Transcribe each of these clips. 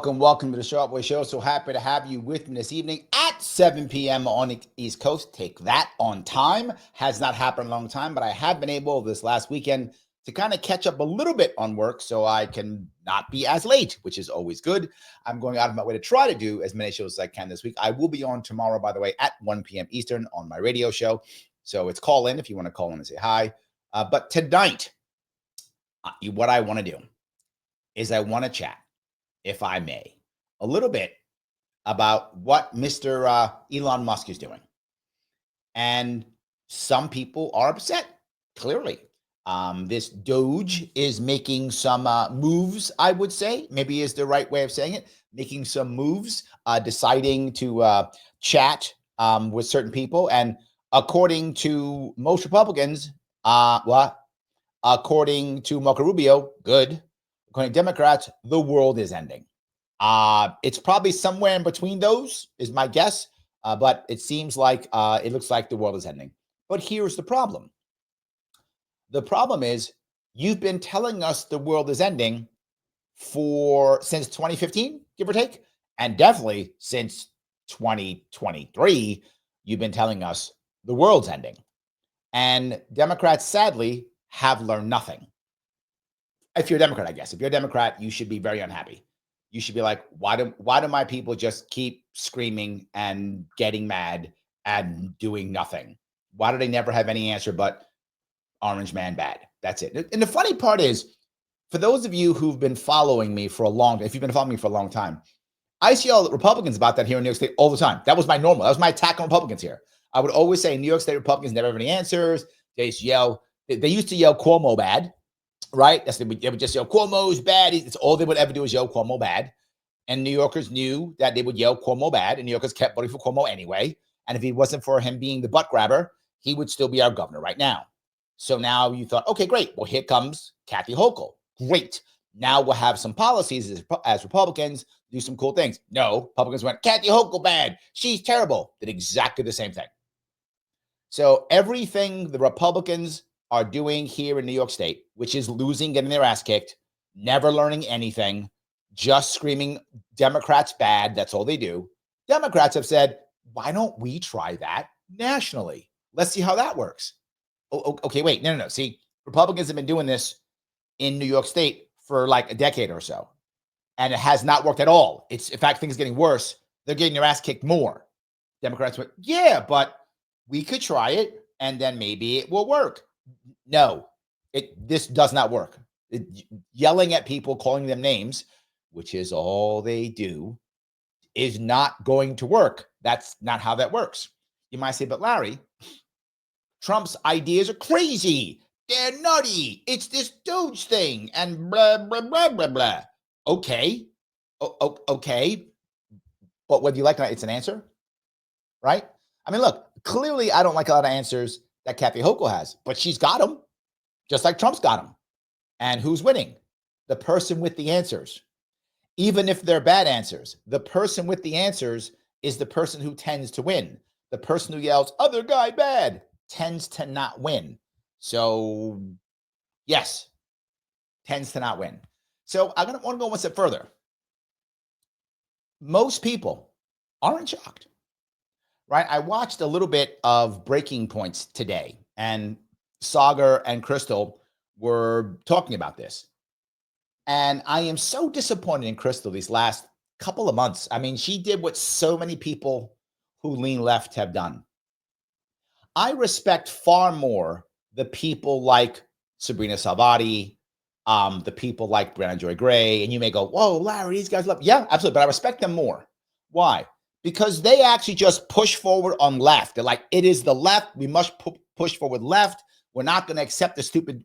Welcome to the Sharpe Way Show. So happy to have you with me this evening at 7 p.m. on the East Coast. Take that on time. Has not happened in a long time, but I have been able this last weekend to kind of catch up a little bit on work so I can not be as late, which is always good. I'm going out of my way to try to do as many shows as I can this week. I will be on tomorrow, by the way, at 1 p.m. Eastern on my radio show. So it's call in if you want to call in and say hi. But tonight, what I want to do is I want to chat, if I may, a little bit about what Mr. Elon Musk is doing. And some people are upset, clearly. This Doge is making some moves, I would say, maybe is the right way of saying it, making some moves, deciding to chat with certain people. And according to most Republicans, according to Marco Rubio, good. According to Democrats, the world is ending. It's probably somewhere in between those, is my guess. But it seems like it looks like the world is ending. But here's the problem. The problem is you've been telling us the world is ending since 2015, give or take, and definitely since 2023, you've been telling us the world's ending. And Democrats, sadly, have learned nothing. If you're a Democrat, I guess. If you're a Democrat, you should be very unhappy. You should be like, why do my people just keep screaming and getting mad and doing nothing? Why do they never have any answer but orange man bad? That's it. And the funny part is, for those of you who've been following me for a long time, if you've been following me for a long time, I see all the Republicans about that here in New York State all the time. That was my normal. That was my attack on Republicans here. I would always say New York State Republicans never have any answers. They just yell. They used to yell Cuomo bad. Right? They would just yell, Cuomo's bad. It's all they would ever do is yell Cuomo bad. And New Yorkers knew that they would yell Cuomo bad. And New Yorkers kept voting for Cuomo anyway. And if it wasn't for him being the butt grabber, he would still be our governor right now. So now you thought, okay, great. Well, here comes Kathy Hochul. Great. Now we'll have some policies as Republicans, do some cool things. No, Republicans went, Kathy Hochul bad. She's terrible. Did exactly the same thing. So everything the Republicans are doing here in New York State, which is losing, getting their ass kicked, never learning anything, just screaming Democrats bad. That's all they do. Democrats have said, why don't we try that nationally? Let's see how that works. Okay, wait, no. See, Republicans have been doing this in New York State for like a decade or so, and it has not worked at all. In fact, things are getting worse. They're getting their ass kicked more. Democrats went, yeah, but we could try it, and then maybe it will work. No, this does not work. Yelling at people, calling them names, which is all they do, is not going to work. That's not how that works. You might say, but Larry, Trump's ideas are crazy. They're nutty. It's this Doge thing and blah, blah, blah, blah, blah. Okay. Okay. But whether you like it, it's an answer, right? I mean, look, clearly I don't like a lot of answers that Kathy Hochul has, but she's got them, just like Trump's got them. And who's winning? The person with the answers. Even if they're bad answers, the person with the answers is the person who tends to win. The person who yells, other guy bad, tends to not win. So, yes, tends to not win. So I want to go one step further. Most people aren't shocked. Right, I watched a little bit of Breaking Points today, and Sagar and Crystal were talking about this. And I am so disappointed in Crystal these last couple of months. I mean, she did what so many people who lean left have done. I respect far more the people like Sabrina Salvati, the people like Brianna Joy Gray, and you may go, whoa, Larry, these guys love. Yeah, absolutely. But I respect them more. Why? Because they actually just push forward on left. They're like, it is the left. We must push forward left. We're not going to accept the stupid,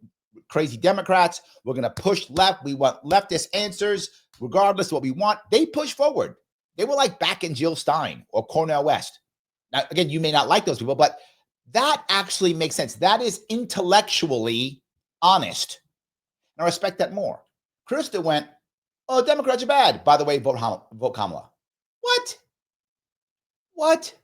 crazy Democrats. We're going to push left. We want leftist answers, regardless of what we want. They push forward. They were like back in Jill Stein or Cornel West. Now, again, you may not like those people, but That actually makes sense. That is intellectually honest. And I respect that more. Krista went, oh, Democrats are bad. By the way, vote Kamala. What? What?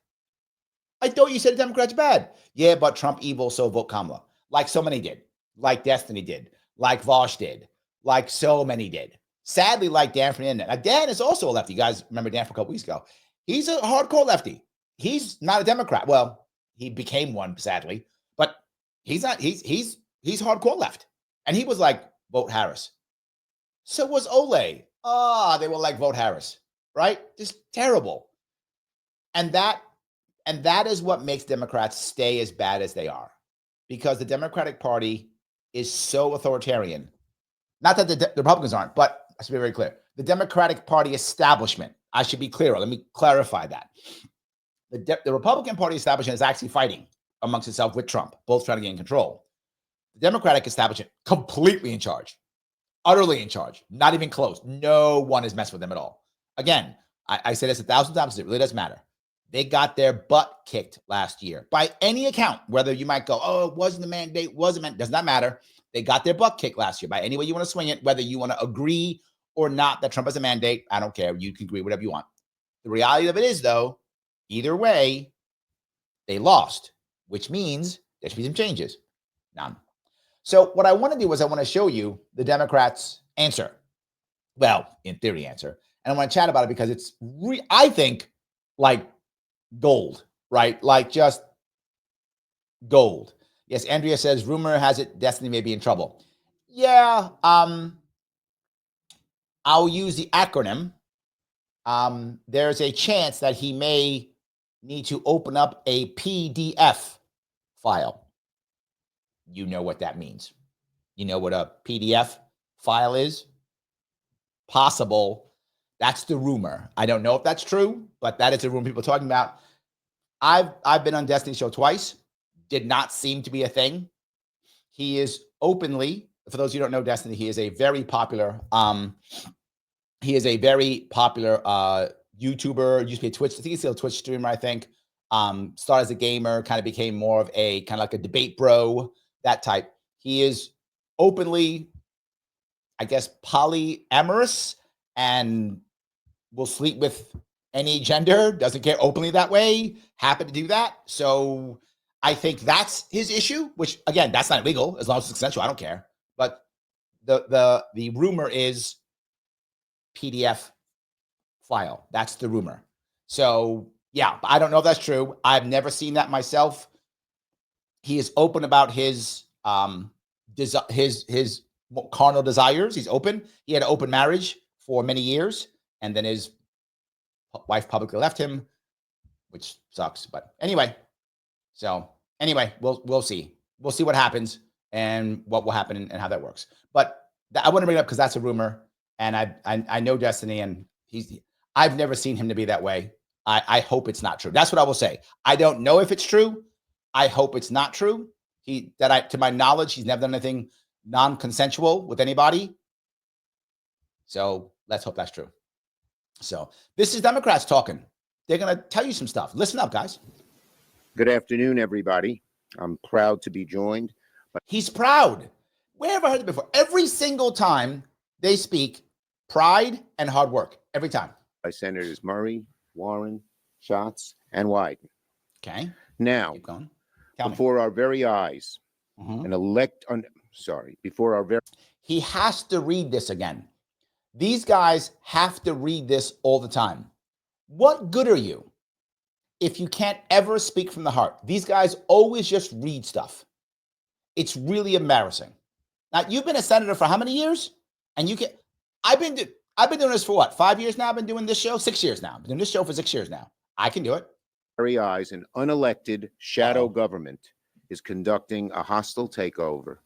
I thought you said Democrats are bad. Yeah, but Trump evil, so vote Kamala. Like so many did. Like Destiny did. Like Vosh did. Like so many did. Sadly, like Dan from the internet. Now, Dan is also a lefty. You guys remember Dan from a couple weeks ago. He's a hardcore lefty. He's not a Democrat. Well, he became one, sadly. But he's not. He's hardcore left. And he was like, vote Harris. So was Ole. They were like, vote Harris. Right? Just terrible. And that is what makes Democrats stay as bad as they are, because the Democratic Party is so authoritarian. Not that the Republicans aren't, but I should be very clear. The Democratic Party establishment, I should be clearer. Let me clarify that. The Republican Party establishment is actually fighting amongst itself with Trump, both trying to gain control. The Democratic establishment, completely in charge, utterly in charge, not even close. No one is messing with them at all. Again, I say this 1,000 times, it really doesn't matter. They got their butt kicked last year by any account, whether you might go, oh, it wasn't the mandate, does not matter. They got their butt kicked last year by any way you want to swing it, whether you want to agree or not that Trump has a mandate. I don't care. You can agree whatever you want. The reality of it is, though, either way, they lost, which means there should be some changes. None. So what I want to do is I want to show you the Democrats' answer. Well, in theory, answer. And I want to chat about it because it's, I think, like gold, right? Like just gold. Yes, Andrea says, rumor has it Destiny may be in trouble. Yeah, I'll use the acronym. There's a chance that he may need to open up a PDF file. You know what that means. You know what a PDF file is? Possible. That's the rumor. I don't know if that's true, but that is the rumor people are talking about. I've been on Destiny's show twice. Did not seem to be a thing. He is openly, for those of you who don't know Destiny, he is a very popular YouTuber, used to be a Twitch, I think he's still a Twitch streamer, I think. Started as a gamer, kind of became more of a kind of like a debate bro, that type. He is openly, I guess, polyamorous and will sleep with any gender, doesn't care openly that way, happen to do that. So I think that's his issue, which again, that's not illegal as long as it's consensual. I don't care. But the rumor is PDF file. That's the rumor. So yeah, I don't know if that's true. I've never seen that myself. He is open about his carnal desires. He's open. He had an open marriage for many years, and then his wife publicly left him, which sucks. But anyway, we'll see. We'll see what happens and what will happen and how that works. But I want to bring it up because that's a rumor, and I know Destiny, and I've never seen him to be that way. I hope it's not true. That's what I will say. I don't know if it's true. I hope it's not true. To my knowledge, he's never done anything non-consensual with anybody. So let's hope that's true. So this is Democrats talking. They're going to tell you some stuff. Listen up, guys. Good afternoon, everybody. I'm proud to be joined. He's proud. Where have I heard it before? Every single time they speak, pride and hard work. Every time. By Senators Murray, Warren, Schatz, and Wyden. Okay. Now, keep going. Before our very eyes, he has to read this again. These guys have to read this all the time. What good are you if you can't ever speak from the heart? These guys always just read stuff. It's really embarrassing. Now, you've been a senator for how many years? And I've been doing this for what? 5 years now? I've been doing this show 6 years now. I've been doing this show for 6 years now. I can do it. Very eyes, an unelected shadow government is conducting a hostile takeover.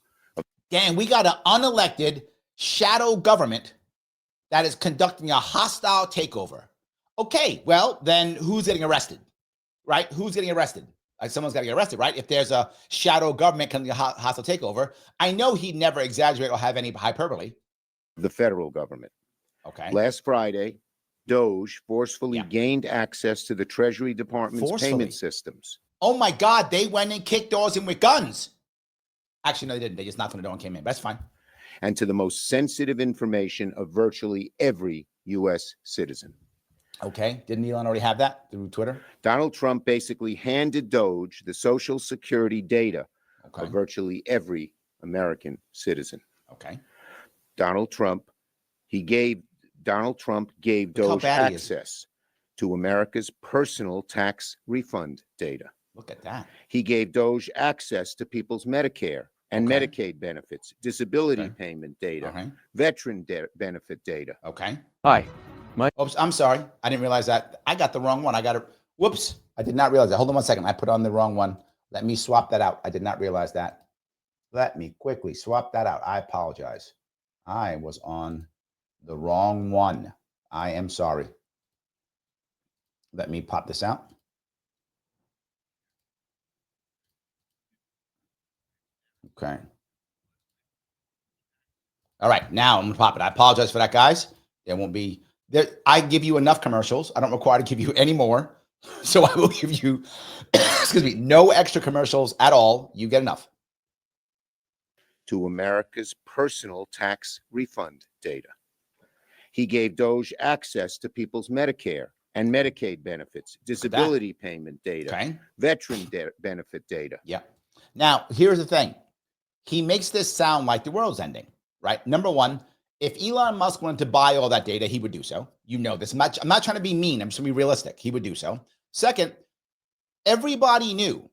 Gang, we got an unelected shadow government that is conducting a hostile takeover. Okay, well, then who's getting arrested, right? Who's getting arrested? Like someone's got to get arrested, right? If there's a shadow government conducting a hostile takeover, I know he'd never exaggerate or have any hyperbole. The federal government. Okay. Last Friday, DOJ forcefully gained access to the Treasury Department's payment systems. Oh my God, they went and kicked doors in with guns. Actually, no, they didn't. They just knocked on the door and came in. That's fine. And to the most sensitive information of virtually every U.S. citizen. Okay. Didn't Elon already have that through Twitter? Donald Trump basically handed Doge the social security data Okay. of virtually every American citizen. Okay. Donald Trump gave Doge access to America's personal tax refund data. Look at that. He gave Doge access to people's Medicare and Medicaid benefits, disability payment data, veteran benefit data. Okay. Hi. Oops, I'm sorry. I didn't realize that. I got the wrong one. I got it. Whoops. I did not realize that. Hold on 1 second. I put on the wrong one. Let me swap that out. I did not realize that. Let me quickly swap that out. I apologize. I was on the wrong one. I am sorry. Let me pop this out. Okay. All right. Now I'm going to pop it. I apologize for that, guys. There won't be there. I give you enough commercials. I don't require to give you any more. So I will give you, excuse me, no extra commercials at all. You get enough. To America's personal tax refund data. He gave Doge access to people's Medicare and Medicaid benefits, disability payment data, veteran benefit data. Yeah. Now, here's the thing. He makes this sound like the world's ending, right? Number one, if Elon Musk wanted to buy all that data, he would do so. You know this. I'm not trying to be mean. I'm just going to be realistic. He would do so. Second, everybody knew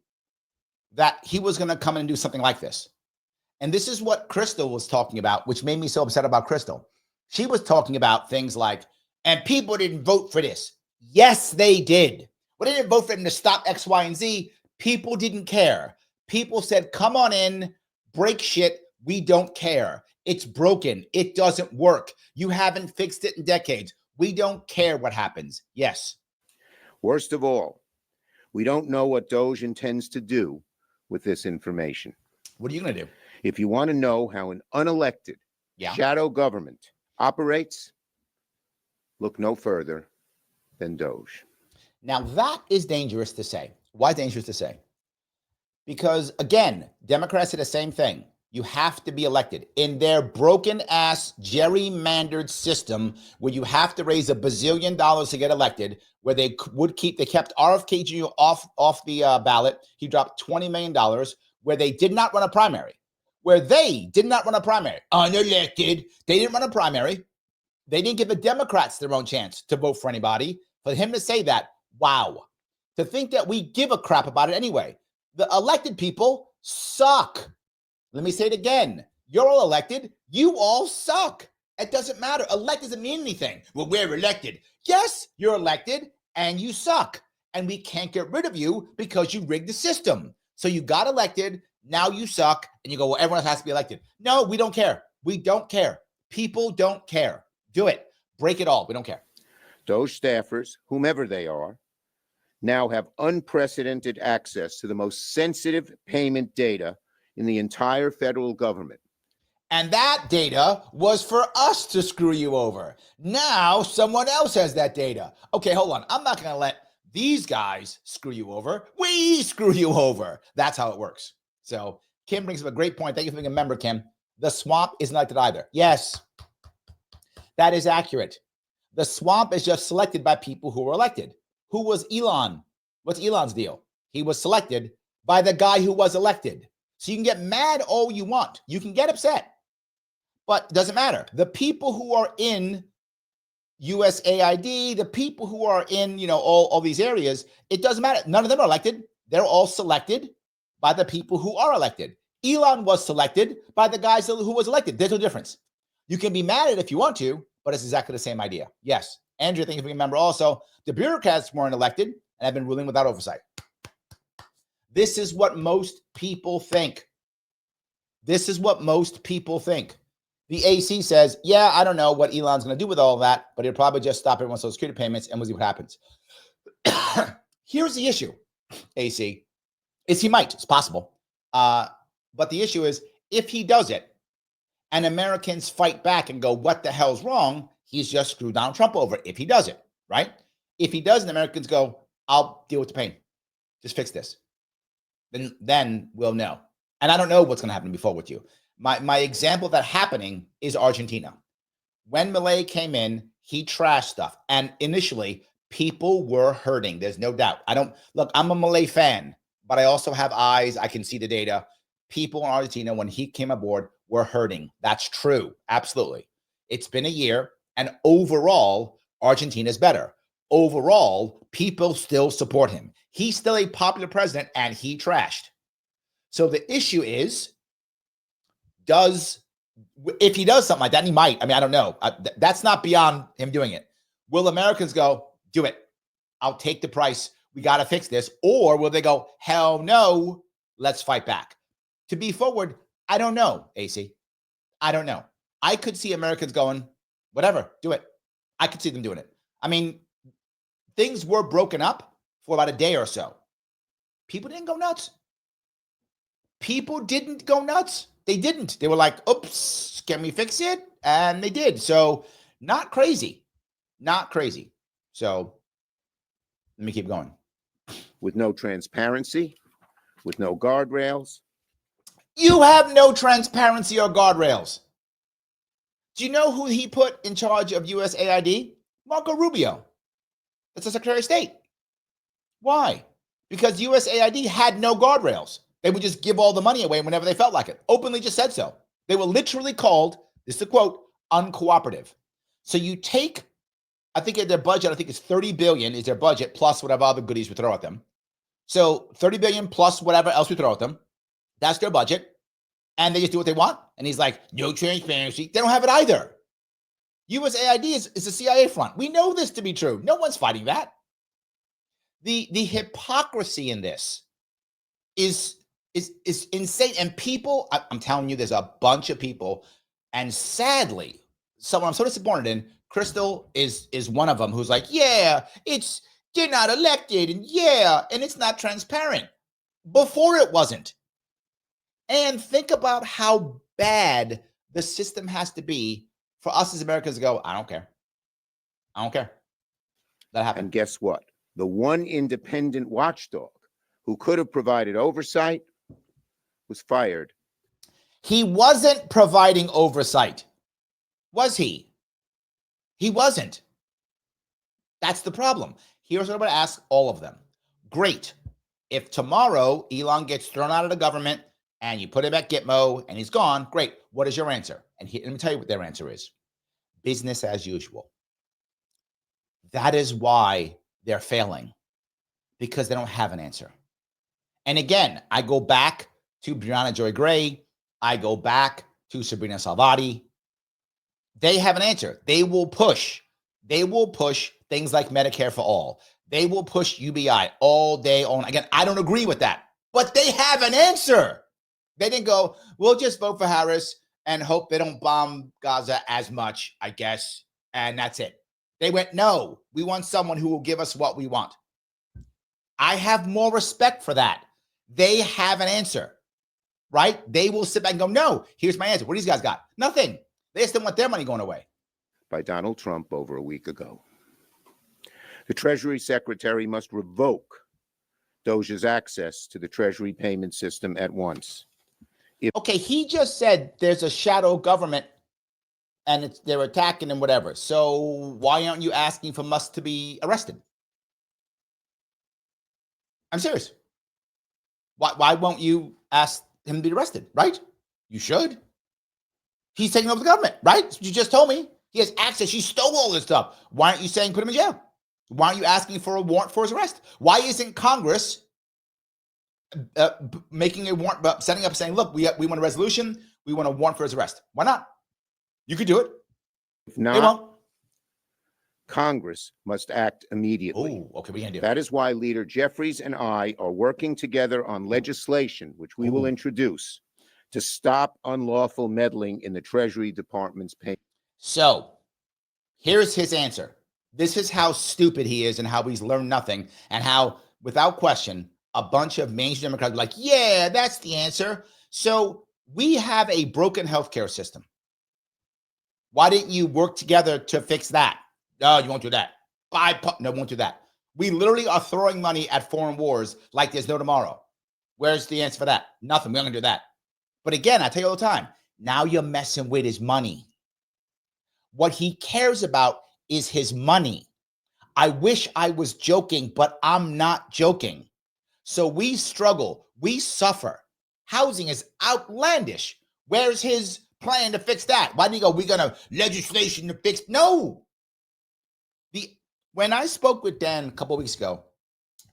that he was going to come in and do something like this. And this is what Crystal was talking about, which made me so upset about Crystal. She was talking about things like, and people didn't vote for this. Yes, they did. Well, they didn't vote for him to stop X, Y, and Z. People didn't care. People said, come on in, break shit. We don't care. It's broken. It doesn't work. You haven't fixed it in decades. We don't care what happens. Yes. Worst of all, we don't know what Doge intends to do with this information. What are you going to do? If you want to know how an unelected shadow government operates, look no further than Doge. Now, that is dangerous to say. Why dangerous to say? Because, again, Democrats did the same thing. You have to be elected. In their broken-ass, gerrymandered system where you have to raise $1 bazillion to get elected, where they kept RFK Jr. off the ballot. He dropped $20 million, where they did not run a primary. Unelected. They didn't run a primary. They didn't give the Democrats their own chance to vote for anybody. For him to say that, wow. To think that we give a crap about it anyway. The elected people suck. Let me say it again. You're all elected. You all suck. It doesn't matter. Elect doesn't mean anything. Well, we're elected. Yes, you're elected and you suck. And we can't get rid of you because you rigged the system. So you got elected. Now you suck. And you go, well, everyone else has to be elected. No, we don't care. We don't care. People don't care. Do it. Break it all. We don't care. Doge staffers, whomever they are, now have unprecedented access to the most sensitive payment data in the entire federal government. And that data was for us to screw you over. Now someone else has that data. Okay, hold on. I'm not going to let these guys screw you over. We screw you over. That's how it works. So Kim brings up a great point. Thank you for being a member, Kim. The swamp isn't elected either. Yes, that is accurate. The swamp is just selected by people who were elected. Who was Elon? What's Elon's deal? He was selected by the guy who was elected. So you can get mad all you want. You can get upset, but it doesn't matter. The people who are in USAID, the people who are in, all these areas, it doesn't matter. None of them are elected. They're all selected by the people who are elected. Elon was selected by the guys who was elected. There's no difference. You can be mad at it if you want to, but it's exactly the same idea. Yes. Andrew, thank you for being a member also. The bureaucrats weren't elected and have been ruling without oversight. This is what most people think. This is what most people think. The AC says, yeah, I don't know what Elon's going to do with all of that, but he'll probably just stop everyone's social security payments and we'll see what happens. Here's the issue, AC, is he might. It's possible. But the issue is, if he does it and Americans fight back and go, what the hell's wrong? He's just screwed Donald Trump over if he does it, right? If he does, and Americans go, I'll deal with the pain. Just fix this. then we'll know. And I don't know what's going to happen before with you. My example of that happening is Argentina. When Milei came in, he trashed stuff. And initially, people were hurting. There's no doubt. I'm a Milei fan, but I also have eyes. I can see the data. People in Argentina, when he came aboard, were hurting. That's true. Absolutely. It's been a year, and overall, Argentina's better. Overall, people still support him. He's still a popular president, and he trashed. So the issue is, if he does something like that, and he might, I don't know. That's not beyond him doing it. Will Americans go, do it? I'll take the price. We got to fix this. Or will they go, hell no, let's fight back? To be forward, I don't know, AC. I don't know. I could see Americans going, whatever, do it. I could see them doing it. Things were broken up for about a day or so. People didn't go nuts. They didn't. They were like, oops, can we fix it? And they did. So not crazy. So let me keep going. With no transparency, with no guardrails. You have no transparency or guardrails. Do you know who he put in charge of USAID? Marco Rubio. That's the Secretary of State. Why? Because USAID had no guardrails. They would just give all the money away whenever they felt like it. Openly just said so. They were literally called, this is a quote, uncooperative. So you take, I think their budget, I think it's 30 billion is their budget plus whatever other goodies we throw at them. So 30 billion plus whatever else we throw at them. That's their budget. And they just do what they want. And he's like, no transparency. They don't have it either. USAID is a CIA front. We know this to be true. No one's fighting that. The hypocrisy in this is insane. And people, I'm telling you, there's a bunch of people. And sadly, someone I'm so disappointed in, Crystal is one of them who's like, yeah, they're not elected. And and it's not transparent. Before it wasn't. And think about how bad the system has to be for us as Americans to go, I don't care. That happened. And guess what? The one independent watchdog who could have provided oversight was fired. He wasn't providing oversight, was he? He wasn't. That's the problem. Here's what I'm going to ask all of them. Great. If tomorrow Elon gets thrown out of the government and you put him at Gitmo and he's gone, great. What is your answer? And let me tell you what their answer is. Business as usual. That is why they're failing, because they don't have an answer. And again, I go back to Brianna Joy Gray. I go back to Sabrina Salvati. They have an answer. They will push things like Medicare for all. They will push UBI all day on. Again, I don't agree with that, but they have an answer. They didn't go, we'll just vote for Harris and hope they don't bomb Gaza as much, I guess, and that's it. They went, no, we want someone who will give us what we want. I have more respect for that. They have an answer, right? They will sit back and go, no, here's my answer. What do these guys got? Nothing. They just don't want their money going away. By Donald Trump over a week ago. The Treasury Secretary must revoke Doge's access to the Treasury payment system at once. Okay, he just said there's a shadow government and they're attacking and whatever. So why aren't you asking for Musk to be arrested? I'm serious. Why won't you ask him to be arrested, right? You should. He's taking over the government, right? You just told me. He has access. He stole all this stuff. Why aren't you saying put him in jail? Why aren't you asking for a warrant for his arrest? Why isn't Congress making a warrant, setting up saying, look, we want a resolution. We want a warrant for his arrest. Why not? You could do it. If not, Congress must act immediately. Oh, okay, we can do it. That is why Leader Jeffries and I are working together on legislation, which we will introduce to stop unlawful meddling in the Treasury Department's pay. So here's his answer. This is how stupid he is and how he's learned nothing, and how, without question, a bunch of mainstream Democrats are like, yeah, that's the answer. So we have a broken healthcare system. Why didn't you work together to fix that? No, you won't do that. No, won't do that. We literally are throwing money at foreign wars like there's no tomorrow. Where's the answer for that? Nothing. We're not going to do that. But again, I tell you all the time, now you're messing with his money. What he cares about is his money. I wish I was joking, but I'm not joking. So we struggle. We suffer. Housing is outlandish. Where's his plan to fix that? Why did he go, we're going to legislation to fix? No. When I spoke with Dan a couple of weeks ago,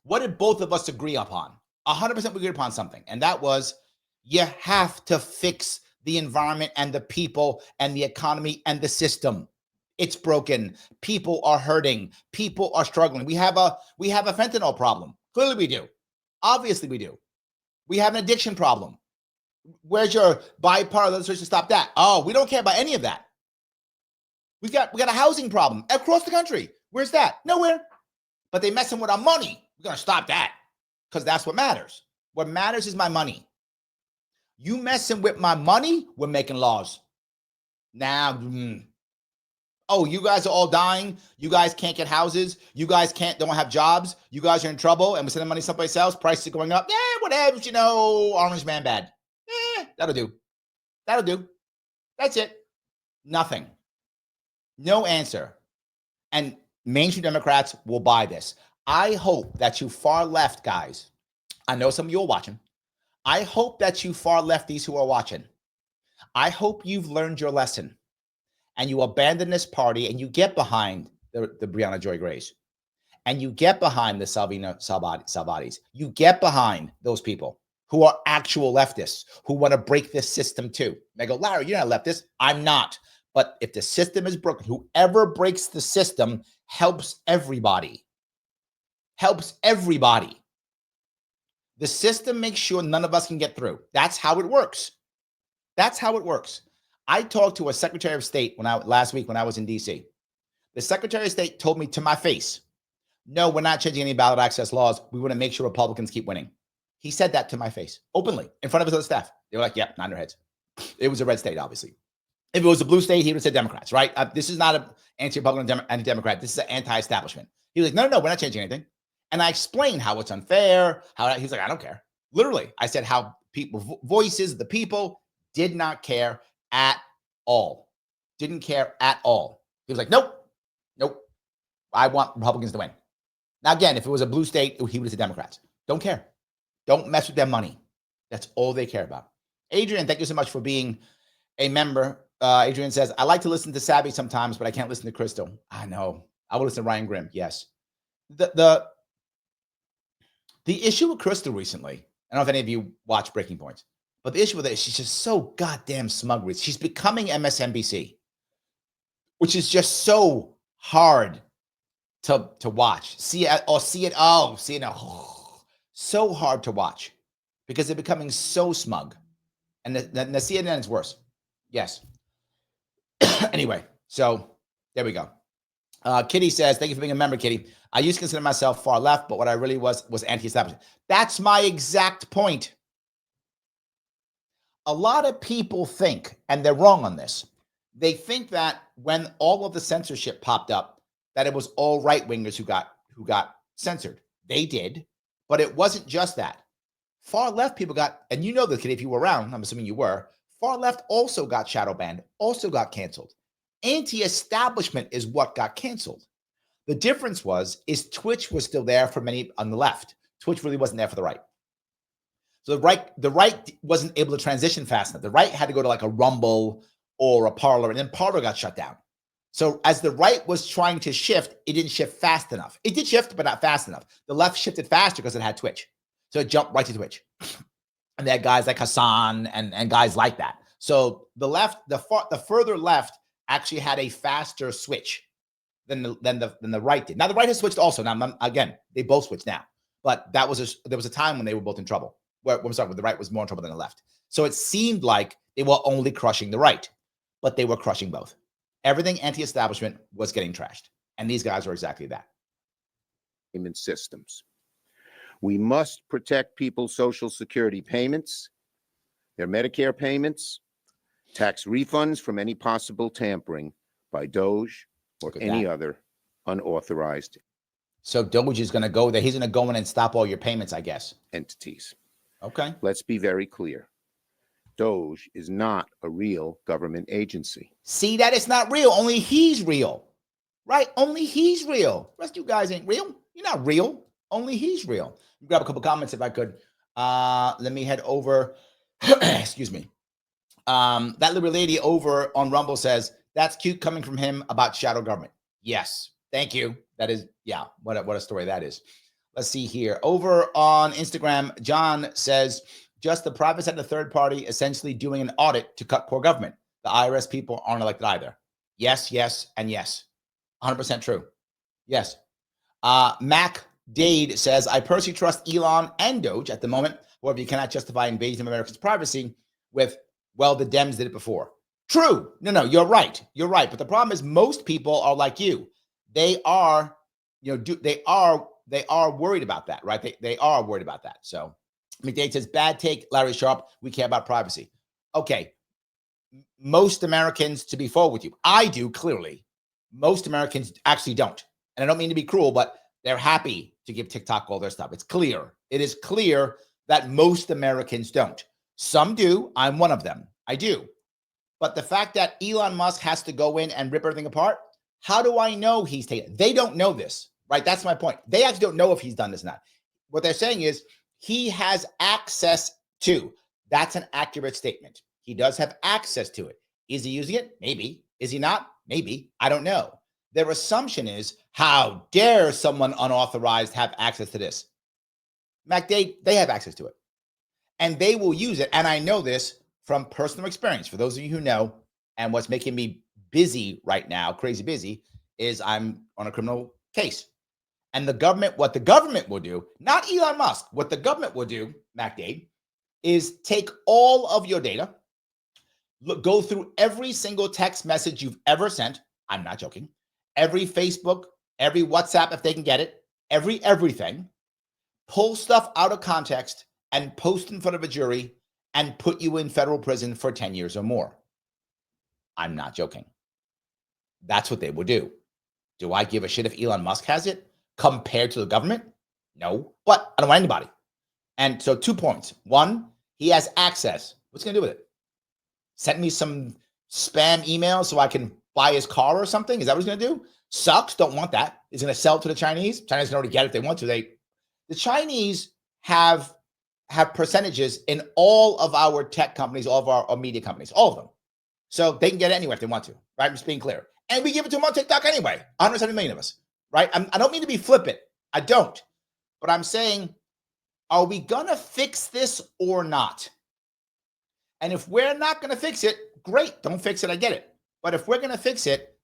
what did both of us agree upon? 100% we agreed upon something. And that was, you have to fix the environment and the people and the economy and the system. It's broken. People are hurting. People are struggling. We have a fentanyl problem. Clearly we do. Obviously we do. We have an addiction problem. Where's your bipartisan legislation to stop that? Oh, we don't care about any of that. We got a housing problem across the country. Where's that? Nowhere. But they messing with our money. We're going to stop that because that's what matters. What matters is my money. You messing with my money, we're making laws. Now, oh, you guys are all dying. You guys can't get houses. You guys don't have jobs. You guys are in trouble and we're sending money someplace else. Prices are going up. Yeah, whatever. Orange man bad. That'll do. That'll do. That's it. Nothing. No answer. And mainstream Democrats will buy this. I hope that you far left guys, I know some of you are watching. I hope that you far lefties who are watching, I hope you've learned your lesson and you abandon this party and you get behind the Breonna Joy Grays and you get behind the Salvina Salvatis. You get behind those people who are actual leftists who want to break this system too. They go, Larry, you're not a leftist. I'm not. But if the system is broken, whoever breaks the system helps everybody. Helps everybody. The system makes sure none of us can get through. That's how it works. That's how it works. I talked to a Secretary of State last week when I was in DC. The Secretary of State told me to my face, no, we're not changing any ballot access laws. We want to make sure Republicans keep winning. He said that to my face, openly, in front of his other staff. They were like, yep, nod their heads. It was a red state, obviously. If it was a blue state, he would have said Democrats, right? This is not an anti-Republican, anti-Democrat. This is an anti-establishment. He was like, no, we're not changing anything. And I explained how it's unfair. He's like, I don't care. Literally, I said how people, voices, the people did not care at all. Didn't care at all. He was like, nope. I want Republicans to win. Now, again, if it was a blue state, he would have said Democrats. Don't care. Don't mess with their money. That's all they care about. Adrian, thank you so much for being a member. Adrian says, I like to listen to Savvy sometimes, but I can't listen to Crystal. I know. I will listen to Ryan Grimm. Yes. The issue with Crystal recently, I don't know if any of you watch Breaking Points, but the issue with it is she's just so goddamn smug with it. She's becoming MSNBC, which is just so hard to watch. See it. So hard to watch because they're becoming so smug. And the CNN is worse. Yes. Anyway, so there we go. Kitty says, thank you for being a member, Kitty. I used to consider myself far left, but what I really was anti-establishment. That's my exact point. A lot of people think, and they're wrong on this, they think that when all of the censorship popped up, that it was all right-wingers who got censored. They did, but it wasn't just that. Far left people got, and you know this, Kitty, if you were around, I'm assuming you were, far left also got shadow banned, also got canceled. Anti-establishment is what got canceled. The difference is Twitch was still there for many on the left. Twitch really wasn't there for the right. So the right wasn't able to transition fast enough. The right had to go to like a Rumble or a Parler, and then Parler got shut down. So as the right was trying to shift, it didn't shift fast enough. It did shift, but not fast enough. The left shifted faster because it had Twitch. So it jumped right to Twitch. And they had guys like Hassan and guys like that. So the left, the further left actually had a faster switch than the right did. Now the right has switched also. Now again, they both switched now. But there was a time when they were both in trouble. Where the right was more in trouble than the left. So it seemed like they were only crushing the right, but they were crushing both. Everything anti-establishment was getting trashed. And these guys are exactly that. Payment systems. We must protect people's Social Security payments, their Medicare payments, tax refunds from any possible tampering by Doge or any other unauthorized. So Doge is going to go there. He's going to go in and stop all your payments, I guess. Entities. Okay. Let's be very clear. Doge is not a real government agency. See that it's not real. Only he's real. Right? Only he's real. The rest of you guys ain't real. You're not real. Only he's real. Grab a couple comments if I could. Let me head over. Excuse me. That little lady over on Rumble says, that's cute coming from him about shadow government. Yes. Thank you. That is, yeah, what a story that is. Let's see here. Over on Instagram, John says, just the private sector third party essentially doing an audit to cut poor government. The IRS people aren't elected either. Yes, yes, and yes. 100% true. Yes. Mac Dade says, I personally trust Elon and Doge at the moment. However, you cannot justify invasion of Americans' privacy with, well, the Dems did it before. True. No, you're right. You're right. But the problem is most people are like you. They are, they are worried about that, right? They are worried about that. So McDade says, bad take, Larry Sharpe. We care about privacy. Okay. Most Americans, to be forward with you, I do clearly. Most Americans actually don't. And I don't mean to be cruel, but they're happy to give TikTok all their stuff. It's clear. It is clear that most Americans don't. Some do. I'm one of them. I do. But the fact that Elon Musk has to go in and rip everything apart, how do I know he's taking it? They don't know this, right? That's my point. They actually don't know if he's done this or not. What they're saying is he has access to. That's an accurate statement. He does have access to it. Is he using it? Maybe. Is he not? Maybe. I don't know. Their assumption is, how dare someone unauthorized have access to this? They have access to it. And they will use it. And I know this from personal experience. For those of you who know, and what's making me busy right now, crazy busy, is I'm on a criminal case. And the government, what the government will do, not Elon Musk, what the government will do, MacDade, is take all of your data, go through every single text message you've ever sent. I'm not joking. Every Facebook, every WhatsApp, if they can get it, everything, pull stuff out of context and post in front of a jury and put you in federal prison for 10 years or more. I'm not joking. That's what they will do. Do I give a shit if Elon Musk has it compared to the government? No, but I don't want anybody. And so 2 points. One, he has access. What's he going to do with it? Send me some spam emails so I can buy his car or something? Is that what he's going to do? Sucks. Don't want that. He's going to sell it to the Chinese. Chinese can already get it if they want to. The Chinese have percentages in all of our tech companies, all of our media companies, all of them. So they can get it anywhere if they want to, right? I'm just being clear. And we give it to them on TikTok anyway. 170 million of us, right? I don't mean to be flippant. I don't. But I'm saying, are we going to fix this or not? And if we're not going to fix it, great. Don't fix it. I get it. But if we're going to fix it,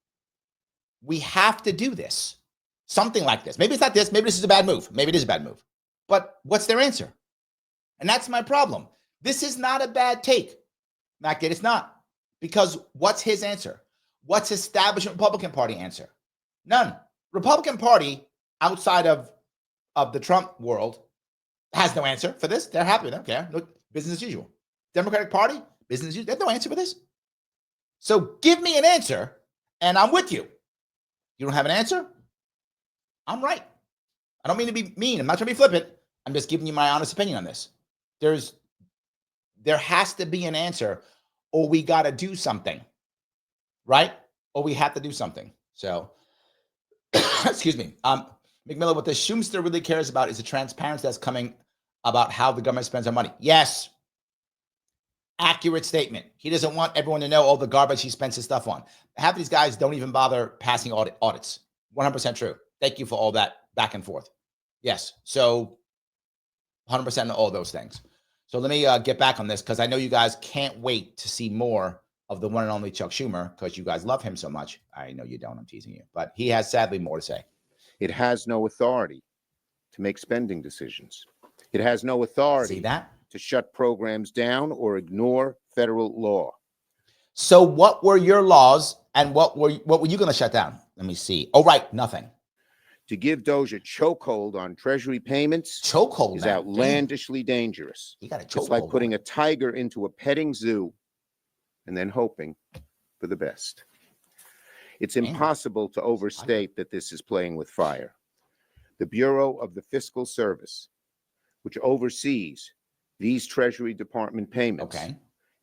we have to do this. Something like this. Maybe it's not this. Maybe this is a bad move. Maybe it is a bad move. But what's their answer? And that's my problem. This is not a bad take. MacDade, it's not. Because what's his answer? What's establishment Republican Party answer? None. Republican Party outside of the Trump world has no answer for this. They're happy. They don't care. Look, business as usual. Democratic Party, business as usual. They have no answer for this. So give me an answer and I'm with you. You don't have an answer? I'm right. I don't mean to be mean. I'm not trying to be flippant. I'm just giving you my honest opinion on this. There has to be an answer, or we got to do something, right? Or we have to do something. So, excuse me. McMillan, what the Schumster really cares about is the transparency that's coming about how the government spends our money. Yes. Accurate statement. He doesn't want everyone to know all the garbage he spends his stuff on. Half of these guys don't even bother passing audits. 100% true. Thank you for all that back and forth. Yes. So 100% on all those things. So let me get back on this because I know you guys can't wait to see more of the one and only Chuck Schumer because you guys love him so much. I know you don't. I'm teasing you. But he has sadly more to say. It has no authority to make spending decisions. It has no authority See that? to shut programs down or ignore federal law. So what were your laws and what were you going to shut down? Let me see. Oh, right. Nothing. To give Doge a chokehold on Treasury payments is outlandishly dangerous. You got a chokehold. It's like putting a tiger into a petting zoo and then hoping for the best. It's impossible to overstate that this is playing with fire. The Bureau of the Fiscal Service, which oversees These Treasury Department payments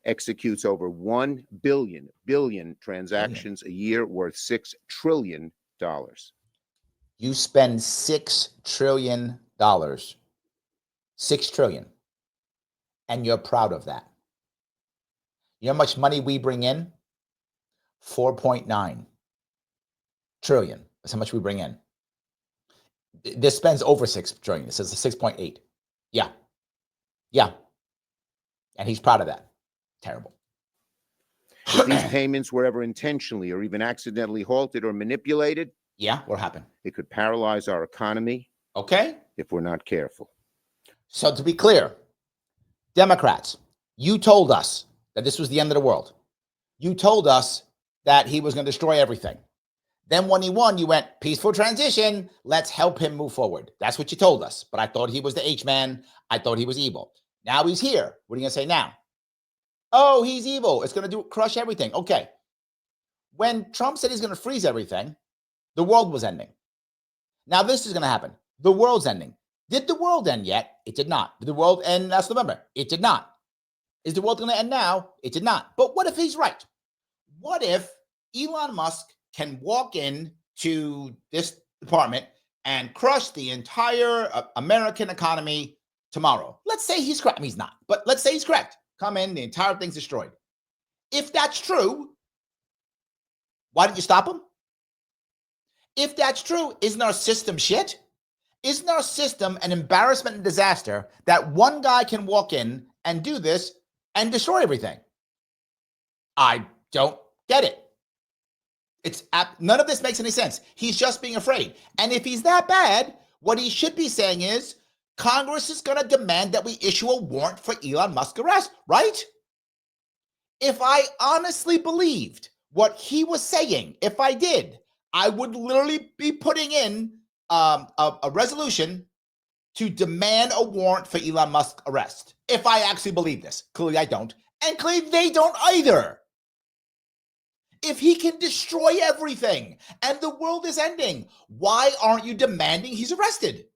executes over 1 billion transactions a year worth $6 trillion. You spend $6 trillion. $6 trillion. And you're proud of that. You know how much money we bring in? 4.9 trillion. That's how much we bring in. This spends over 6 trillion. This is 6.8. Yeah. Yeah. And he's proud of that. Terrible. If these payments were ever intentionally or even accidentally halted or manipulated, what happened? It could paralyze our economy. If we're not careful. So to be clear, Democrats, you told us that this was the end of the world. You told us that he was going to destroy everything. Then when he won, you went, peaceful transition. Let's help him move forward. That's what you told us. But I thought he was the H-man. I thought he was evil. Now he's here. What are you going to say now? Oh, he's evil. It's going to crush everything. Okay. When Trump said he's going to freeze everything, the world was ending. Now this is going to happen. The world's ending. Did the world end yet? It did not. Did the world end last November? It did not. Is the world going to end now? It did not. But what if he's right? What if Elon Musk can walk in to this department and crush the entire American economy tomorrow? Let's say he's correct. I mean, he's not, but let's say he's correct. Come in, the entire thing's destroyed. If that's true, why didn't you stop him? If that's true, isn't our system shit? Isn't our system an embarrassment and disaster that one guy can walk in and do this and destroy everything? I don't get it. None of this makes any sense. He's just being afraid. And if he's that bad, what he should be saying is Congress is going to demand that we issue a warrant for Elon Musk arrest, right? If I honestly believed what he was saying, if I did, I would literally be putting in a resolution to demand a warrant for Elon Musk arrest. If I actually believe this. Clearly I don't. And clearly they don't either. If he can destroy everything and the world is ending, why aren't you demanding he's arrested?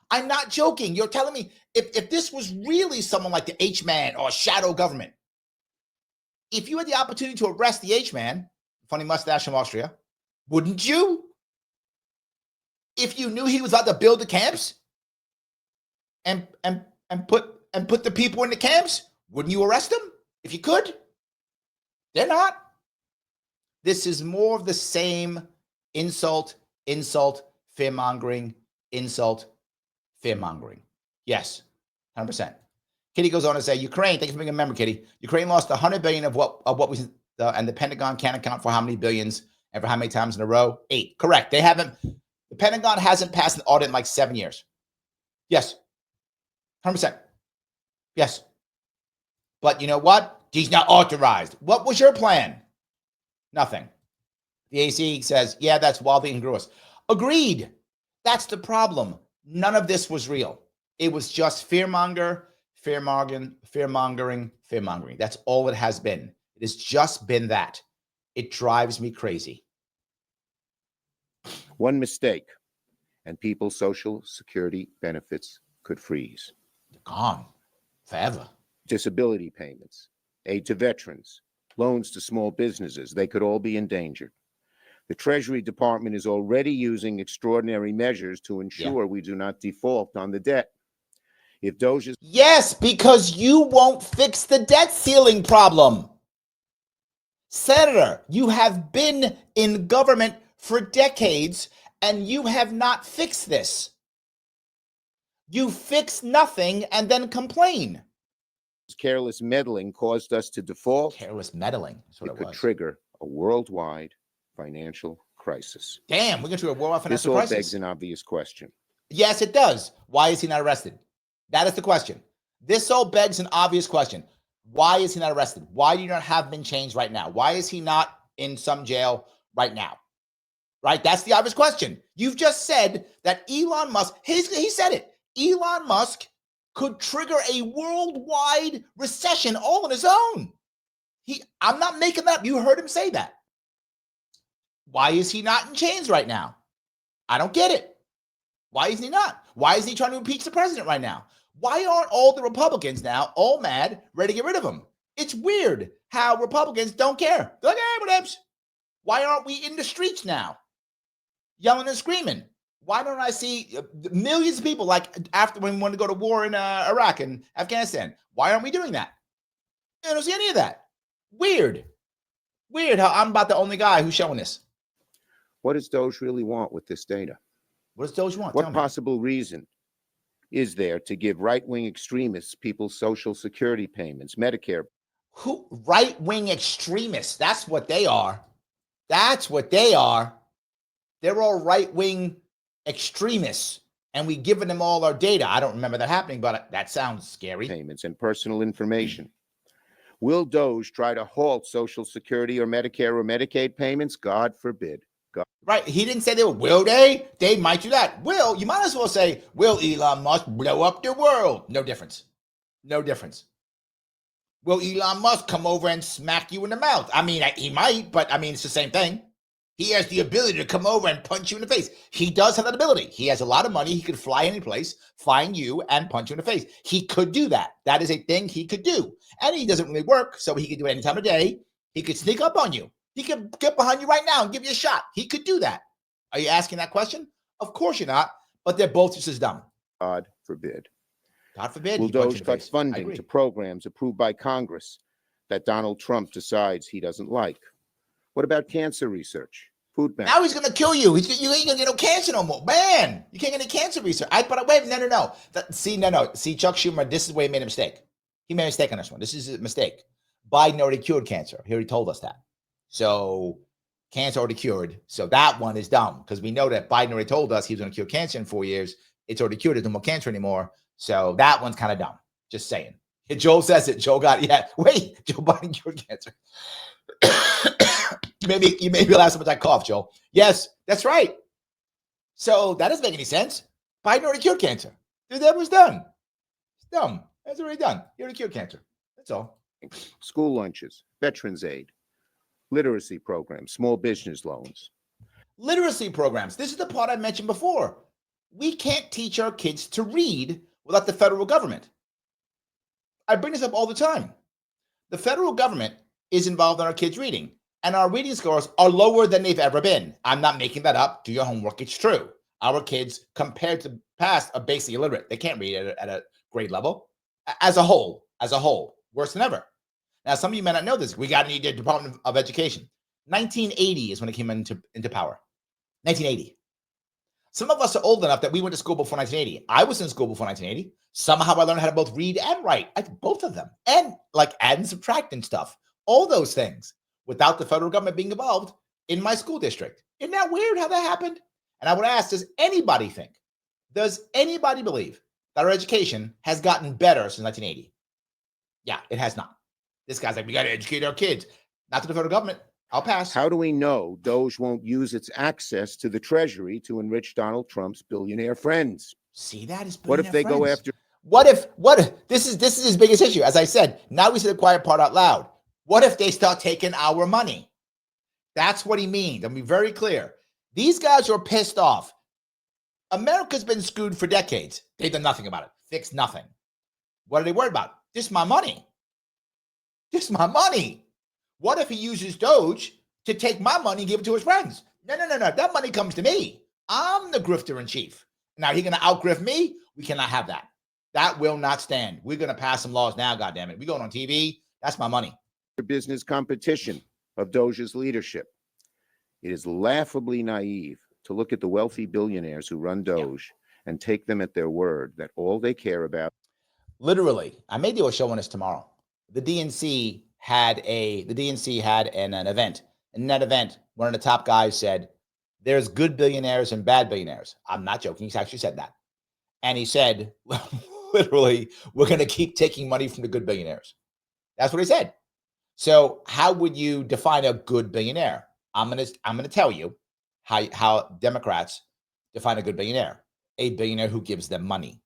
I'm not joking. You're telling me if this was really someone like the H-man or shadow government, if you had the opportunity to arrest the H-man, funny mustache from Austria, wouldn't you? If you knew he was about to build the camps and put the people in the camps, wouldn't you arrest them if you could? They're not. This is more of the same insult, fear-mongering, insult, fear-mongering. Yes, 100%. Kitty goes on to say, Ukraine, thank you for being a member, Kitty. Ukraine lost $100 billion of what we and the Pentagon can't account for how many billions and for how many times in a row? 8. Correct. The Pentagon hasn't passed an audit in like 7 years. Yes. 100%. Yes. But you know what? He's not authorized. What was your plan? Nothing. The AC says, yeah, that's wildly incongruous. Agreed. That's the problem. None of this was real. It was just fear-mongering. That's all it has been. It has just been that. It drives me crazy. One mistake, and people's Social Security benefits could freeze. They're gone forever. Disability payments, aid to veterans, loans to small businesses, they could all be endangered. The Treasury Department is already using extraordinary measures to ensure we do not default on the debt. If Doge is... Yes, because you won't fix the debt ceiling problem. Senator, you have been in government for decades and you have not fixed this. You fix nothing and then complain. Careless meddling caused us to default. Careless meddling. That's what it could trigger a worldwide financial crisis. Damn, we're going to trigger a worldwide financial crisis. This all begs an obvious question. Yes, it does. Why is he not arrested? That is the question. This all begs an obvious question. Why is he not arrested? Why do you not have him changed right now? Why is he not in some jail right now? Right? That's the obvious question. You've just said that Elon Musk, he said it. Elon Musk could trigger a worldwide recession all on his own. I'm not making that up. You heard him say that. Why is he not in chains right now? I don't get it. Why is he not? Why is he trying to impeach the president right now? Why aren't all the Republicans now all mad, ready to get rid of him? It's weird how Republicans don't care. They're like, hey, whatevs. Why aren't we in the streets now, yelling and screaming? Why don't I see millions of people like after when we wanted to go to war in Iraq and Afghanistan? Why aren't we doing that? I don't see any of that. Weird. Weird how I'm about the only guy who's showing this. What does Doge really want with this data? What does Doge want? What possible reason is there to give right-wing extremists people's Social Security payments, Medicare? Who? Right-wing extremists. That's what they are. That's what they are. They're all right-wing extremists, and we giving them all our data. I don't remember that happening, but that sounds scary. Payments and personal information. Will Doge try to halt Social Security or Medicare or Medicaid payments? God forbid. God. Right. He didn't say they will they? They might do that. Will, you might as well say, will Elon Musk blow up the world? No difference. No difference. Will Elon Musk come over and smack you in the mouth? I mean, he might, but I mean, it's the same thing. He has the ability to come over and punch you in the face. He does have that ability. He has a lot of money. He could fly any place, find you, and punch you in the face. He could do that. That is a thing he could do. And he doesn't really work, so he could do it any time of day. He could sneak up on you. He could get behind you right now and give you a shot. He could do that. Are you asking that question? Of course you're not, but they're both just as dumb. God forbid. God forbid. Will Doge cut funding to programs approved by Congress that Donald Trump decides he doesn't like? What about cancer research? Food bank. Now he's going to kill you. You ain't going to get no cancer no more. Man, you can't get any cancer research. But wait, no. See, Chuck Schumer, this is where he made a mistake. He made a mistake on this one. This is a mistake. Biden already cured cancer. He already told us that. So cancer already cured. So that one is dumb because we know that Biden already told us he was going to cure cancer in 4 years. It's already cured. There's no more cancer anymore. So that one's kind of dumb. Just saying. Joel says it. Joel got it. Yeah. Wait, Joe Biden cured cancer. You made me laugh so much I coughed, Joel. Yes, that's right. So that doesn't make any sense. Biden already cured cancer. That was done. It's dumb. That's already done. He already cured cancer. That's all. School lunches, veterans aid, literacy programs, small business loans. Literacy programs. This is the part I mentioned before. We can't teach our kids to read without the federal government. I bring this up all the time. The federal government is involved in our kids' reading, and our reading scores are lower than they've ever been. I'm not making that up. Do your homework. It's true. Our kids, compared to past, are basically illiterate. They can't read at a grade level. As a whole, worse than ever. Now, some of you may not know this. We got to need the Department of Education. 1980 is when it came into power. 1980. Some of us are old enough that we went to school before 1980. I was in school before 1980. Somehow I learned how to both read and write. Both of them. And like add and subtract and stuff. All those things without the federal government being involved in my school district. Isn't that weird how that happened? And I would ask, does anybody believe that our education has gotten better since 1980? Yeah, it has not. This guy's like, we got to educate our kids. Not to the federal government. I'll pass. How do we know Doge won't use its access to the Treasury to enrich Donald Trump's billionaire friends? See, that is what if they go after? What if this is his biggest issue? As I said, now we say the quiet part out loud. What if they start taking our money? That's what he means. I'll be very clear. These guys are pissed off. America's been screwed for decades. They've done nothing about it. Fixed nothing. What are they worried about? Just my money. Just my money. What if he uses Doge to take my money and give it to his friends? No. That money comes to me. I'm the grifter in chief. Now, he's going to outgrift me? We cannot have that. That will not stand. We're going to pass some laws now, goddammit. We're going on TV. That's my money. Business competition of Doge's leadership. It is laughably naive to look at the wealthy billionaires who run Doge and take them at their word that all they care about. Literally, I may do a show on this tomorrow. The DNC had an event. And in that event, one of the top guys said, there's good billionaires and bad billionaires. I'm not joking. He actually said that. And he said, literally, we're going to keep taking money from the good billionaires. That's what he said. So how would you define a good billionaire? I'm going to tell you how Democrats define a good billionaire. A billionaire who gives them money.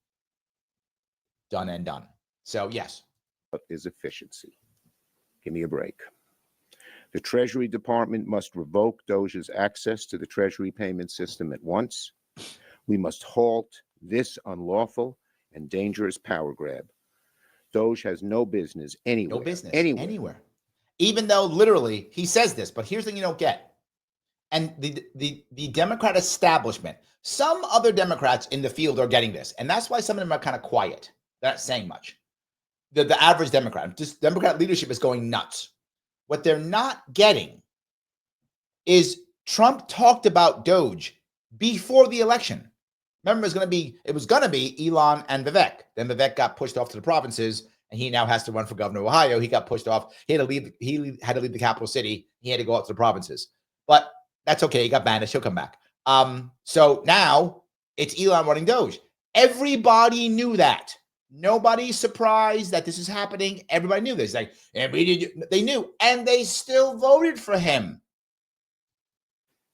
Done and done. So yes. What is efficiency? Give me a break. The Treasury Department must revoke Doge's access to the Treasury payment system at once. We must halt this unlawful and dangerous power grab. Doge has no business anywhere. No business anywhere. Even though literally he says this, but here's the thing you don't get. And the Democrat establishment, some other Democrats in the field are getting this. And that's why some of them are kind of quiet. They're not saying much. The average Democrat, just Democrat leadership is going nuts. What they're not getting is Trump talked about Doge before the election. Remember, it was going to be Elon and Vivek. Then Vivek got pushed off to the provinces, and he now has to run for governor of Ohio. He got pushed off. He had to leave. He had to leave the capital city. He had to go out to the provinces. But that's okay. He got banished. He'll come back. So now it's Elon running Doge. Everybody knew that. Nobody's surprised that this is happening. Everybody knew this. Like, they knew, and they still voted for him.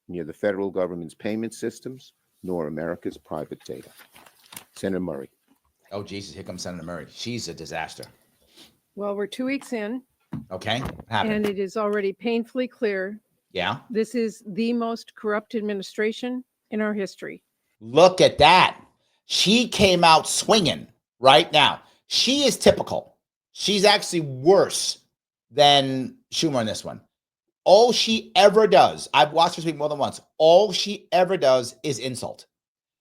Near the federal government's payment systems, nor America's private data. Senator Murray. Oh, Jesus, here comes Senator Murray. She's a disaster. Well, we're 2 weeks in. Okay, what happened? And it is already painfully clear. Yeah. This is the most corrupt administration in our history. Look at that. She came out swinging right now. She is typical. She's actually worse than Schumer in this one. All she ever does, I've watched her speak more than once, all she ever does is insult.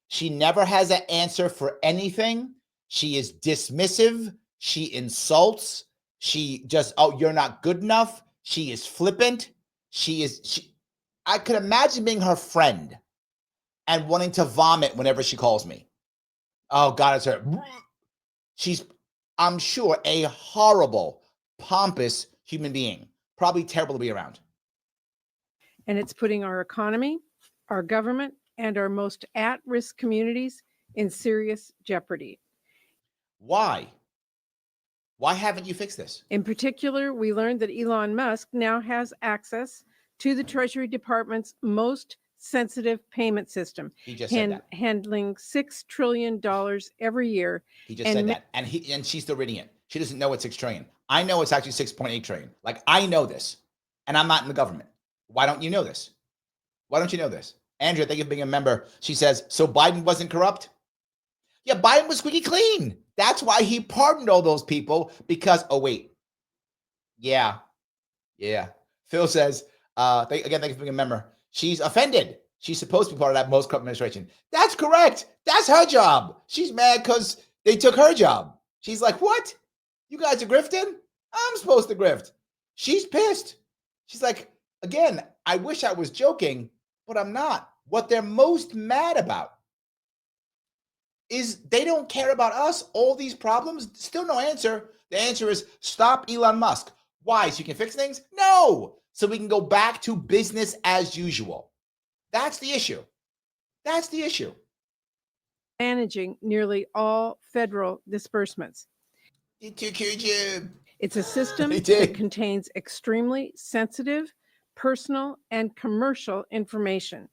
She never has an answer for anything. She is dismissive. She insults. She just, oh, you're not good enough. She is flippant. I could imagine being her friend and wanting to vomit whenever she calls me. Oh, God, it's her. She's, I'm sure, a horrible, pompous human being. Probably terrible to be around. And it's putting our economy, our government, and our most at-risk communities in serious jeopardy. Why? Why haven't you fixed this? In particular, we learned that Elon Musk now has access to the Treasury Department's most sensitive payment system, He just said that. handling $6 trillion every year. He just said that. And she's still reading it. She doesn't know it's 6 trillion. I know it's actually 6.8 trillion. Like, I know this. And I'm not in the government. Why don't you know this? Why don't you know this? Andrea, thank you for being a member. She says, so Biden wasn't corrupt? Yeah, Biden was squeaky clean. That's why he pardoned all those people because, oh, wait. Yeah. Phil says, thank you for being a member. She's offended. She's supposed to be part of that most corrupt administration. That's correct. That's her job. She's mad because they took her job. She's like, what? You guys are grifting? I'm supposed to grift. She's pissed. She's like, again, I wish I was joking, but I'm not. What they're most mad about is they don't care about us. All these problems, still no answer. The answer is stop Elon Musk. Why? So you can fix things? No. So we can go back to business as usual. That's the issue. That's the issue. Managing nearly all federal disbursements. It took your job. It's a system They did. that contains extremely sensitive, personal, and commercial information.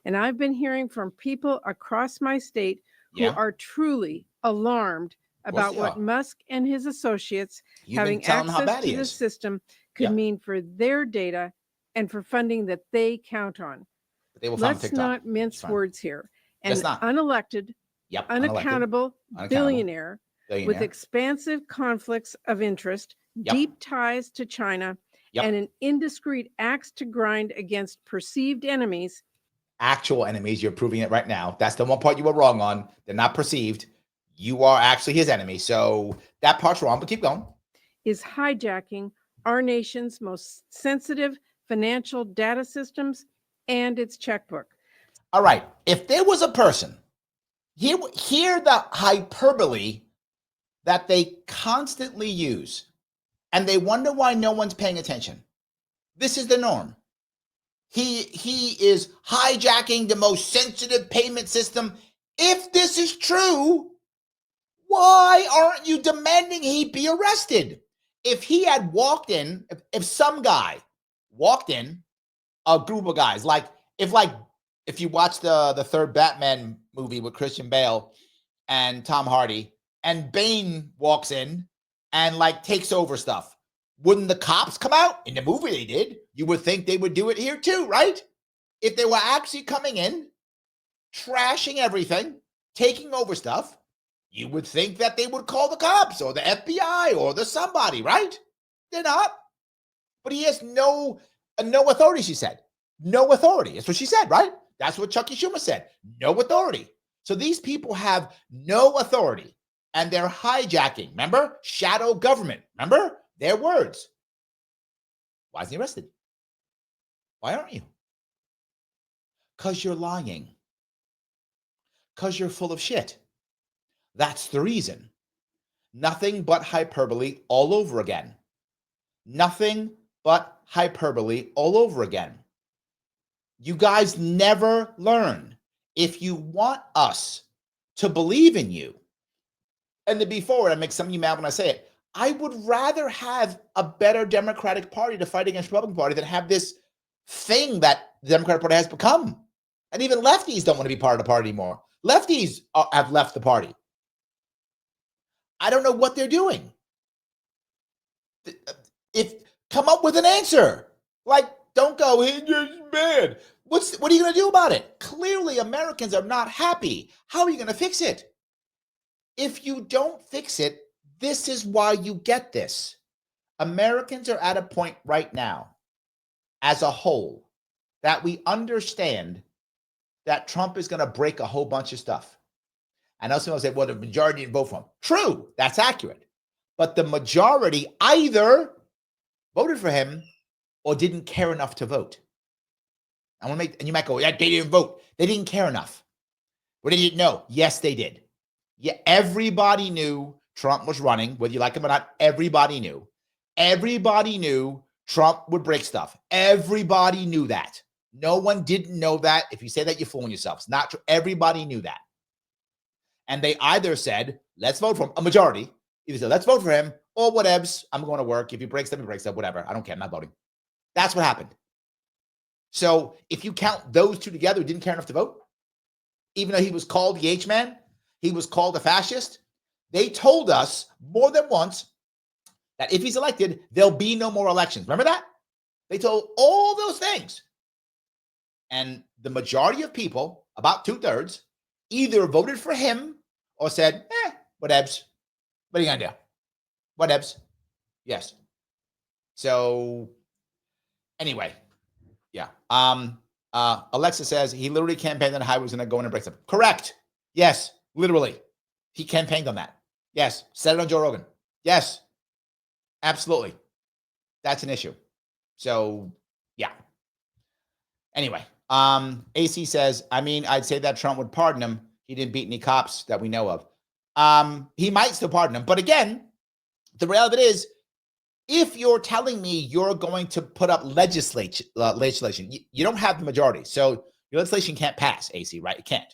And I've been hearing from people across my state who Yeah. are truly alarmed about they what are. Musk and his associates You've having been telling them how access bad to he the is. system could Yeah. mean for their data and for funding that they count on. But they will find Let's TikTok. not mince It's fine. words here. Let's An not. unelected, Yep. unaccountable billionaire with Billionaire. expansive conflicts of interest, Yep. deep ties to China, Yep. and an indiscreet axe to grind against perceived enemies Actual enemies. You're proving it right now. That's the one part you were wrong on. They're not perceived. You are actually his enemy. So that part's wrong, but keep going. is hijacking our nation's most sensitive financial data systems and its checkbook. All right. If there was a person, hear the hyperbole that they constantly use, and they wonder why no one's paying attention. This is the norm. He is hijacking the most sensitive payment system. If this is true, why aren't you demanding he be arrested? If he had walked in, if some guy walked in, a group of guys, if you watch the third Batman movie with Christian Bale and Tom Hardy, and Bane walks in and takes over stuff, wouldn't the cops come out? In the movie they did. You would think they would do it here too, right? If they were actually coming in, trashing everything, taking over stuff, You would think that they would call the cops or the FBI or the somebody, right? They're not. But he has no authority, she said. No authority. That's what she said, right? That's what Chucky Schumer said. No authority. So these people have no authority and they're hijacking. Remember? Shadow government. Remember? Their words. Why isn't he arrested? Why aren't you? Because you're lying. Because you're full of shit. That's the reason. Nothing but hyperbole all over again. Nothing but hyperbole all over again. You guys never learn. If you want us to believe in you, and to be forward, I make some of you mad when I say it, I would rather have a better Democratic Party to fight against the Republican Party than have this thing that the Democratic Party has become. And even lefties don't want to be part of the party anymore. Lefties have left the party. I don't know what they're doing. Come up with an answer. Like, don't go, it's bad. What are you going to do about it? Clearly, Americans are not happy. How are you going to fix it? If you don't fix it, this is why you get this. Americans are at a point right now, as a whole, that we understand that Trump is going to break a whole bunch of stuff. I know someone will say, well, the majority didn't vote for him. True, that's accurate. But the majority either voted for him or didn't care enough to vote. And you might go, yeah, they didn't vote. They didn't care enough. What did you know? Yes, they did. Yeah, everybody knew Trump was running, whether you like him or not. Everybody knew. Everybody knew Trump would break stuff. Everybody knew that. No one didn't know that. If you say that, you're fooling yourself. It's not true. Everybody knew that. And they either said, let's vote for him, a majority. Either said, let's vote for him, or whatevs, I'm going to work. If he breaks stuff, he breaks stuff, whatever. I don't care. I'm not voting. That's what happened. So if you count those two together who didn't care enough to vote, even though he was called the H-man, he was called a fascist, they told us more than once that if he's elected, there'll be no more elections. Remember that? They told all those things. And the majority of people, about 2/3, either voted for him or said, whatevs. What are you going to do? Whatevs. Yes. So anyway, yeah. Alexa says he literally campaigned on how he was going to go in and break stuff. Correct. Yes, literally. He campaigned on that. Yes. Said it on Joe Rogan. Yes. Absolutely. That's an issue. So, yeah. Anyway, AC says, I mean, I'd say that Trump would pardon him. He didn't beat any cops that we know of. He might still pardon him. But again, the reality of it is, if you're telling me you're going to put up legislation, you don't have the majority. So your legislation can't pass, AC, right? It can't.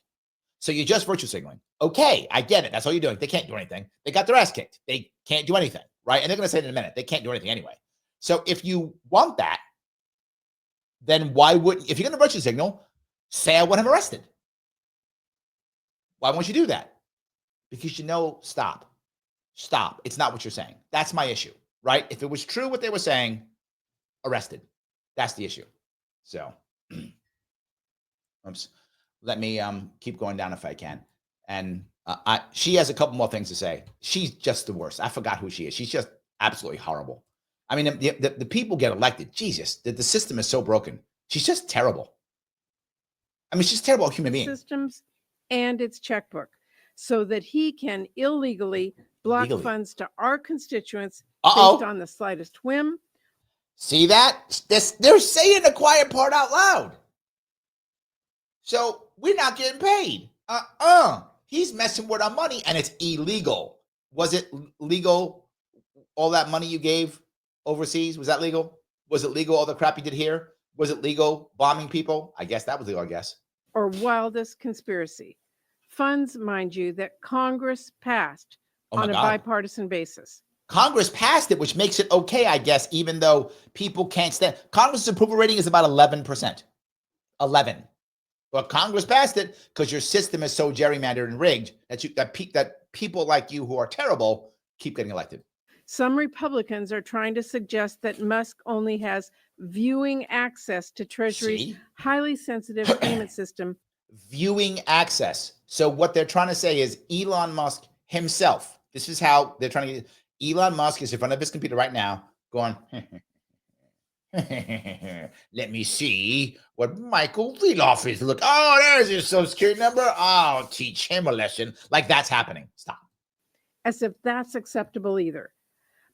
So you're just virtue signaling. Okay, I get it. That's all you're doing. They can't do anything. They got their ass kicked. They can't do anything, right? And they're going to say it in a minute. They can't do anything anyway. So if you want that, then why wouldn't, if you're going to virtue signal, say I want him arrested. Why won't you do that? Because stop. It's not what you're saying. That's my issue, right? If it was true what they were saying, arrested. That's the issue. So, oops. Let me keep going down if I can. And she has a couple more things to say. She's just the worst. I forgot who she is. She's just absolutely horrible. I mean, the people get elected. Jesus, the system is so broken. She's just terrible. I mean, she's a terrible human being. Systems and its checkbook, so that he can illegally block funds to our constituents based on the slightest whim. See that? They're saying the quiet part out loud. So we're not getting paid. He's messing with our money, and it's illegal. Was it legal? All that money you gave overseas, was that legal? Was it legal, all the crap you did here? Was it legal bombing people? I guess that was legal, I guess. Or wildest conspiracy. Funds, mind you, that Congress passed on a bipartisan basis. Congress passed it, which makes it okay, I guess, even though people can't stand. Congress's approval rating is about 11%. 11. But Congress passed it because your system is so gerrymandered and rigged that people like you who are terrible keep getting elected. Some Republicans are trying to suggest that Musk only has viewing access to Treasury's highly sensitive payment system. Viewing access. So what they're trying to say is Elon Musk himself. This is how they're trying to get. Elon Musk is in front of his computer right now going, let me see what Michael Leadoff is. Look, oh, there's his social security number. I'll teach him a lesson. Like that's happening. Stop. As if that's acceptable either.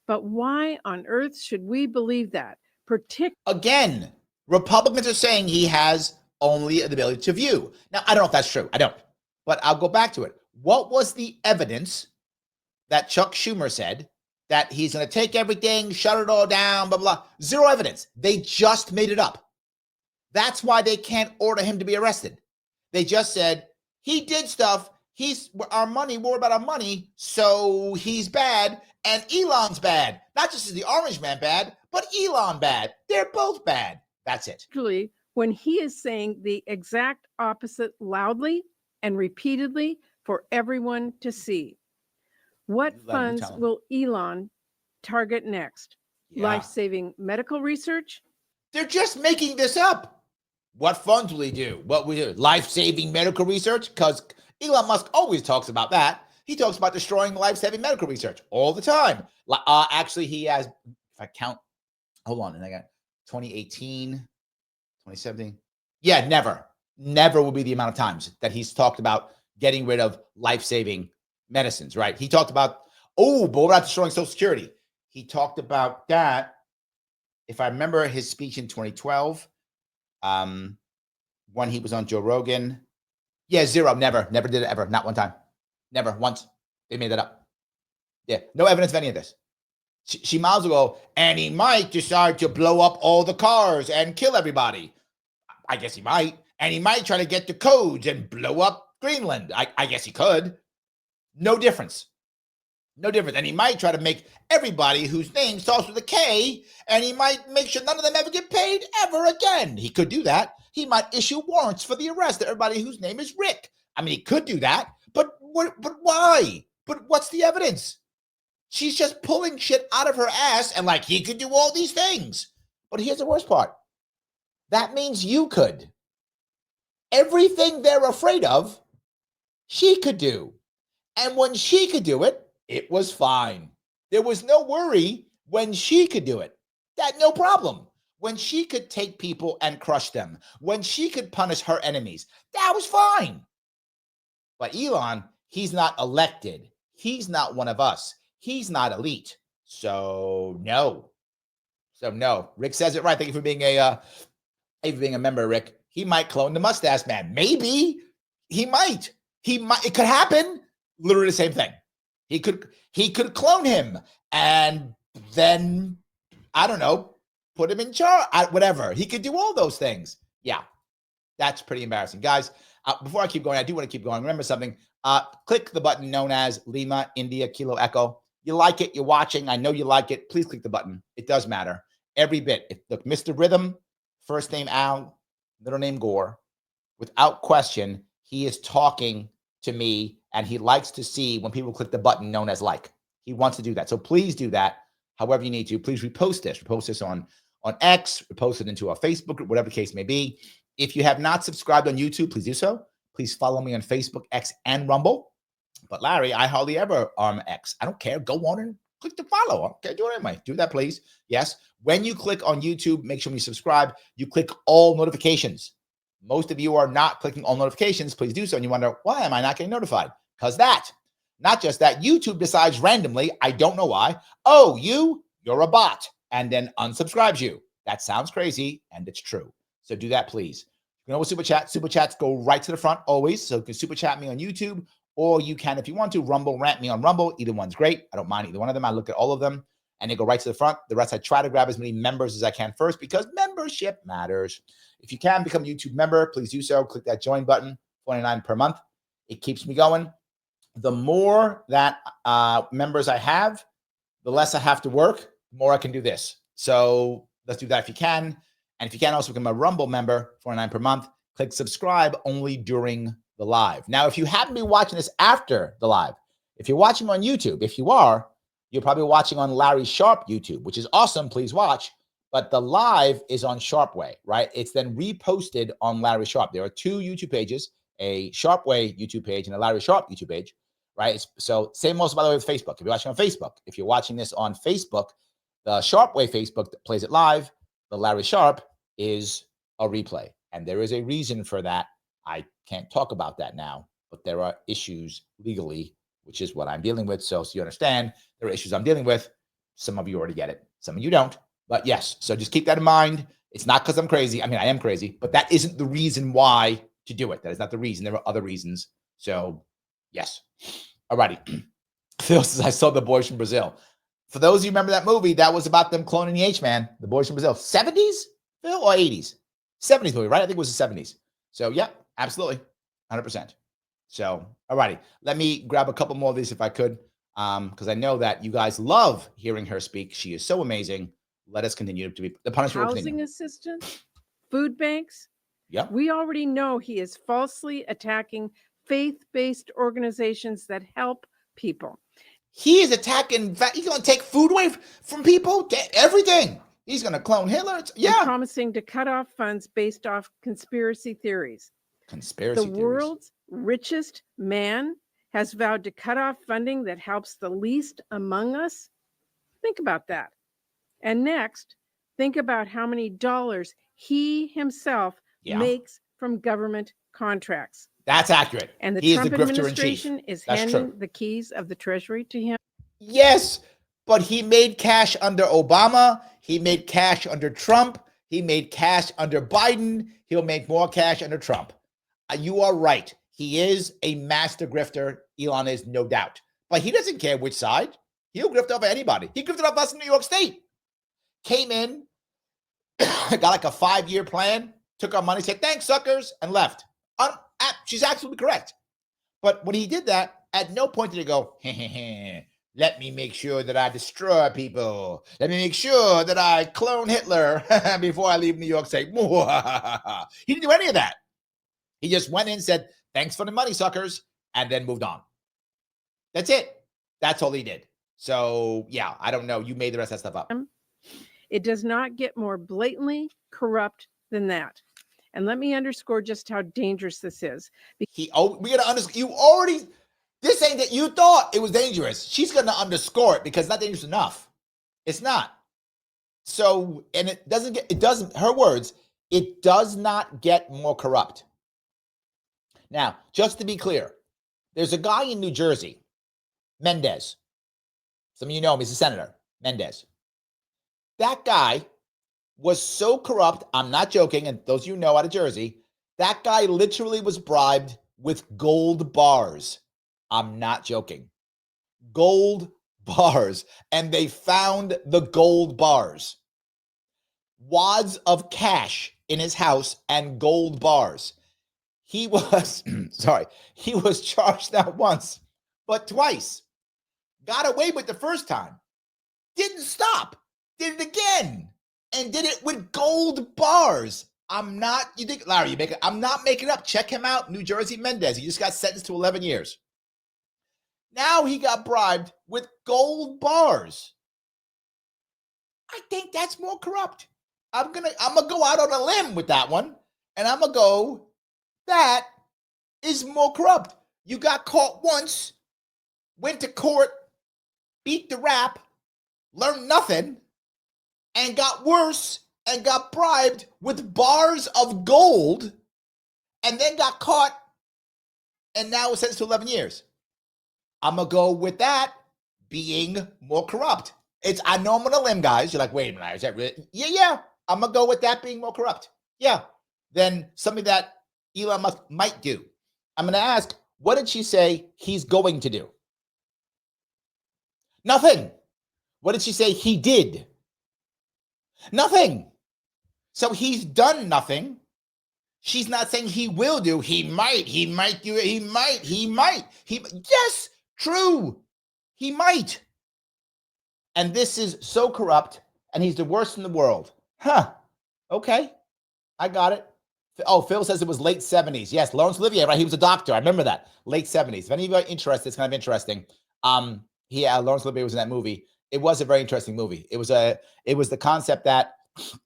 But why on earth should we believe that? Again, Republicans are saying he has only the ability to view. Now, I don't know if that's true. I don't. But I'll go back to it. What was the evidence that Chuck Schumer said that he's going to take everything, shut it all down, blah, blah? Zero evidence. They just made it up. That's why they can't order him to be arrested. They just said he did stuff. He's our money. We're about our money. So he's bad. And Elon's bad. Not just is the orange man bad, but Elon bad. They're both bad. That's it. Particularly when he is saying the exact opposite loudly and repeatedly for everyone to see. What funds will Elon target next? Yeah. Life-saving medical research? They're just making this up. What funds will he do? What will he do? Life-saving medical research? Because Elon Musk always talks about that. He talks about destroying life-saving medical research all the time. Actually, he has, if I count, hold on, and I got 2018, 2017. Yeah, never will be the amount of times that he's talked about getting rid of life-saving medicines, right? He talked about, but what about destroying Social Security? He talked about that. If I remember his speech in 2012, when he was on Joe Rogan. Yeah, zero, never did it ever, not one time. Never, once. They made that up. Yeah, no evidence of any of this. She might as well go, and he might decide to blow up all the cars and kill everybody. I guess he might. And he might try to get the codes and blow up Greenland. I guess he could. No difference. No difference. And he might try to make everybody whose name starts with a K, and he might make sure none of them ever get paid ever again. He could do that. He might issue warrants for the arrest of everybody whose name is Rick. I mean, he could do that. But why? But what's the evidence? She's just pulling shit out of her ass and like, he could do all these things. But here's the worst part. That means you could. Everything they're afraid of, she could do. And when she could do it, it was fine. There was no worry when she could do it. That no problem. When she could take people and crush them. When she could punish her enemies. That was fine. But Elon, he's not elected. He's not one of us. He's not elite. So no. Rick says it right. Thank you for being a member, Rick. He might clone the mustache man. Maybe he might. It could happen. Literally the same thing. He could clone him and then, I don't know, put him in charge. Whatever. He could do all those things. Yeah, that's pretty embarrassing, guys. Before I keep going, I do want to keep going. Remember something. Click the button known as Lima India Kilo Echo. You like it, you're watching. I know you like it. Please click the button. It does matter. Every bit. Look, Mr. Rhythm, first name Al, middle name Gore. Without question, he is talking to me, and he likes to see when people click the button known as like. He wants to do that. So please do that however you need to. Please repost this. Repost this on X. Repost it into our Facebook group, whatever the case may be. If you have not subscribed on YouTube, please do so. Please follow me on Facebook, X, and Rumble. But Larry, I hardly ever X. I don't care. Go on and click the follow. Okay, do it anyway. Do that, please. Yes. When you click on YouTube, make sure you subscribe. You click all notifications. Most of you are not clicking all notifications. Please do so. And you wonder, why am I not getting notified? Because not just that, YouTube decides randomly, I don't know why, you're a bot, and then unsubscribes you. That sounds crazy, and it's true. So do that, please. You can always super chat. Super chats go right to the front always. So you can super chat me on YouTube, or you can, if you want to, Rumble rant me on Rumble. Either one's great. I don't mind either one of them. I look at all of them, and they go right to the front. The rest, I try to grab as many members as I can first because membership matters. If you can become a YouTube member, please do so. Click that join button, $29 per month. It keeps me going. The more that members I have, the less I have to work, the more I can do this. So let's do that if you can. And if you can also become a Rumble member, $49 per month, click subscribe only during the live. Now, if you happen to be watching this after the live, if you're watching on YouTube, if you are, you're probably watching on Larry Sharpe YouTube, which is awesome. Please watch. But the live is on Sharpe Way, right? It's then reposted on Larry Sharpe. There are two YouTube pages, a Sharpe Way YouTube page and a Larry Sharpe YouTube page, right? So same also, by the way, with Facebook. If you're watching on Facebook, if you're watching this on Facebook, the Sharpe Way Facebook that plays it live, the Larry Sharpe is a replay. And there is a reason for that. I can't talk about that now, but there are issues legally, which is what I'm dealing with. So you understand, there are issues I'm dealing with. Some of you already get it. Some of you don't. But yes, so just keep that in mind. It's not because I'm crazy. I mean, I am crazy, but that isn't the reason why to do it. That is not the reason. There are other reasons. So yes. All righty. Phil says, I saw The Boys from Brazil. For those of you who remember that movie, that was about them cloning the H-Man, The Boys from Brazil. 70s, Phil, or 80s? 70s movie, right? I think it was the 70s. So yeah, absolutely. 100%. So, all righty. Let me grab a couple more of these if I could, because I know that you guys love hearing her speak. She is so amazing. Let us continue to be the punishment. Housing assistance, food banks. Yeah. We already know he is falsely attacking faith-based organizations that help people. He is attacking. He's going to take food away from people. Everything. He's going to clone Hitler. Yeah. And promising to cut off funds based off conspiracy theories. Conspiracy theories. The world's richest man has vowed to cut off funding that helps the least among us. Think about that. And next, think about how many dollars he himself makes from government contracts. That's accurate. And the he Trump is the administration is handing the keys of the Treasury to him. Yes, but he made cash under Obama. He made cash under Trump. He made cash under Biden. He'll make more cash under Trump. You are right. He is a master grifter. Elon is, no doubt. But he doesn't care which side. He'll grift off anybody. He grifted off us in New York State. Came in, got like a 5-year plan, took our money, said, thanks, suckers, and left. She's absolutely correct. But when he did that, at no point did he go, let me make sure that I destroy people. Let me make sure that I clone Hitler before I leave New York State. He didn't do any of that. He just went in, said, thanks for the money, suckers, and then moved on. That's it. That's all he did. So, yeah, I don't know. You made the rest of that stuff up. It does not get more blatantly corrupt than that. And let me underscore just how dangerous this is. We gotta underscore. You already. This ain't that you thought it was dangerous. She's gonna underscore it because it's not dangerous enough. It's not. So, and it doesn't. Her words. It does not get more corrupt. Now, just to be clear, there's a guy in New Jersey, Mendez. Some of you know him. He's a senator, Mendez. That guy was so corrupt, I'm not joking, and those of you know out of Jersey, that guy literally was bribed with gold bars. I'm not joking. Gold bars. And they found the gold bars. Wads of cash in his house and gold bars. He was, he was charged not once, but twice. Got away with the first time. Didn't stop. Did it again. And did it with gold bars. You think, Larry, I'm not making it up. Check him out, New Jersey Mendez. He just got sentenced to 11 years. Now he got bribed with gold bars. I think that's more corrupt. I'm gonna go out on a limb with that one, and I'm gonna go, that is more corrupt. You got caught once, went to court, beat the rap, learned nothing, and got worse and got bribed with bars of gold, and then got caught, and now was sentenced to 11 years. I'm going to go with that being more corrupt. I know I'm on a limb, guys. You're like, wait a minute, is that really? Yeah. I'm going to go with that being more corrupt. Yeah. Then something that Elon Musk might do. I'm going to ask, what did she say he's going to do? Nothing. What did she say he did? Nothing. So he's done nothing. She's not saying he will do. He might do it. He might. Yes, true. He might. And this is so corrupt, and he's the worst in the world. Huh. Okay. I got it. Oh, Phil says it was late 70s. Yes, Laurence Olivier, right? He was a doctor. I remember that. Late 70s. If any of you are interested, it's kind of interesting. Laurence Olivier was in that movie. It was a very interesting movie. It was the concept that, if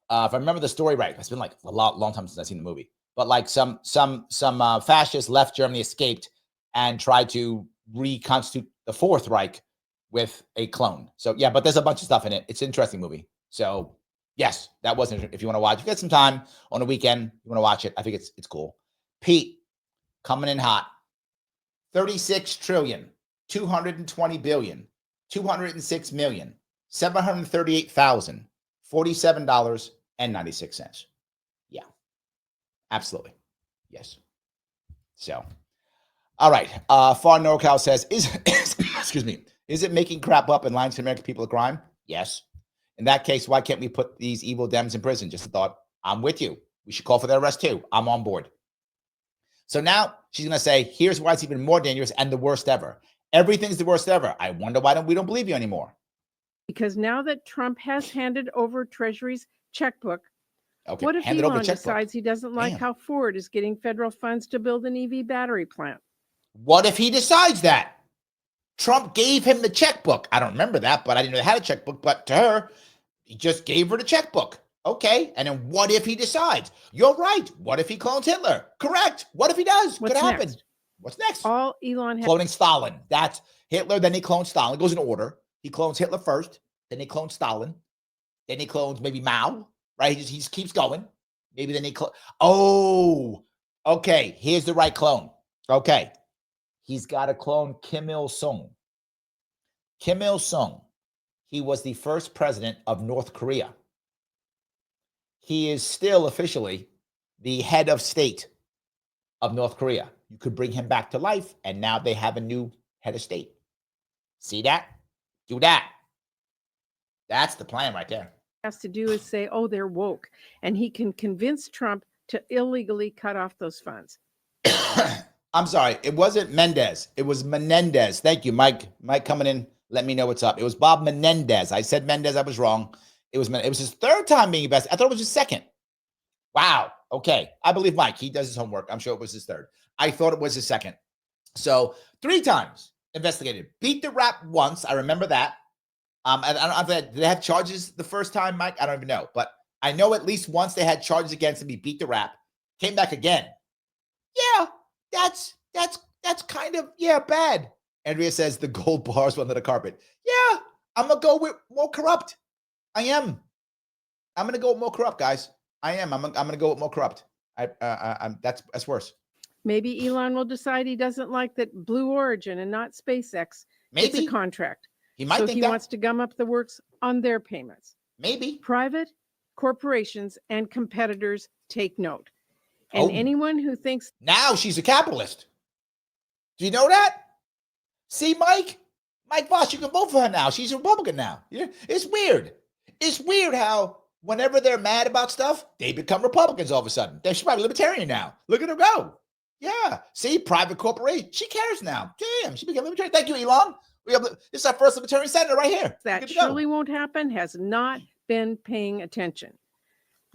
I remember the story right, it's been like a long time since I've seen the movie, but like some fascists left Germany, escaped, and tried to reconstitute the Fourth Reich with a clone. So yeah, but there's a bunch of stuff in it. It's an interesting movie. So yes, that wasn't. If you want to watch, if you get some time on a weekend, you want to watch it. I think it's cool. Pete, coming in hot. 36 trillion, 220 billion, 206 million, $738,047.96. Yeah, absolutely. Yes. So, all right. Far NorCal says, excuse me, is it making crap up and lying to American people a crime? Yes. In that case, why can't we put these evil Dems in prison? Just a thought. I'm with you. We should call for their arrest too. I'm on board. So now she's going to say, here's why it's even more dangerous and the worst ever. Everything's the worst ever. I wonder why we don't believe you anymore. Because now that Trump has handed over Treasury's checkbook, okay, what if Elon decides he doesn't like how Ford is getting federal funds to build an EV battery plant? What if he decides that? Trump gave him the checkbook. I don't remember that, but I didn't know they had a checkbook. But to her, he just gave her the checkbook. Okay, and then what if he decides? You're right. What if he clones Hitler? Correct. What if he does? Could happen. What's next? All Elon has cloning Stalin. That's Hitler. Then he clones Stalin. It goes in order. He clones Hitler first. Then he clones Stalin. Then he clones maybe Mao. Right? He just keeps going. Maybe then he oh, okay. Here's the right clone. Okay, he's got to clone Kim Il-sung. Kim Il-sung. He was the first president of North Korea. He is still officially the head of state of North Korea. You could bring him back to life, and now they have a new head of state. See that? Do that. That's the plan right there. Has to do is say, oh, they're woke, and he can convince Trump to illegally cut off those funds. I'm sorry. It wasn't Mendez. It was Menendez. Thank you, Mike. Mike coming in. Let me know what's up. It was Bob Menendez. I said Mendez. I was wrong. It was his third time being invested. I thought it was his second. Wow. Okay. I believe Mike. He does his homework. I'm sure it was his third. I thought it was his second. So 3 times investigated. Beat the rap once. I remember that. I don't know. Did they have charges the first time, Mike? I don't even know. But I know at least once they had charges against him. He beat the rap. Came back again. Yeah. That's kind of, bad. Andrea says the gold bars under the carpet. Yeah. I'm going to go with more corrupt. I am. I'm going to go with more corrupt, guys. I am. I'm going to go with more corrupt. That's worse. Maybe Elon will decide he doesn't like that Blue Origin and not SpaceX gets a contract. He might think he wants to gum up the works on their payments. Maybe. Private corporations and competitors take note. And anyone who thinks now she's a capitalist. Do you know that? See, Mike Voss, you can vote for her now. She's a Republican now. Yeah, it's weird. It's weird how whenever they're mad about stuff, they become Republicans all of a sudden. She's probably libertarian now. Look at her go. Yeah. See, private corporation. She cares now. Damn, she became libertarian. Thank you, Elon. This is our first libertarian senator right here. That surely won't happen, has not been paying attention.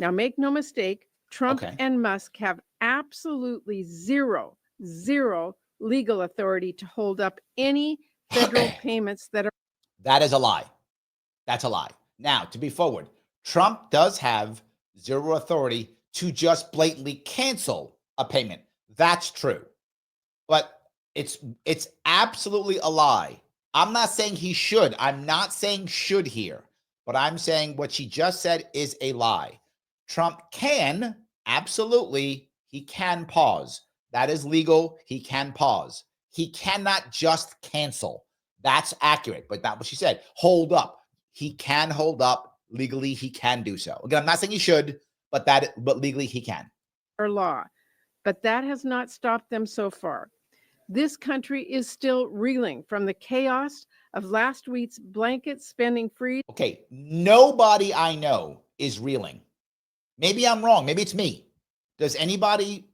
Now, make no mistake, Trump and Musk have absolutely zero legal authority to hold up any federal payments that are. That is a lie. That's a lie. Now, to be forward, Trump does have zero authority to just blatantly cancel a payment. That's true. But it's absolutely a lie. I'm not saying he should. I'm not saying should here. But I'm saying what she just said is a lie. Trump can, absolutely, he can pause. That is legal. He can pause. He cannot just cancel. That's accurate, but not what she said. Hold up. He can hold up. Legally, he can do so. Again, I'm not saying he should, but legally he can. Our law. But that has not stopped them so far. This country is still reeling from the chaos of last week's blanket spending freeze. Okay, nobody I know is reeling. Maybe I'm wrong. Maybe it's me. Is anybody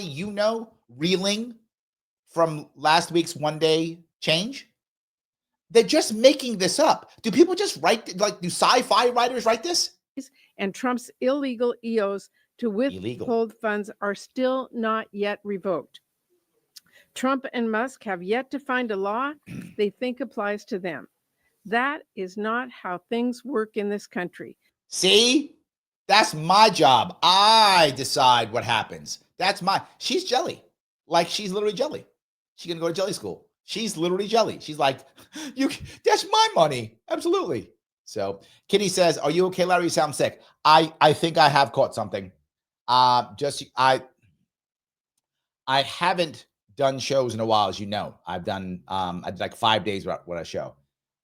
you know reeling from last week's one-day change? They're just making this up. Do people just write, do sci-fi writers write this? And Trump's illegal EOs to withhold funds are still not yet revoked. Trump and Musk have yet to find a law they think applies to them. That is not how things work in this country. See? That's my job. I decide what happens. She's jelly. Like, she's literally jelly. She's going to go to jelly school. She's literally jelly. She's like, that's my money. Absolutely. So Kitty says, are you okay, Larry? You sound sick. I think I have caught something. I haven't done shows in a while, as you know. I've done I did like 5 days with a show.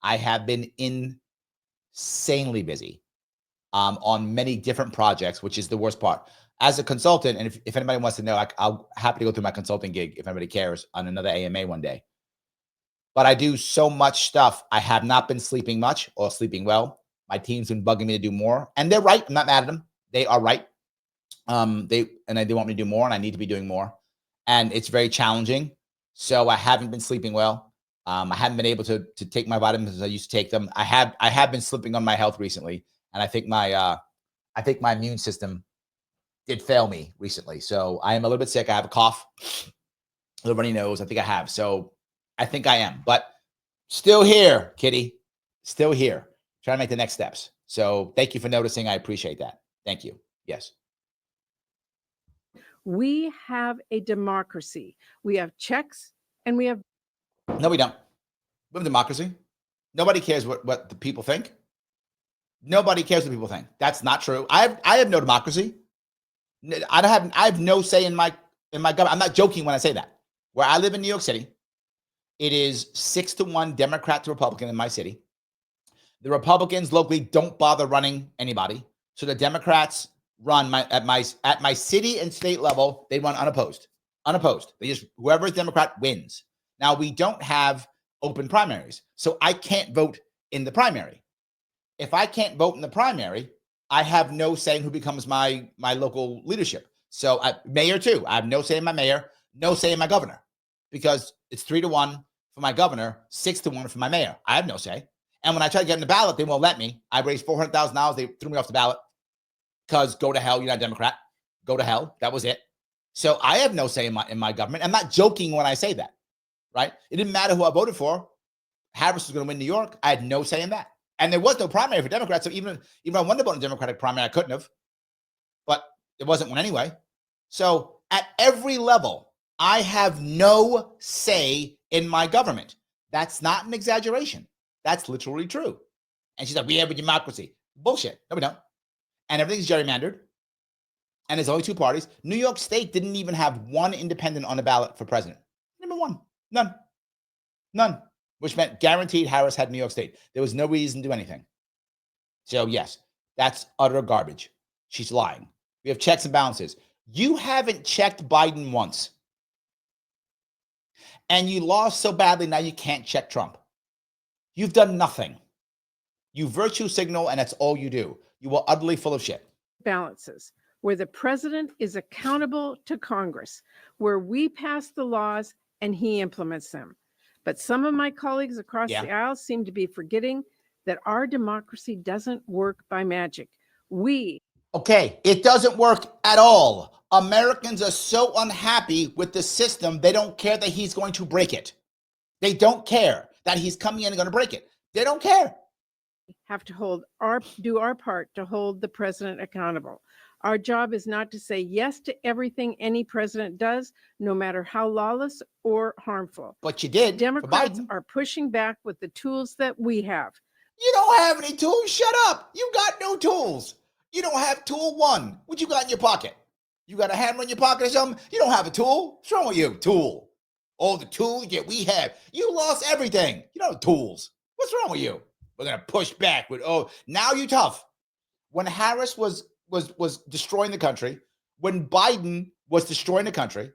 I have been insanely busy on many different projects, which is the worst part. As a consultant, and if anybody wants to know, I'll happy to go through my consulting gig if anybody cares on another AMA one day. But I do so much stuff. I have not been sleeping much or sleeping well. My team's been bugging me to do more, and they're right. I'm not mad at them. They are right. They want me to do more, and I need to be doing more. And it's very challenging. So I haven't been sleeping well. I haven't been able to take my vitamins as I used to take them. I have been slipping on my health recently, and I think my immune system did fail me recently. So I am a little bit sick. I have a cough, a little runny nose. I think I have. So I think I am, but still here, Kitty. Still here. Trying to make the next steps. So thank you for noticing. I appreciate that. Thank you. Yes. We have a democracy. We have checks and we have. No, we don't. We have democracy. Nobody cares what the people think. Nobody cares what people think. That's not true. I have no democracy. I have no say in my government. I'm not joking when I say that. Where I live in New York City, it is 6-1 Democrat to Republican in my city. The Republicans locally don't bother running anybody, so the Democrats run at my city and state level. They run unopposed. They just whoever is Democrat wins. Now we don't have open primaries, so I can't vote in the primary. If I can't vote in the primary, I have no say in who becomes my local leadership. So mayor too. I have no say in my mayor, no say in my governor, because it's 3-1 for my governor, 6-1 for my mayor. I have no say. And when I try to get in the ballot, they won't let me. I raised $400,000. They threw me off the ballot because go to hell. You're not a Democrat. Go to hell. That was it. So I have no say in my government. I'm not joking when I say that, right? It didn't matter who I voted for. Harris was going to win New York. I had no say in that. And there was no primary for Democrats. So even if I wanted to vote in a Democratic primary, I couldn't have. But there wasn't one anyway. So at every level, I have no say in my government. That's not an exaggeration. That's literally true. And she's like, we have a democracy. Bullshit. No, we don't. And everything's gerrymandered. And there's only two parties. New York State didn't even have one independent on the ballot for president. Number one. None. Which meant guaranteed Harris had New York State. There was no reason to do anything. So yes, that's utter garbage. She's lying. We have checks and balances. You haven't checked Biden once. And you lost so badly, now you can't check Trump. You've done nothing. You virtue signal, and that's all you do. You are utterly full of shit. Balances, where the president is accountable to Congress, where we pass the laws and he implements them. But some of my colleagues across the aisle seem to be forgetting that our democracy doesn't work by magic. Okay, it doesn't work at all. Americans are so unhappy with the system, they don't care that he's going to break it. They don't care that he's coming in and going to break it. They don't care. Have to do our part to hold the president accountable. Our job is not to say yes to everything any president does, no matter how lawless or harmful. But you did. Democrats are pushing back with the tools that we have. You don't have any tools. Shut up. You got no tools. You don't have tool one. What you got in your pocket? You got a hammer in your pocket or something? You don't have a tool. What's wrong with you? Tool. All the tools that we have. You lost everything. You don't have tools. What's wrong with you? We're going to push back with, now you're tough. When Harris was destroying the country, when Biden was destroying the country,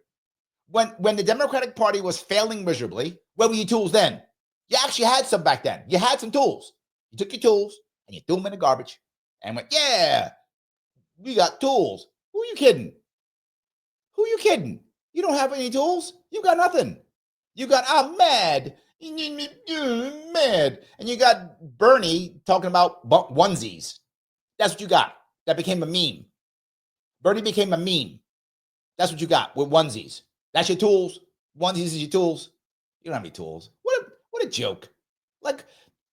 when the Democratic Party was failing miserably, where were your tools then? You actually had some back then. You had some tools. You took your tools and you threw them in the garbage and went, yeah, we got tools. Who are you kidding? You don't have any tools. You got nothing. You got, I'm mad. Mad. And you got Bernie talking about onesies. That's what you got. That became a meme. Bernie became a meme. That's what you got with onesies. That's your tools. Onesies is your tools. You don't have any tools. What a joke. Like,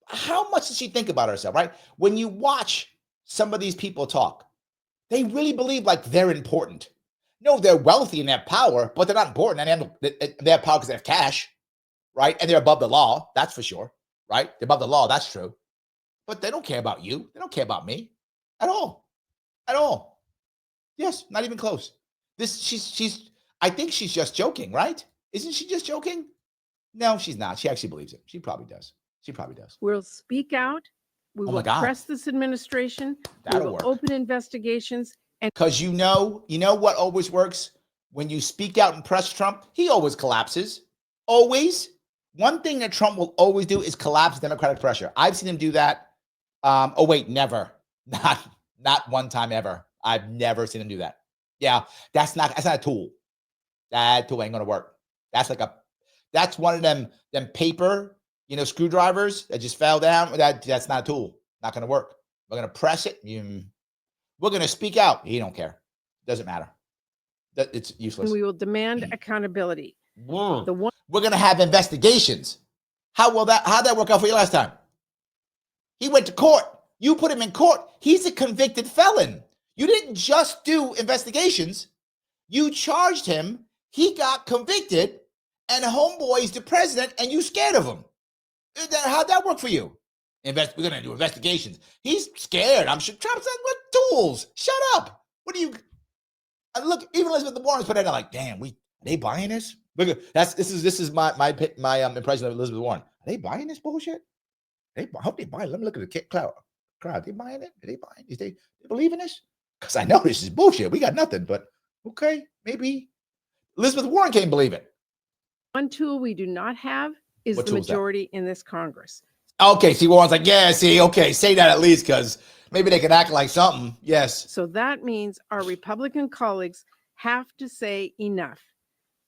how much does she think about herself, right? When you watch some of these people talk, they really believe like they're important. No, they're wealthy and they have power, but they're not important. And they have power because they have cash, right? And they're above the law. That's for sure, right? They're above the law. That's true. But they don't care about you. They don't care about me at all. At all. Yes, not even close. I think she's just joking, right? Isn't she just joking? No, she's not. She actually believes it. She probably does. She probably does. We'll speak out. We Oh will my God. press this administration. That'll we will work. open investigations. And because you know what always works? When you speak out and press Trump, he always collapses. Always. One thing that Trump will always do is collapse Democratic pressure. I've seen him do that. Oh wait, never. Not one time ever. I've never seen him do that. Yeah, that's not a tool. That tool ain't gonna work. That's one of them paper, screwdrivers that just fell down. That's not a tool. Not gonna work. We're gonna press it. We're gonna speak out. He don't care. Doesn't matter. It's useless. we will demand accountability. We're gonna have investigations. How'd that work out for you last time? He went to court. You put him in court. He's a convicted felon. You didn't just do investigations. You charged him. He got convicted, and homeboy's the president, and you scared of him. How'd that work for you? We're going to do investigations. He's scared. I'm sure Trump said, what tools? Shut up. What do you... Look, even Elizabeth Warren's put it out like, damn, are they buying this? Look, this is my impression of Elizabeth Warren. Are they buying this bullshit? I hope they buy it. Let me look at the crowd. They buying it? Are they buying it? They believe in this? Because I know this is bullshit. We got nothing, but okay, maybe Elizabeth Warren can't believe it. One tool we do not have is the majority in this Congress. Okay, see, Warren's like, yeah, see, okay, say that at least, because maybe they can act like something. Yes. So that means our Republican colleagues have to say enough.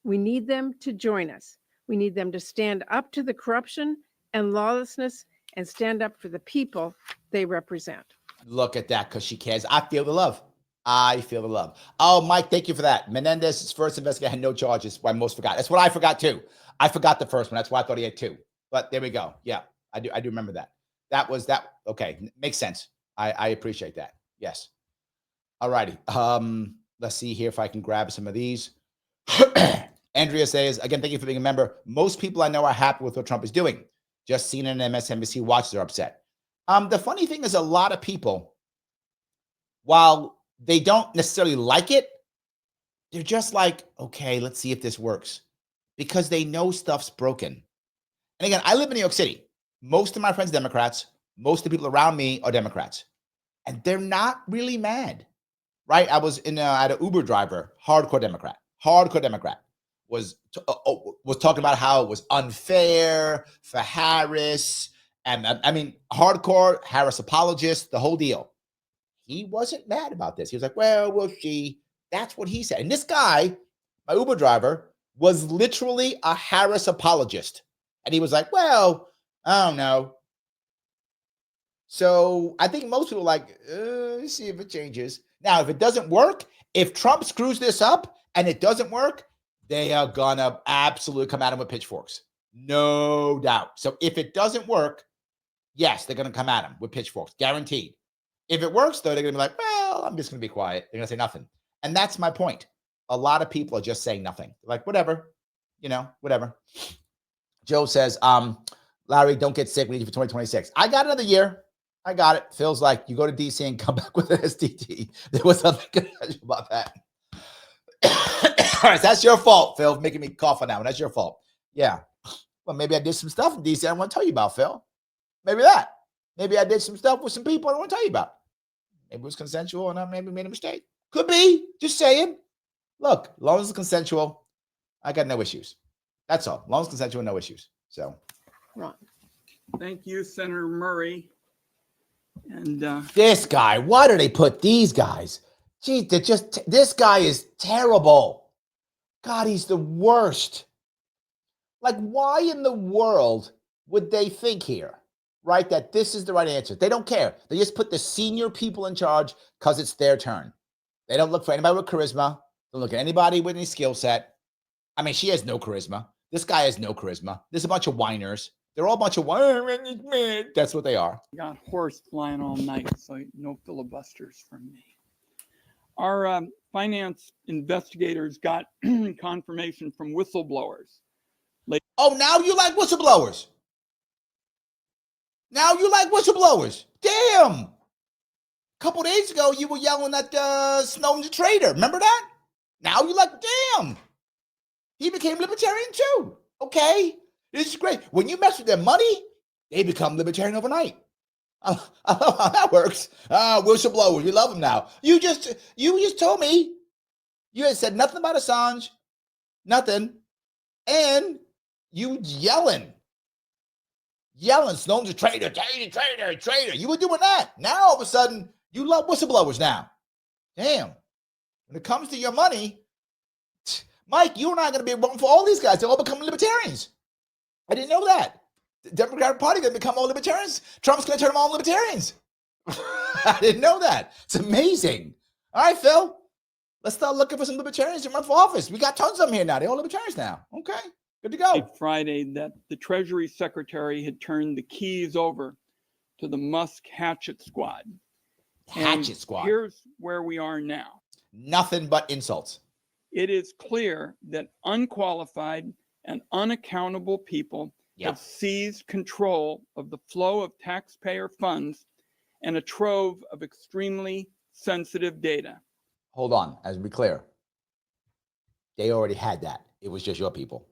We need them to join us. We need them to stand up to the corruption and lawlessness and stand up for the people they represent. Look at that, because she cares. I feel the love. Oh, Mike, thank you for that. Menendez's first investigation had no charges. I most forgot. That's what I forgot too. I forgot the first one. That's why I thought he had two. But there we go. Yeah, I do remember that. That was that. Okay, makes sense. I appreciate that. Yes. All righty. Let's see here if I can grab some of these. Andrea says, again, thank you for being a member. Most people I know are happy with what Trump is doing. Just CNN and MSNBC watchers are upset. The funny thing is a lot of people, while they don't necessarily like it, they're just like, okay, let's see if this works, because they know stuff's broken. And again, I live in New York City. Most of my friends are Democrats. Most of the people around me are Democrats. And they're not really mad, right? I was at an Uber driver, hardcore Democrat, was talking about how it was unfair for Harris. And I mean, hardcore Harris apologist, the whole deal. He wasn't mad about this. He was like, well, we'll see. That's what he said. And this guy, my Uber driver, was literally a Harris apologist. And he was like, well, I don't know. So I think most people are like, let's see if it changes. Now, if it doesn't work, if Trump screws this up and it doesn't work, they are going to absolutely come at him with pitchforks. No doubt. So if it doesn't work, yes, they're going to come at him with pitchforks, guaranteed. If it works, though, they're going to be like, well, I'm just going to be quiet. They're going to say nothing. And that's my point. A lot of people are just saying nothing. They're like, whatever, whatever. Joe says, Larry, don't get sick. We need you for 2026. I got another year. I got it. Feels like you go to DC and come back with an STD. There was something about that. All right, that's your fault, Phil, making me cough on that one. That's your fault. Yeah. Well, maybe I did some stuff in DC I don't want to tell you about, Phil. Maybe that. Maybe I did some stuff with some people I don't want to tell you about. Maybe it was consensual and I maybe made a mistake. Could be. Just saying. Look, as long as it's consensual, I got no issues. That's all. As long as it's consensual, no issues. So. Ron. Thank you, Senator Murray. And this guy, why do they put these guys? Gee, this guy is terrible. God, he's the worst. Like, why in the world would they think here, right, that this is the right answer? They don't care. They just put the senior people in charge because it's their turn. They don't look for anybody with charisma. They don't look at anybody with any skill set. I mean, she has no charisma. This guy has no charisma. There's a bunch of whiners. They're all a bunch of whiners. That's what they are. Got horse flying all night, so no filibusters from me. Our finance investigators got confirmation from whistleblowers Oh, now you like whistleblowers. Now you like whistleblowers. Damn. A couple days ago, you were yelling at Snowden's a traitor. Remember that? Now you like, damn. He became libertarian too. Okay. This is great. When you mess with their money, they become libertarian overnight. I love how that works. Whistleblowers, we love them now. You just told me you had said nothing about Assange, nothing, and you yelling, Snowden's a traitor. You were doing that. Now all of a sudden you love whistleblowers now. Damn. When it comes to your money, Mike, you and I are going to be voting for all these guys. They're all becoming libertarians. I didn't know that. The Democratic Party going to become all libertarians. Trump's going to turn them all libertarians. I didn't know that. It's amazing. All right, Phil. Let's start looking for some libertarians to run for office. We got tons of them here now. They're all libertarians now. Okay, good to go. Friday that the Treasury Secretary had turned the keys over to the Musk hatchet squad. Hatchet squad. Here's where we are now. Nothing but insults. It is clear that unqualified and unaccountable people have seized control of the flow of taxpayer funds and a trove of extremely sensitive data. Hold on, as we be clear. They already had that. It was just your people.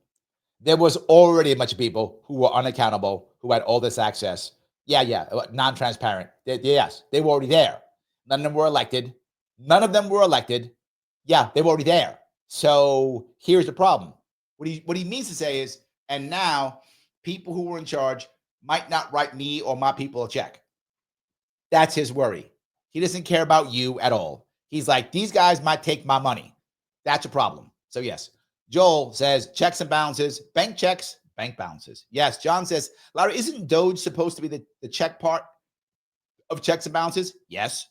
There was already a bunch of people who were unaccountable, who had all this access. Non-transparent. Yes, they were already there. None of them were elected. Yeah, they were already there. So here's the problem. What he means to say is, and now people who were in charge might not write me or my people a check. That's his worry. He doesn't care about you at all. He's like, these guys might take my money. That's a problem. So yes, Joel says checks and balances, bank checks, bank balances. Yes, John says, Larry, isn't Doge supposed to be the check part of checks and balances? Yes.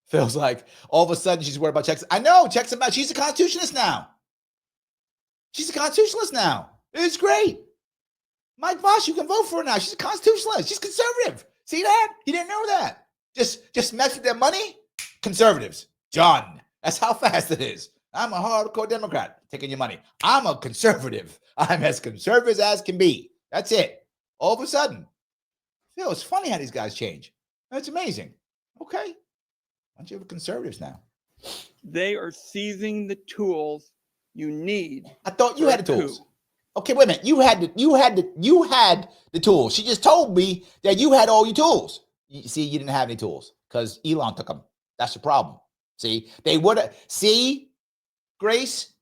Feels like all of a sudden she's worried about checks. I know, checks and balances. She's a constitutionalist now. It's great. Mike Voss, you can vote for her now. She's a constitutionalist. She's conservative. See that? He didn't know that. Just mess with their money? Conservatives. Done. That's how fast it is. I'm a hardcore Democrat taking your money. I'm a conservative. I'm as conservative as can be. That's it. All of a sudden. Phil, it's funny how these guys change. That's amazing. Okay. Bunch of conservatives now. They are seizing the tools you need. I thought you had the tools. Okay, wait a minute. You had the tools. She just told me that you had all your tools. You see, you didn't have any tools because Elon took them. That's the problem. See, they would have. See, Grace.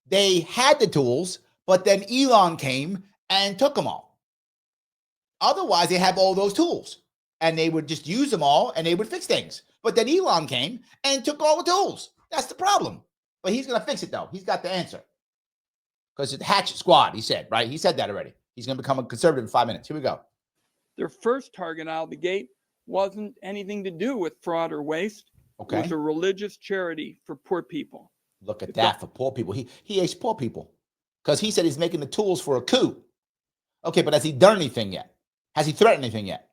They had the tools, but then Elon came and took them all. Otherwise, they have all those tools, and they would just use them all, and they would fix things. But then Elon came and took all the tools. That's the problem. But he's going to fix it, though. He's got the answer. Because it's hatchet squad, he said, right? He said that already. He's going to become a conservative in 5 minutes. Here we go. Their first target out of the gate wasn't anything to do with fraud or waste. Okay. It was a religious charity for poor people. Look at that, for poor people. He hates poor people because he said he's making the tools for a coup. Okay, but has he done anything yet? Has he threatened anything yet?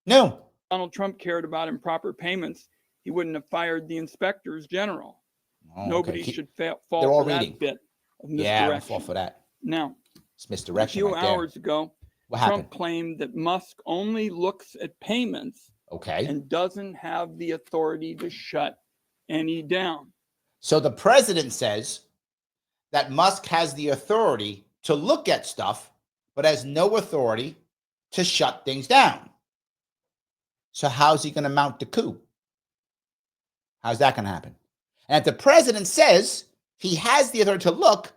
No. Donald Trump cared about improper payments. He wouldn't have fired the inspectors general. Nobody should fall for that bit of misdirection. Yeah, I fall for that. Now, it's misdirection. A few hours ago, Trump claimed that Musk only looks at payments and doesn't have the authority to shut any down. So the president says that Musk has the authority to look at stuff, but has no authority to shut things down. So how's he going to mount the coup? How's that going to happen? And if the president says he has the authority to look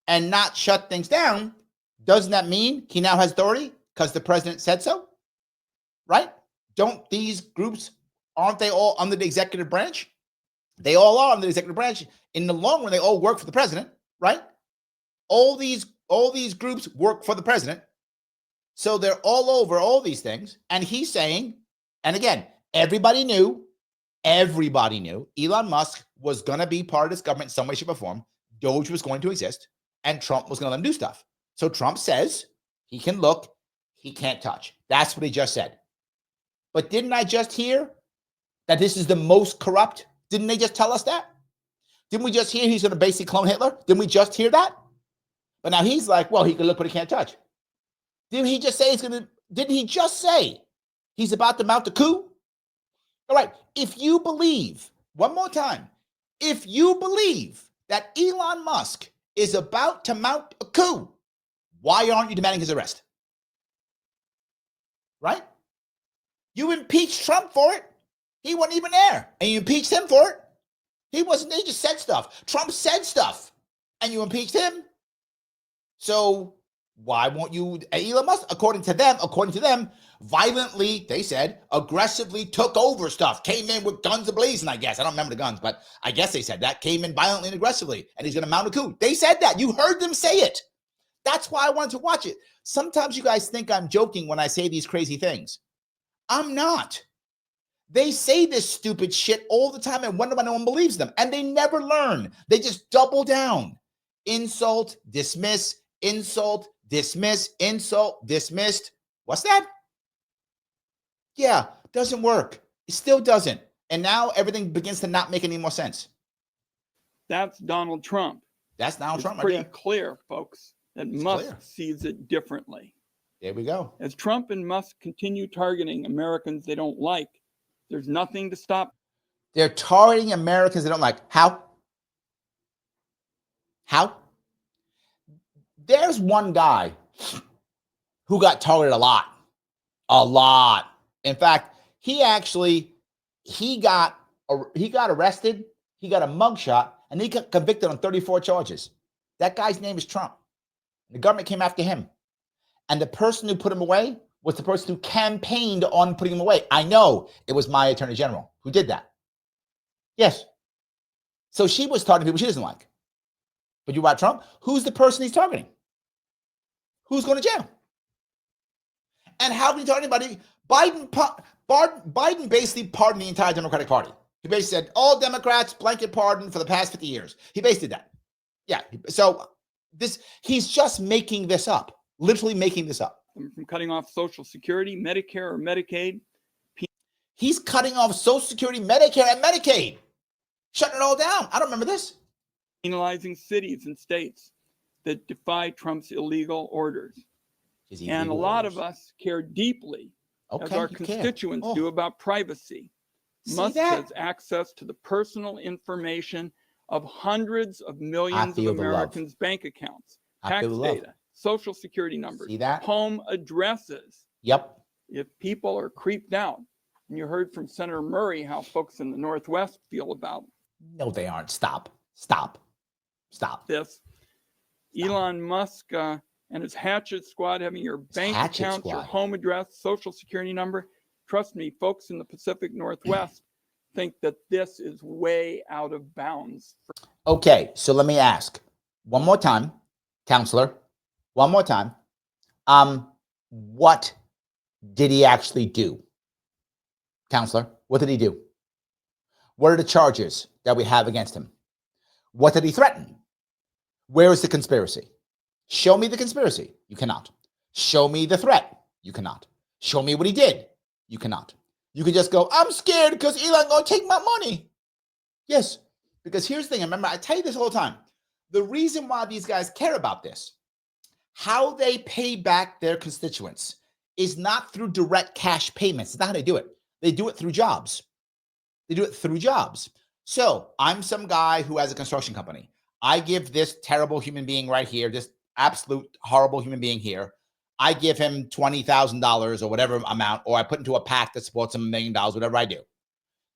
and not shut things down, doesn't that mean he now has authority because the president said so? Right? Don't these groups, aren't they all under the executive branch? They all are under the executive branch. In the long run, they all work for the president, right? All these groups work for the president. So they're all over all these things. And he's saying, and again, everybody knew Elon Musk was going to be part of this government in some way, shape, or form. Doge was going to exist, and Trump was going to let him do stuff. So Trump says he can look, he can't touch. That's what he just said. But didn't I just hear that this is the most corrupt? Didn't they just tell us that? Didn't we just hear he's going to basically clone Hitler? Didn't we just hear that? But now he's like, well, he can look, but he can't touch. Didn't he just say didn't he just say he's about to mount a coup? All right. If you believe, one more time, if you believe that Elon Musk is about to mount a coup, why aren't you demanding his arrest? Right? You impeached Trump for it. He wasn't even there. And you impeached him for it. He wasn't, they just said stuff. Trump said stuff. And you impeached him. So why won't you, Elon Musk, according to them, violently, they said, aggressively took over stuff, came in with guns ablazing, I guess. I don't remember the guns, but I guess they said that, came in violently and aggressively, and he's going to mount a coup. They said that. You heard them say it. That's why I wanted to watch it. Sometimes you guys think I'm joking when I say these crazy things. I'm not. They say this stupid shit all the time and wonder why no one believes them. And they never learn. They just double down. Insult, dismiss, insult, dismiss, insult, dismissed. What's that? Yeah, doesn't work. It still doesn't. And now everything begins to not make any more sense. That's Donald Trump. That's Donald Trump. It's pretty clear, folks, that Musk sees it differently. There we go. As Trump and Musk continue targeting Americans they don't like, there's nothing to stop. They're targeting Americans they don't like. How? How? There's one guy who got targeted a lot. A lot. In fact, he got arrested, he got a mugshot, and he got convicted on 34 charges. That guy's name is Trump. The government came after him. And the person who put him away was the person who campaigned on putting him away. I know it was my attorney general who did that. Yes. So she was targeting people she doesn't like. But you about Trump? Who's the person he's targeting? Who's going to jail? And how can you target anybody? Biden basically pardoned the entire Democratic Party. He basically said, all Democrats, blanket pardon for the past 50 years. He basically did that. Yeah. So he's just making this up. Literally making this up. From cutting off Social Security, Medicare, or Medicaid. He's cutting off Social Security, Medicare, and Medicaid. Shutting it all down. I don't remember this. Penalizing cities and states that defy Trump's illegal orders. And a lot of us care deeply, as our constituents do, about privacy. Musk has access to the personal information of hundreds of millions of Americans' bank accounts, tax data, Social Security numbers, home addresses. Yep. If people are creeped out, and you heard from Senator Murray how folks in the Northwest feel about No, they aren't. Stop. this. Elon Musk and his Hatchet Squad having your bank accounts, your home address, Social Security number. Trust me, folks in the Pacific Northwest think that this is way out of bounds. Okay, so let me ask one more time, counselor, one more time. What did he actually do? Counselor, what did he do? What are the charges that we have against him? What did he threaten? Where is the conspiracy? Show me the conspiracy. You cannot. Show me the threat. You cannot. Show me what he did. You cannot. You can just go, I'm scared because Elon going to take my money. Yes, because here's the thing. Remember, I tell you this all the time. The reason why these guys care about this, how they pay back their constituents, is not through direct cash payments. It's not how they do it. They do it through jobs. So I'm some guy who has a construction company. I give this terrible human being right here, this absolute horrible human being here, I give him $20,000 or whatever amount, or I put into a PAC that supports him $1 million, whatever I do.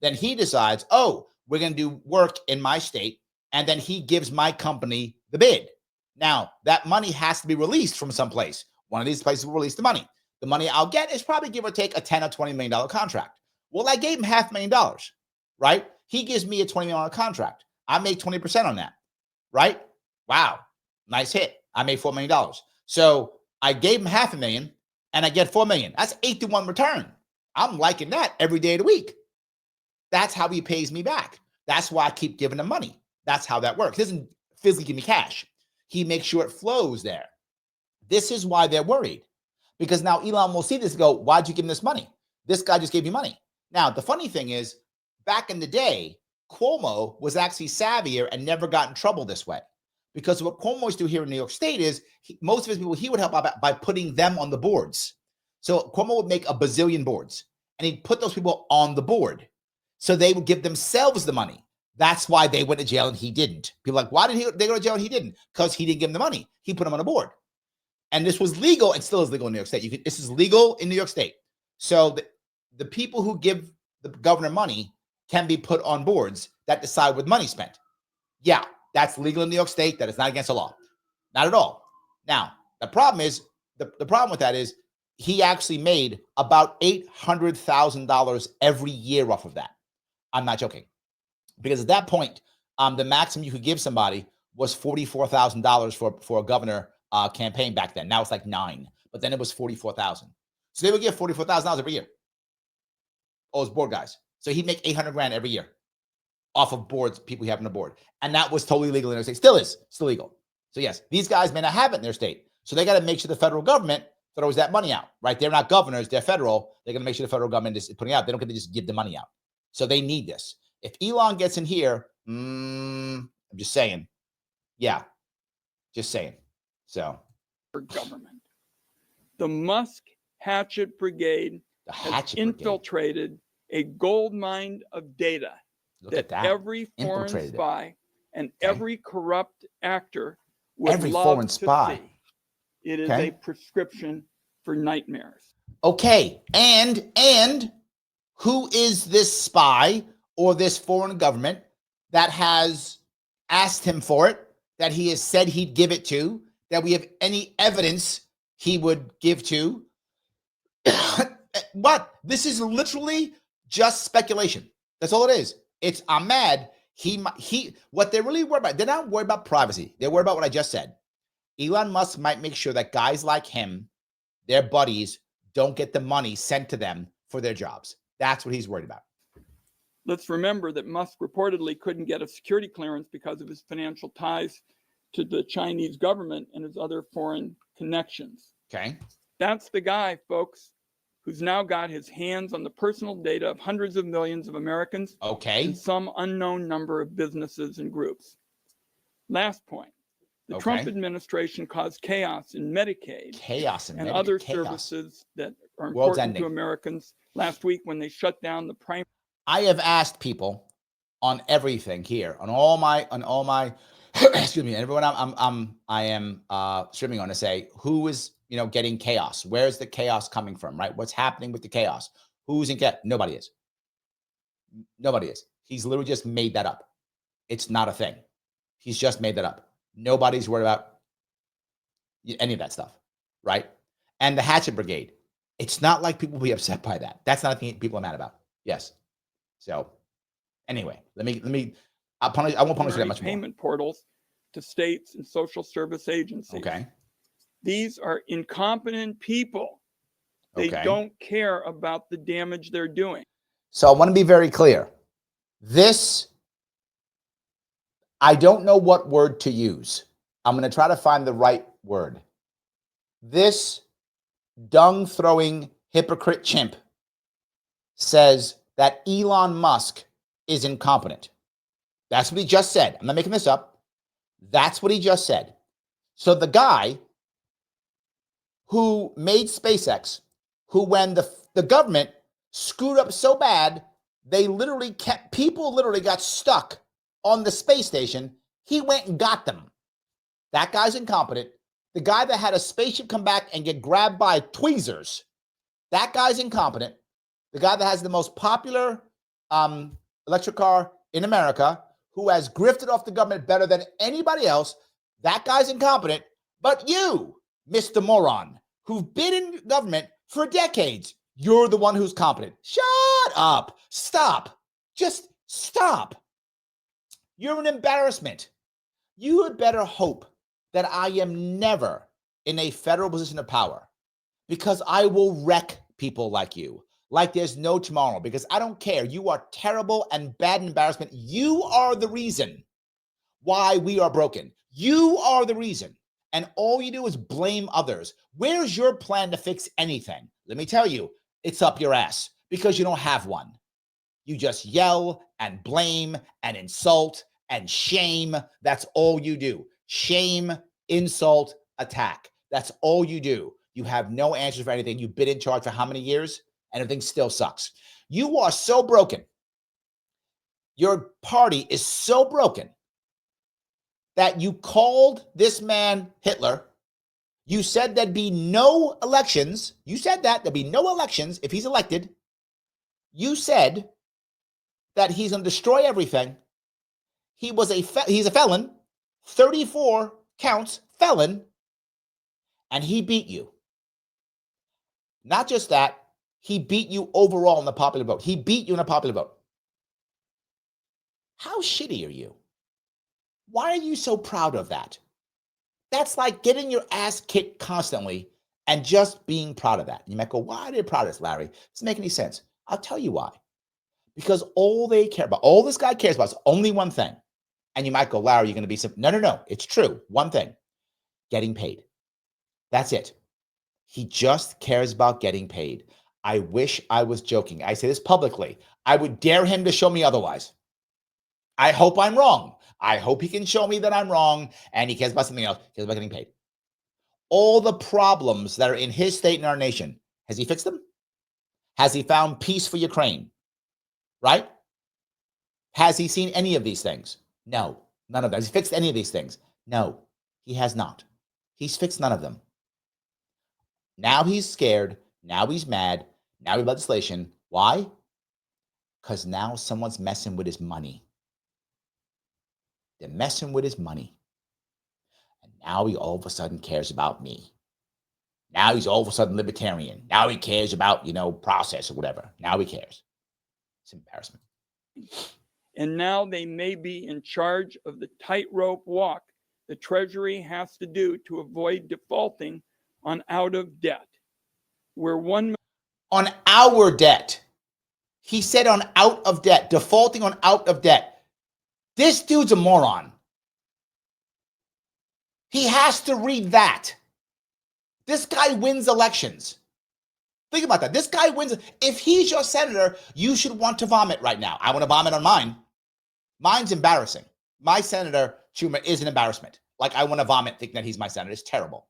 Then he decides, oh, we're going to do work in my state. And then he gives my company the bid. Now, that money has to be released from someplace. One of these places will release the money. The money I'll get is probably give or take a $10 or $20 million contract. Well, I gave him $500,000, right? He gives me a $20 million contract. I make 20% on that, right? Wow, nice hit. I made $4 million. So I gave him $500,000 and I get $4 million. That's 8-to-1 return. I'm liking that every day of the week. That's how he pays me back. That's why I keep giving him money. That's how that works. He doesn't physically give me cash. He makes sure it flows there. This is why they're worried. Because now Elon will see this and go, why'd you give him this money? This guy just gave you money. Now, the funny thing is, back in the day, Cuomo was actually savvier and never got in trouble this way. Because what Cuomo used to do here in New York State is most of his people, he would help out by putting them on the boards. So Cuomo would make a bazillion boards and he'd put those people on the board. So they would give themselves the money. That's why they went to jail and he didn't. People are like, why did they go to jail and he didn't? Because he didn't give them the money. He put them on a board. And this was legal and still is legal in New York State. This is legal in New York State. So the people who give the governor money can be put on boards that decide what money spent. Yeah, that's legal in New York State. That is not against the law. Not at all. Now, the problem is, the problem with that is he actually made about $800,000 every year off of that. I'm not joking. Because at that point, the maximum you could give somebody was $44,000 for a governor campaign back then. Now it's like $9,000, but then it was $44,000. So they would give $44,000 every year. All those board guys. So he'd make $800,000 every year off of boards, people he have on the board. And that was totally legal in their state. Still is, still legal. So yes, these guys may not have it in their state. So they got to make sure the federal government throws that money out, right? They're not governors, they're federal. They're going to make sure the federal government is putting it out. They don't get to just give the money out. So they need this. If Elon gets in here, I'm just saying. Yeah, just saying. So. For government. The Musk hatchet brigade has infiltrated a gold mine of data that every foreign spy and every corrupt actor would love to see. It is a prescription for nightmares. Okay, and who is this spy or this foreign government that has asked him for it, that he has said he'd give it to, that we have any evidence he would give to? What? This is literally just speculation. That's all it is. It's Ahmed. What they're really worried about, they're not worried about privacy. They're worried about what I just said. Elon Musk might make sure that guys like him, their buddies, don't get the money sent to them for their jobs. That's what he's worried about. Let's remember that Musk reportedly couldn't get a security clearance because of his financial ties to the Chinese government and his other foreign connections. Okay. That's the guy, folks, who's now got his hands on the personal data of hundreds of millions of Americans. Okay. And some unknown number of businesses and groups. Last point. The Trump administration caused chaos in Medicaid and other services that are important to Americans last week when they shut down the primary. I have asked people on everything here, on all my excuse me, everyone I am streaming on to say, who is getting chaos? Where's the chaos coming from? Right? What's happening with the chaos? Who's in chaos? Nobody is. Nobody is. He's literally just made that up. It's not a thing. He's just made that up. Nobody's worried about any of that stuff, right? And the hatchet brigade. It's not like people will be upset by that. That's not a thing people are mad about. Yes. So anyway, I won't punish you that much more. Payment portals to states and social service agencies. Okay. These are incompetent people. They don't care about the damage they're doing. So I want to be very clear. I don't know what word to use. I'm going to try to find the right word. This dung-throwing hypocrite chimp says that Elon Musk is incompetent. That's what he just said. I'm not making this up. That's what he just said. So the guy who made SpaceX, who when the government screwed up so bad, people literally got stuck on the space station, he went and got them. That guy's incompetent. The guy that had a spaceship come back and get grabbed by tweezers, that guy's incompetent. The guy that has the most popular electric car in America, who has grifted off the government better than anybody else, that guy's incompetent. But you, Mr. Moron, who've been in government for decades, you're the one who's competent. Shut up. Stop. Just stop. You're an embarrassment. You had better hope that I am never in a federal position of power, because I will wreck people like you, like there's no tomorrow, because I don't care. You are terrible and bad and embarrassment. You are the reason why we are broken. You are the reason. And all you do is blame others. Where's your plan to fix anything? Let me tell you, it's up your ass, because you don't have one. You just yell and blame and insult and shame. That's all you do. shame, insult, attack. That's all you do. You have no answers for anything. You've been in charge for how many years? And everything still sucks. You are so broken. Your party is so broken that you called this man Hitler. You said there'd be no elections. You said that there'd be no elections if he's elected. You said that he's going to destroy everything. He's a felon, 34 counts felon, and he beat you. Not just that, he beat you overall in the popular vote. He beat you in a popular vote. How shitty are you? Why are you so proud of that? That's like getting your ass kicked constantly and just being proud of that. You might go, why are they proud of this, Larry? Doesn't make any sense. I'll tell you why. Because all they care about, all this guy cares about is only one thing. And you might go, Larry, you're going to be simple. No. It's true. One thing, getting paid. That's it. He just cares about getting paid. I wish I was joking. I say this publicly. I would dare him to show me otherwise. I hope I'm wrong. I hope he can show me that I'm wrong and he cares about something else. He cares about getting paid. All the problems that are in his state and our nation, has he fixed them? Has he found peace for Ukraine? Right? Has he seen any of these things? No, none of them. Has he fixed any of these things? No, he has not. He's fixed none of them. Now he's scared. Now he's mad. Now he has legislation. Why? Because now someone's messing with his money. They're messing with his money. And now he all of a sudden cares about me. Now he's all of a sudden libertarian. Now he cares about, process or whatever. Now he cares. It's embarrassment. And now they may be in charge of the tightrope walk the Treasury has to do to avoid defaulting on out of debt. On our debt. He said on out of debt, defaulting on out of debt. This dude's a moron. He has to read that. This guy wins elections. Think about that. This guy wins. If he's your senator, you should want to vomit right now. I want to vomit on mine. Mine's embarrassing. My senator, Schumer, is an embarrassment. Like, I want to vomit thinking that he's my senator. It's terrible.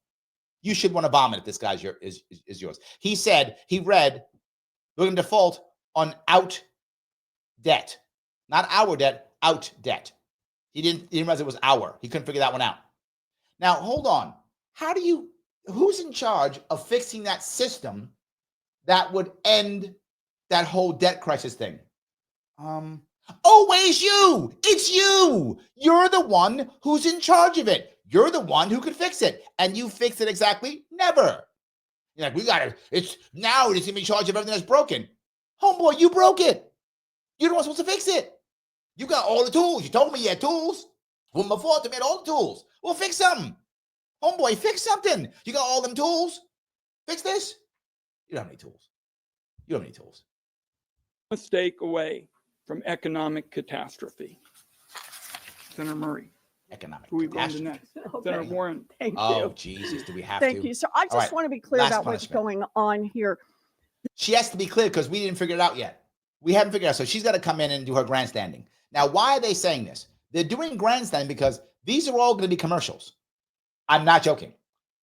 You should want to vomit if this guy is yours. He said, he read, we're going to default on out debt. Not our debt, out debt. He didn't realize it was our. He couldn't figure that one out. Now, hold on. Who's in charge of fixing that system that would end that whole debt crisis thing? Always you. It's you. You're the one who's in charge of it. You're the one who could fix it. And you fix it exactly? Never. You're like, it's now he's going to be in charge of everything that's broken. Homeboy, you broke it. You're the one supposed to fix it. You got all the tools. You told me you had tools. When before, you made all the tools. Well, fix something. Homeboy, fix something. You got all them tools. Fix this. You don't have any tools. You don't have any tools. Mistake away from economic catastrophe. Senator Murray. Economic who we going to catastrophe. next? Okay. Senator Warren. Thank Oh, you. Jesus. Do we have Thank to? you. So I just right. want to be clear Last about what's punishment. going on here. She has to be clear because we didn't figure it out yet. We haven't figured it out. So she's got to come in and do her grandstanding. Now, why are they saying this? They're doing grandstanding because these are all going to be commercials. I'm not joking.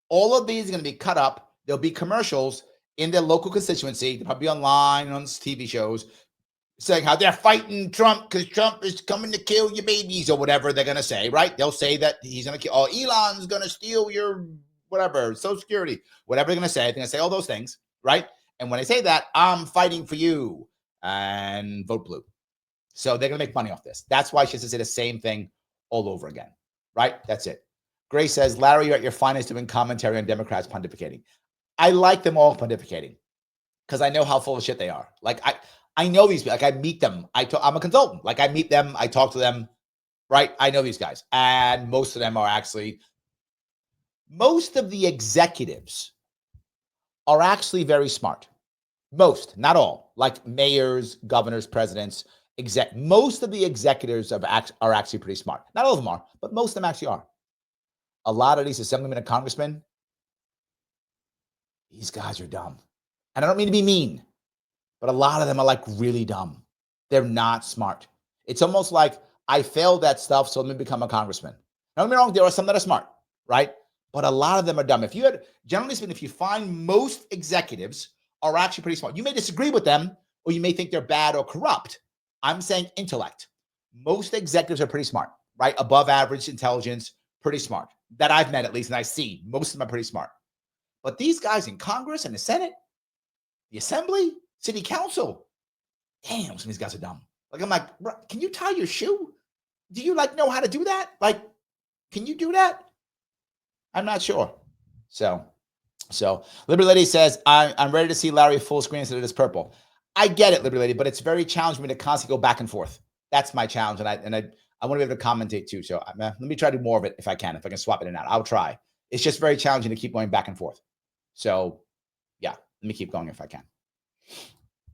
All of these are going to be cut up. There'll be commercials in their local constituency. They'll probably be online on TV shows saying how they're fighting Trump because Trump is coming to kill your babies or whatever they're going to say, right? They'll say that he's going to kill, Elon's going to steal your whatever, Social Security, whatever they're going to say. They're going to say all those things, right? And when they say that, I'm fighting for you and vote blue. So they're going to make money off this. That's why she has to say the same thing all over again, right? That's it. Grace says, Larry, you're at your finest doing commentary on Democrats pontificating. I like them all pontificating because I know how full of shit they are. Like, I know these people. Like, I meet them. I'm a consultant. Like, I meet them. I talk to them, right? I know these guys. And most of them are actually, most of the executives are actually very smart. Most, not all, like mayors, governors, presidents, most of the executives are actually pretty smart. Not all of them are, but most of them actually are. A lot of these assemblymen and congressmen, these guys are dumb. And I don't mean to be mean, but a lot of them are like really dumb. They're not smart. It's almost like I failed that stuff, so let me become a congressman. Don't get me wrong, there are some that are smart, right? But a lot of them are dumb. Generally speaking, if you find most executives are actually pretty smart, you may disagree with them or you may think they're bad or corrupt. I'm saying intellect. Most executives are pretty smart, right? Above average intelligence, pretty smart. That I've met at least, and I see most of them are pretty smart. But these guys in Congress and the Senate, the Assembly, City Council, damn, some of these guys are dumb. Like, I'm like, bro, can you tie your shoe? Do you know how to do that? Like, can you do that? I'm not sure. So Liberty Lady says, I'm ready to see Larry full screen instead of this purple. I get it, Liberty Lady, but it's very challenging for me to constantly go back and forth. That's my challenge, and I want to be able to commentate too. So let me try to do more of it if I can swap it in and out. I'll try. It's just very challenging to keep going back and forth. So yeah, let me keep going if I can.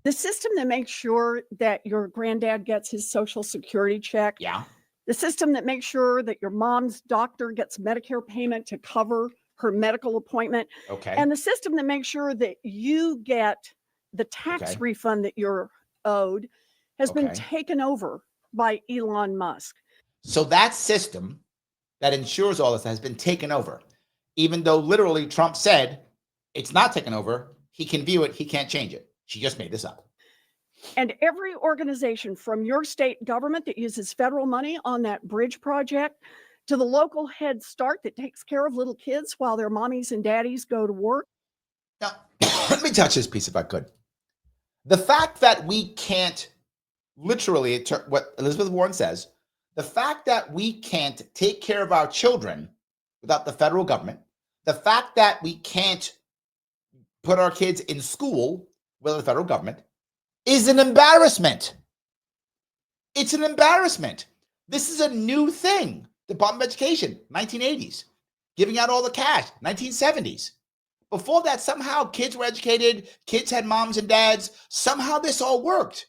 The system that makes sure that your granddad gets his Social Security check. Yeah. The system that makes sure that your mom's doctor gets Medicare payment to cover her medical appointment. Okay. And the system that makes sure that you get the tax refund that you're owed has been taken over by Elon Musk. So that system that ensures all this has been taken over, even though literally Trump said it's not taken over. He can view it. He can't change it. She just made this up. And every organization from your state government that uses federal money on that bridge project to the local Head Start that takes care of little kids while their mommies and daddies go to work. Now, let me touch this piece if I could. The fact that we can't literally, what Elizabeth Warren says, the fact that we can't take care of our children without the federal government, the fact that we can't put our kids in school without the federal government is an embarrassment. It's an embarrassment. This is a new thing. Department of Education, 1980s. Giving out all the cash, 1970s. Before that, somehow kids were educated, kids had moms and dads. Somehow this all worked.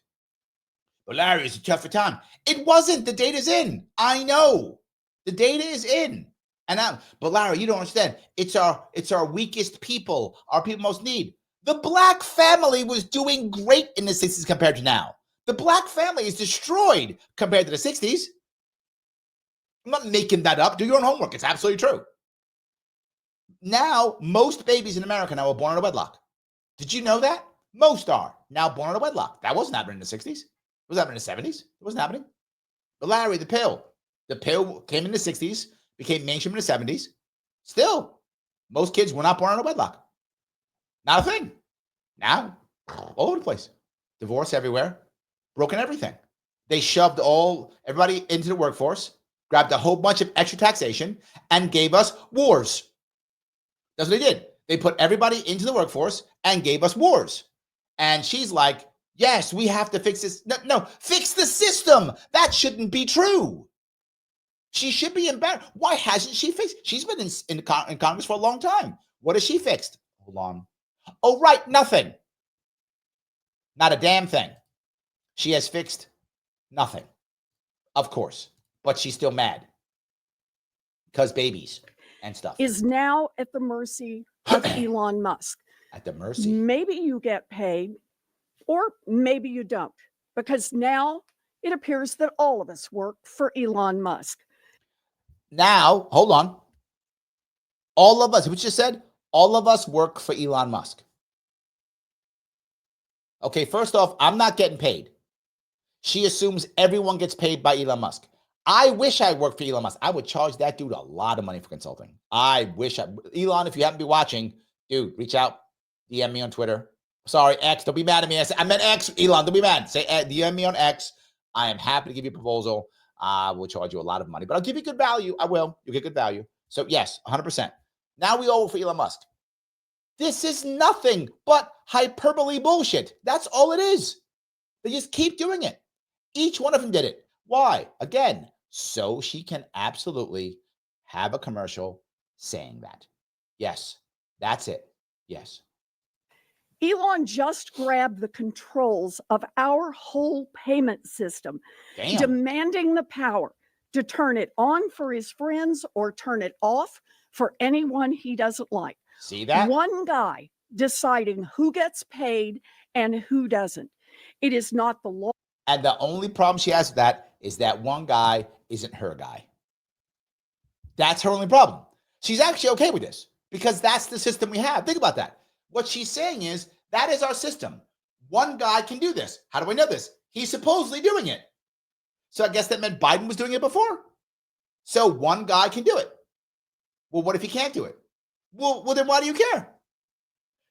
But Larry, it's a tougher time. It wasn't. The data's in. I know. The data is in. But Larry, you don't understand. It's our weakest people, our people most need. The black family was doing great in the 60s compared to now. The black family is destroyed compared to the 60s. I'm not making that up. Do your own homework. It's absolutely true. Now, most babies in America now are born out of wedlock. Did you know that? Most are now born out of wedlock. That wasn't happening in the 60s. It was happening in the 70s. It wasn't happening. But Larry, the pill came in the 60s, became mainstream in the 70s. Still, most kids were not born out of wedlock. Not a thing. Now, all over the place. Divorce everywhere. Broken everything. They shoved everybody into the workforce, grabbed a whole bunch of extra taxation, and gave us wars. That's what they did. They put everybody into the workforce and gave us wars. And she's like, yes, we have to fix this. No, fix the system. That shouldn't be true. She should be embarrassed. Why hasn't she fixed? She's been in Congress for a long time. What has she fixed? Hold on. Oh, right, nothing. Not a damn thing. She has fixed nothing. Of course. But she's still mad. Because babies and stuff. Is now at the mercy of Elon Musk. At the mercy? Maybe you get paid, or maybe you don't. Because now it appears that all of us work for Elon Musk. Now, hold on. All of us, what you said, all of us work for Elon Musk. Okay, first off, I'm not getting paid. She assumes everyone gets paid by Elon Musk. I wish I worked for Elon Musk. I would charge that dude a lot of money for consulting. Elon, if you happen to be watching, dude, reach out, DM me on Twitter. Sorry, X, don't be mad at me. I meant X, Elon, don't be mad. Say DM me on X. I am happy to give you a proposal. I will charge you a lot of money, but I'll give you good value. I will. You'll get good value. So yes, 100%. Now we all work for Elon Musk. This is nothing but hyperbole bullshit. That's all it is. They just keep doing it. Each one of them did it. Why? Again, so she can absolutely have a commercial saying that. Yes, that's it. Yes. Elon just grabbed the controls of our whole payment system, demanding the power to turn it on for his friends or turn it off for anyone he doesn't like. See that? One guy deciding who gets paid and who doesn't. It is not the law. And the only problem she has with that is that one guy isn't her guy. That's her only problem. She's actually okay with this because that's the system we have. Think about that. What she's saying is that is our system. One guy can do this. How do I know this? He's supposedly doing it. So I guess that meant Biden was doing it before. So one guy can do it. Well, what if he can't do it? Well, then why do you care?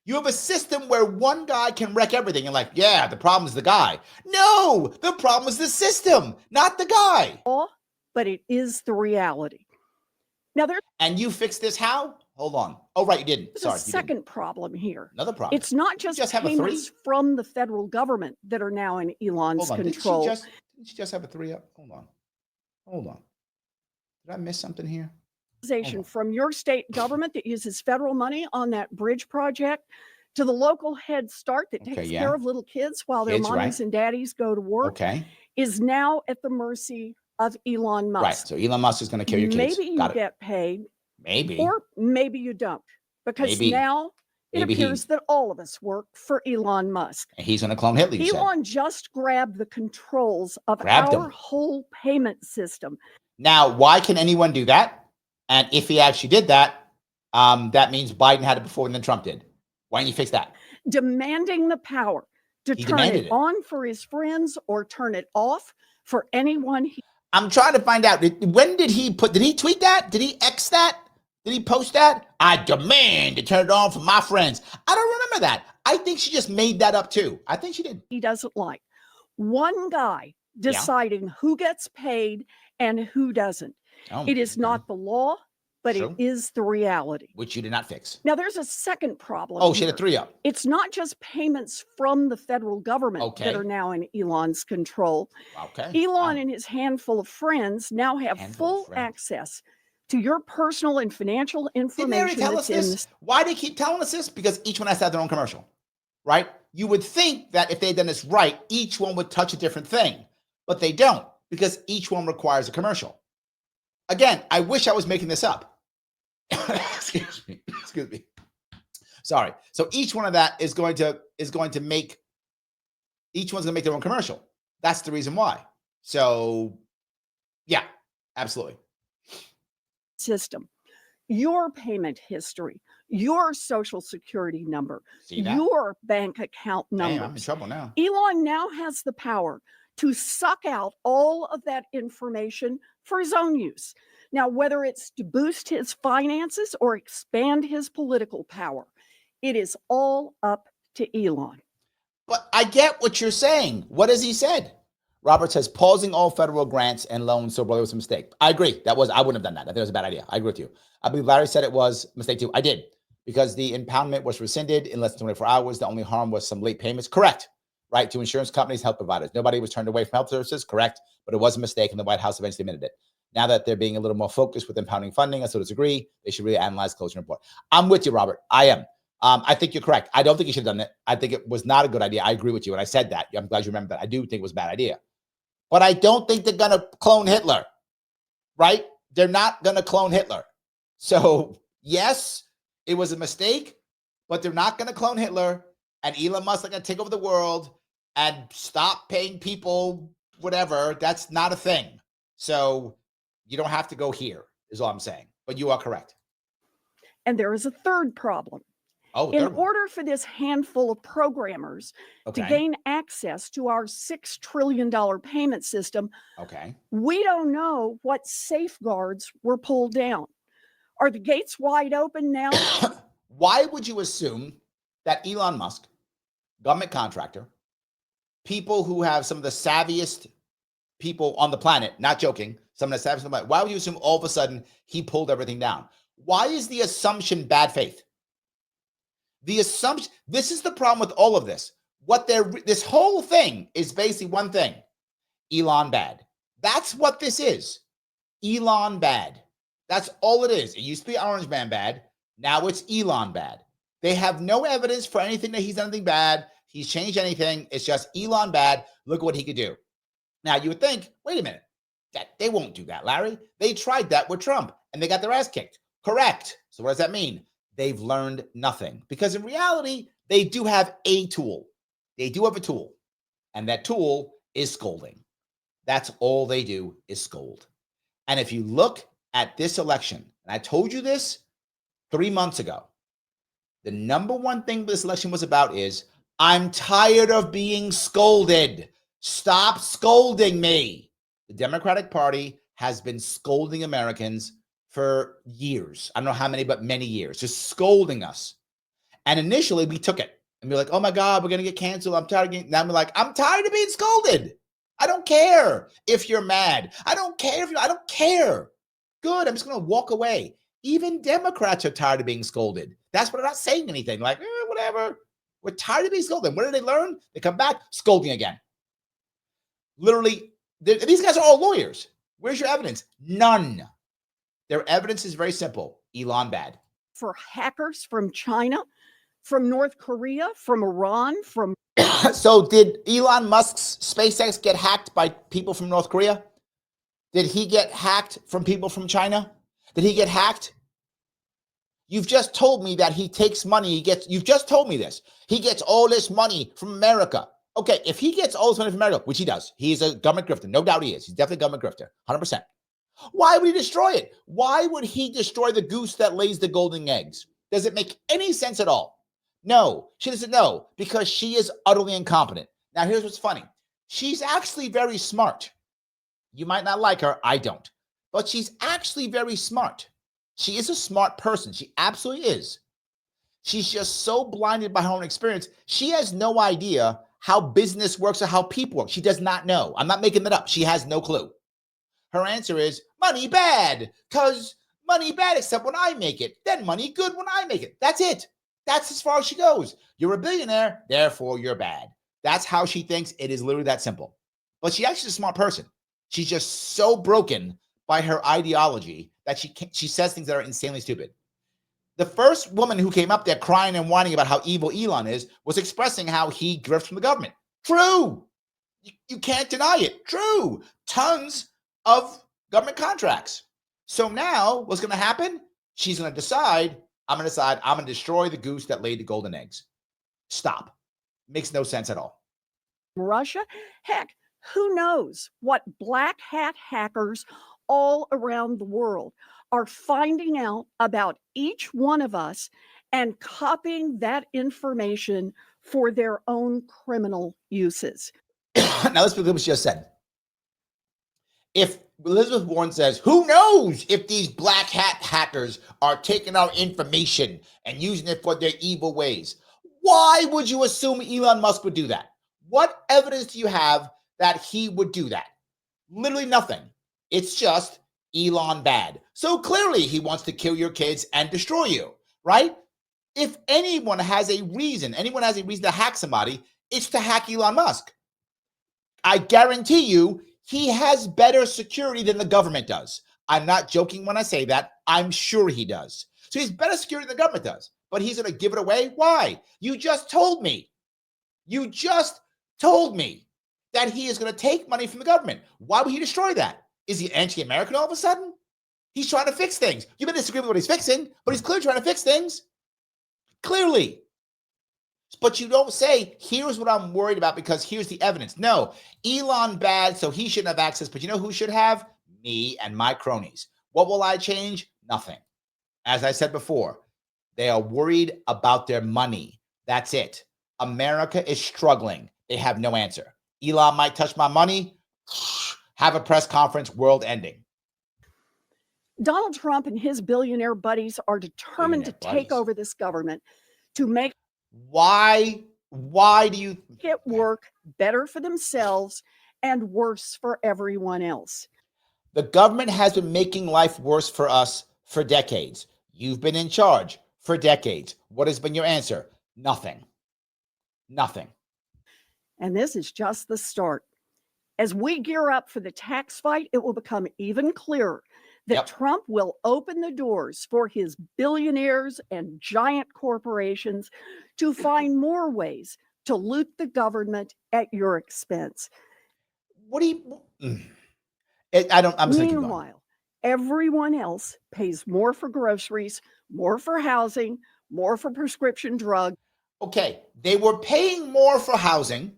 You have a system where one guy can wreck everything. And like, yeah, the problem is the guy. No, the problem is the system, not the guy. But it is the reality. Now and you fixed this how? Hold on. Oh, right, you didn't. There's Sorry, a second problem here. Another problem. It's not just payments from the federal government that are now in Elon's control. Didn't she just have a 3 up? Hold on. Did I miss something here? From your state government that uses federal money on that bridge project to the local Head Start that takes care of little kids while their mommies and daddies go to work is now at the mercy of Elon Musk. Right. So Elon Musk is going to kill your kids. Maybe you get paid. Maybe. Or maybe you don't. Because now it appears that all of us work for Elon Musk. And he's going to clone Hitler. Elon just grabbed the controls of our whole payment system. Now, why can anyone do that? And if he actually did that, that means Biden had it before and then Trump did. Why didn't you fix that? Demanding the power to turn it on for his friends or turn it off for anyone. I'm trying to find out. When did he tweet that? Did he X that? Did he post that? I demand to turn it on for my friends. I don't remember that. I think she just made that up too. I think she did. He doesn't like one guy deciding who gets paid and who doesn't. It is not the law, but it is the reality. Which you did not fix. Now, there's a second problem. Oh, she had a 3 up. It's not just payments from the federal government that are now in Elon's control. Elon and his handful of friends now have full access to your personal and financial information. Didn't they tell us this? Why do they keep telling us this? Because each one has to have their own commercial, right? You would think that if they'd done this right, each one would touch a different thing, but they don't because each one requires a commercial. Again, I wish I was making this up. Excuse me. Sorry. So each one of that is going to make each one's going to make their own commercial. That's the reason why. So, yeah, absolutely. System, your payment history, your social security number, your bank account number. Damn, I'm in trouble now. Elon now has the power to suck out all of that information for his own use. Now, whether it's to boost his finances or expand his political power, it is all up to Elon. But I get what you're saying. What has he said? Robert says, pausing all federal grants and loans so brother was a mistake. I agree. I wouldn't have done that. I think it was a bad idea. I agree with you. I believe Larry said it was a mistake too. I did. Because the impoundment was rescinded in less than 24 hours. The only harm was some late payments. Correct. Right, to insurance companies, health providers. Nobody was turned away from health services, correct, but it was a mistake, and the White House eventually admitted it. Now that they're being a little more focused with impounding funding, I so disagree. They should really analyze the closing report. I'm with you, Robert. I am. I think you're correct. I don't think you should have done it. I think it was not a good idea. I agree with you, and I said that. I'm glad you remember that. I do think it was a bad idea. But I don't think they're going to clone Hitler, right? They're not going to clone Hitler. So, yes, it was a mistake, but they're not going to clone Hitler, and Elon Musk is going to take over the world and stop paying people whatever. That's not a thing. So you don't have to go here, is all I'm saying. But you are correct. And there is a third problem. In order for this handful of programmers to gain access to our $6 trillion payment system, we don't know what safeguards were pulled down. Are the gates wide open now? Why would you assume that Elon Musk, government contractor, people who have some of the savviest people on the planet, not joking, some of the savviest on the planet, why would you assume all of a sudden he pulled everything down? Why is the assumption bad faith? The assumption, this is the problem with all of this. This whole thing is basically one thing. Elon bad. That's what this is. Elon bad. That's all it is. It used to be Orange Man bad. Now it's Elon bad. They have no evidence for anything that he's done anything bad. He's changed anything. It's just Elon bad. Look what he could do. Now you would think, wait a minute, that they won't do that, Larry. They tried that with Trump and they got their ass kicked. Correct. So what does that mean? They've learned nothing because in reality, they do have a tool. They do have a tool, and that tool is scolding. That's all they do is scold. And if you look at this election, and I told you this 3 months ago, the number one thing this election was about is, I'm tired of being scolded. Stop scolding me. The Democratic Party has been scolding Americans for years. I don't know how many, but many years, just scolding us. And initially we took it and we were like, oh my God, we're going to get canceled. I'm tired of getting, now we're like, I'm tired of being scolded. I don't care if you're mad. I don't care if I don't care. Good. I'm just going to walk away. Even Democrats are tired of being scolded. That's why they're not saying anything. Like, whatever. We're tired of being scolded. What do they learn? They come back scolding again. Literally, these guys are all lawyers. Where's your evidence? None. Their evidence is very simple. Elon bad. For hackers from China, from North Korea, from Iran, from... So did Elon Musk's SpaceX get hacked by people from North Korea? Did he get hacked from people from China? Did he get hacked? You've just told me that he takes money. You've just told me this. He gets all this money from America. Okay, if he gets all this money from America, which he does, he's a government grifter. No doubt he is. He's definitely a government grifter, 100%. Why would he destroy it? Why would he destroy the goose that lays the golden eggs? Does it make any sense at all? No, she doesn't know because she is utterly incompetent. Now, here's what's funny. She's actually very smart. You might not like her. I don't. But she's actually very smart. She is a smart person. She absolutely is. She's just so blinded by her own experience. She has no idea how business works or how people work. She does not know. I'm not making that up. She has no clue. Her answer is money bad, because money bad except when I make it. Then money good when I make it. That's it. That's as far as she goes. You're a billionaire, therefore you're bad. That's how she thinks. It is literally that simple. But she's actually a smart person. She's just so broken by her ideology that she says things that are insanely stupid. The first woman who came up there crying and whining about how evil Elon is was expressing how he grifts from the government. True. You can't deny it. True. Tons of government contracts. So now what's going to happen? She's going to decide, I'm going to destroy the goose that laid the golden eggs. Stop. Makes no sense at all. Russia? Heck, who knows what black hat hackers all around the world are finding out about each one of us and copying that information for their own criminal uses. Now let's look at what she just said. If Elizabeth Warren says, who knows if these black hat hackers are taking our information and using it for their evil ways? Why would you assume Elon Musk would do that? What evidence do you have that he would do that? Literally nothing. It's just Elon bad. So clearly he wants to kill your kids and destroy you, right? If anyone has a reason to hack somebody, it's to hack Elon Musk. I guarantee you he has better security than the government does. I'm not joking when I say that. I'm sure he does. So he's better security than the government does. But he's going to give it away? Why? You just told me. You just told me that he is going to take money from the government. Why would he destroy that? Is he anti-American all of a sudden? He's trying to fix things. You may disagree with what he's fixing, but he's clearly trying to fix things. Clearly. But you don't say, here's what I'm worried about because here's the evidence. No, Elon bad, so he shouldn't have access. But you know who should have? Me and my cronies. What will I change? Nothing. As I said before, they are worried about their money. That's it. America is struggling. They have no answer. Elon might touch my money. Have a press conference, world ending. Donald Trump and his billionaire buddies are determined to take over this government to make Why do you it work better for themselves and worse for everyone else? The government has been making life worse for us for decades. You've been in charge for decades. What has been your answer? Nothing. Nothing. And this is just the start. As we gear up for the tax fight, it will become even clearer that Trump will open the doors for his billionaires and giant corporations to find more ways to loot the government at your expense. What do you... I'm Meanwhile, everyone else pays more for groceries, more for housing, more for prescription drugs. Okay, they were paying more for housing.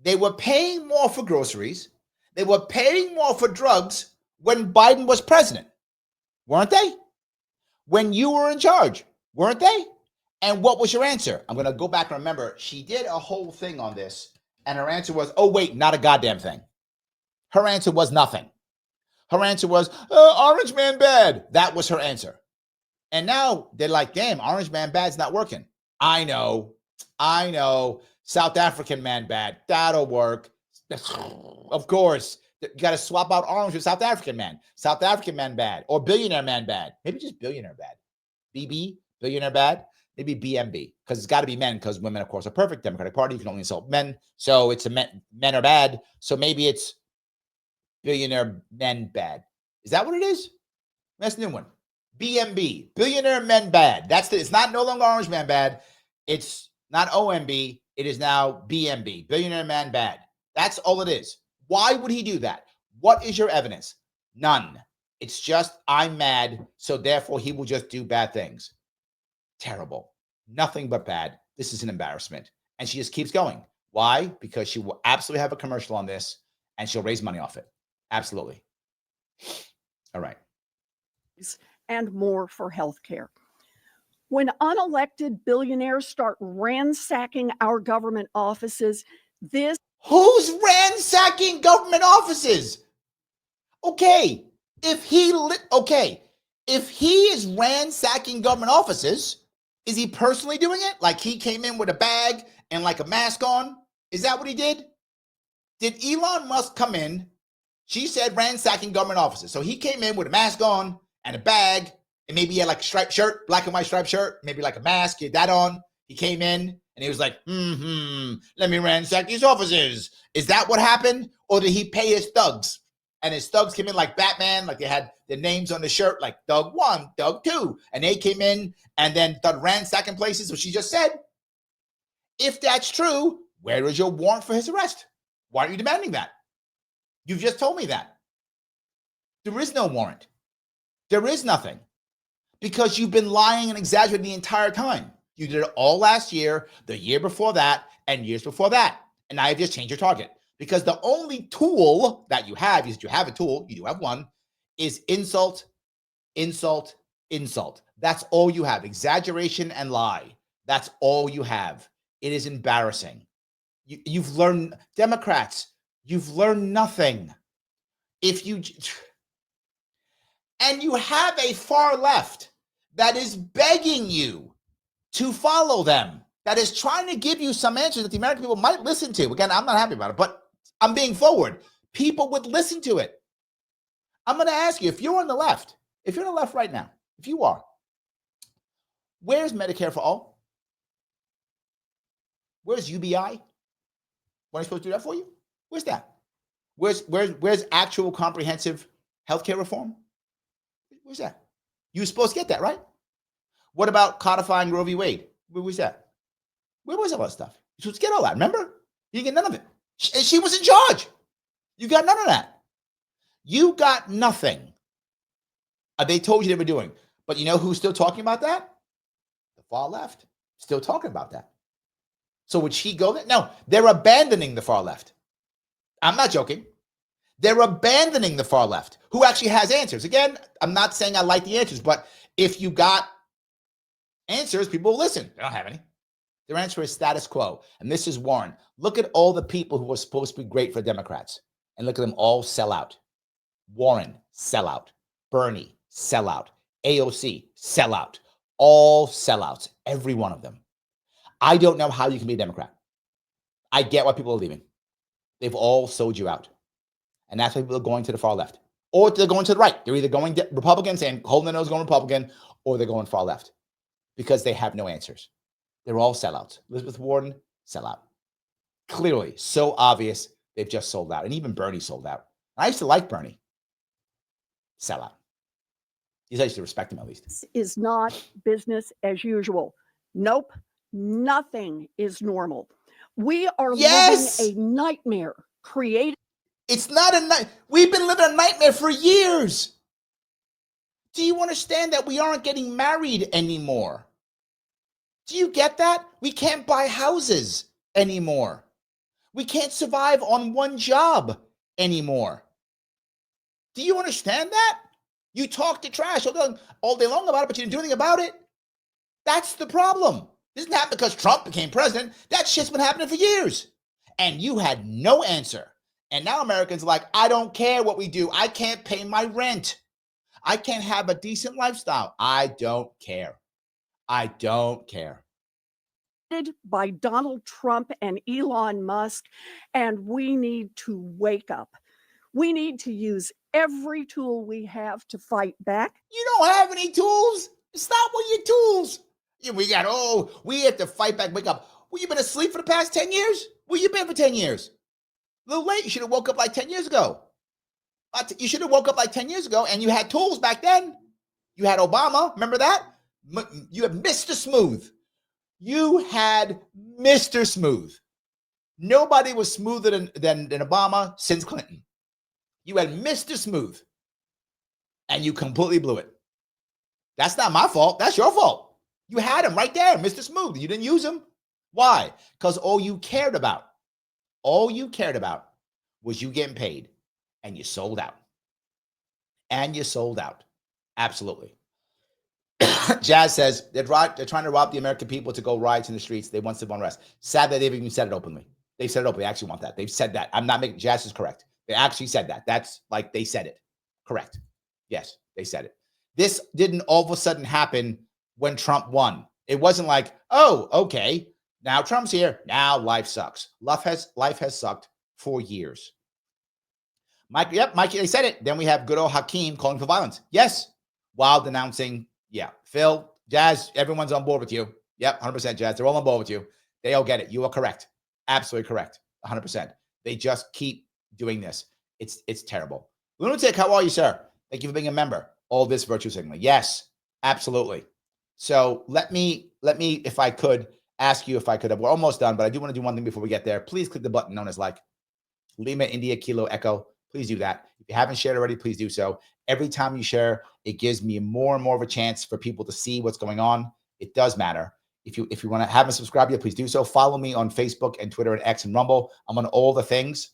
They were paying more for groceries. They were paying more for drugs when Biden was president. Weren't they? When you were in charge, weren't they? And what was your answer? I'm going to go back and remember. She did a whole thing on this, and her answer was, oh, wait, not a goddamn thing. Her answer was nothing. Her answer was, Orange Man bad. That was her answer. And now they're like, damn, Orange Man bad's not working. I know. South African man bad. That'll work. Of course. You got to swap out orange with South African man. South African man bad. Or billionaire man bad. Maybe just billionaire bad. BB, billionaire bad. Maybe BMB. Because it's got to be men, because women, of course, are perfect. Democratic Party, you can only insult men. So it's men are bad. So maybe it's billionaire men bad. Is that what it is? That's the new one. BMB, billionaire men bad. It's not no longer orange man bad. It's not OMB. It is now BMB, billionaire man bad. That's all it is. Why would he do that? What is your evidence? None. It's just, I'm mad, so therefore he will just do bad things. Terrible. Nothing but bad. This is an embarrassment. And she just keeps going. Why? Because she will absolutely have a commercial on this, and she'll raise money off it. Absolutely. All right. And more for healthcare. When unelected billionaires start ransacking our government offices, Who's ransacking government offices? Okay, if he is ransacking government offices, is he personally doing it? Like he came in with a bag and like a mask on? Is that what he did? Did Elon Musk come in? She said ransacking government offices. So he came in with a mask on and a bag, and maybe he had like a striped shirt, black and white striped shirt, maybe like a mask, he had that on. He came in and he was like, let me ransack these offices. Is that what happened? Or did he pay his thugs? And his thugs came in like Batman, like they had the names on the shirt, like Thug 1, Thug 2. And they came in and then started ransacking places, what she just said. If that's true, where is your warrant for his arrest? Why aren't you demanding that? You've just told me that. There is no warrant. There is nothing. Because you've been lying and exaggerating the entire time. You did it all last year, the year before that, and years before that. And now you've just changed your target. Because the only tool that you have, is you have a tool, you do have one, is insult, insult, insult. That's all you have. Exaggeration and lie. That's all you have. It is embarrassing. You've learned, Democrats, you've learned nothing. And you have a far left that is begging you to follow them, that is trying to give you some answers that the American people might listen to. Again, I'm not happy about it, but I'm being forward. People would listen to it. I'm going to ask you, if you're on the left right now, if you are, where's Medicare for all? Where's UBI? When are you supposed to do that for you? Where's that? Where's actual comprehensive healthcare reform? Where's that? You were supposed to get that, right? What about codifying Roe v. Wade? Where was that? Where was all that stuff? You're supposed to get all that, remember? You didn't get none of it. She was in charge. You got none of that. You got nothing. They told you they were doing. But you know who's still talking about that? The far left. Still talking about that. So would she go there? No, they're abandoning the far left. I'm not joking. They're abandoning the far left, who actually has answers. Again, I'm not saying I like the answers, but if you got answers, people will listen. They don't have any. Their answer is status quo. And this is Warren. Look at all the people who were supposed to be great for Democrats, and look at them all sell out. Warren, sell out. Bernie, sell out. AOC, sell out. All sellouts, every one of them. I don't know how you can be a Democrat. I get why people are leaving. They've all sold you out. And that's why people are going to the far left. Or they're going to the right. They're either going Republican, saying, holding their nose, going Republican, or they're going far left. Because they have no answers. They're all sellouts. Elizabeth Warren, sellout. Clearly, so obvious, they've just sold out. And even Bernie sold out. I used to like Bernie. Sellout. I used to respect him at least. This is not business as usual. Nope. Nothing is normal. We are living a nightmare created. It's not a night. We've been living a nightmare for years. Do you understand that we aren't getting married anymore? Do you get that? We can't buy houses anymore. We can't survive on one job anymore. Do you understand that? You talk the trash all day long about it, but you didn't do anything about it. That's the problem. This didn't happen because Trump became president. That shit's been happening for years. And you had no answer. And now Americans are like, I don't care what we do. I can't pay my rent. I can't have a decent lifestyle. I don't care. I don't care. By Donald Trump and Elon Musk, and we need to wake up. We need to use every tool we have to fight back. You don't have any tools. Stop with your tools. We have to fight back, wake up. Well, you've been asleep for the past 10 years? Where you been for 10 years? A little late. You should have woke up like 10 years ago. You should have woke up like 10 years ago, and you had tools back then. You had Obama. Remember that? You had Mr. Smooth. You had Mr. Smooth. Nobody was smoother than Obama since Clinton. You had Mr. Smooth, and you completely blew it. That's not my fault. That's your fault. You had him right there, Mr. Smooth. You didn't use him. Why? Because all you cared about was you getting paid, and you sold out. Absolutely. Jazz says they're trying to rob the American people to go riots in the streets. They want civil unrest. Sad that they've even said it openly. They said it openly. They actually want that. They've said that. I'm not making, Jazz is correct. They actually said that. That's like they said it. Correct. Yes, they said it. This didn't all of a sudden happen when Trump won. It wasn't like, oh, okay, now Trump's here. Now life sucks. Life has sucked for years. Mike, they said it. Then we have good old Hakeem calling for violence. Yes, while denouncing, Phil, Jazz, everyone's on board with you. Yep, 100%, Jazz. They're all on board with you. They all get it. You are correct. Absolutely correct. 100%. They just keep doing this. It's terrible. Lunatic, how are you, sir? Thank you for being a member. All this virtue signaling. Yes, absolutely. So let me, if I could, ask you if I could. We're almost done, but I do want to do one thing before we get there. Please click the button known as like. Lima, India, Kilo, Echo. Please do that. If you haven't shared already, please do so. Every time you share, it gives me more and more of a chance for people to see what's going on. It does matter. If you want to haven't subscribed yet, please do so. Follow me on Facebook and Twitter and X and Rumble. I'm on all the things.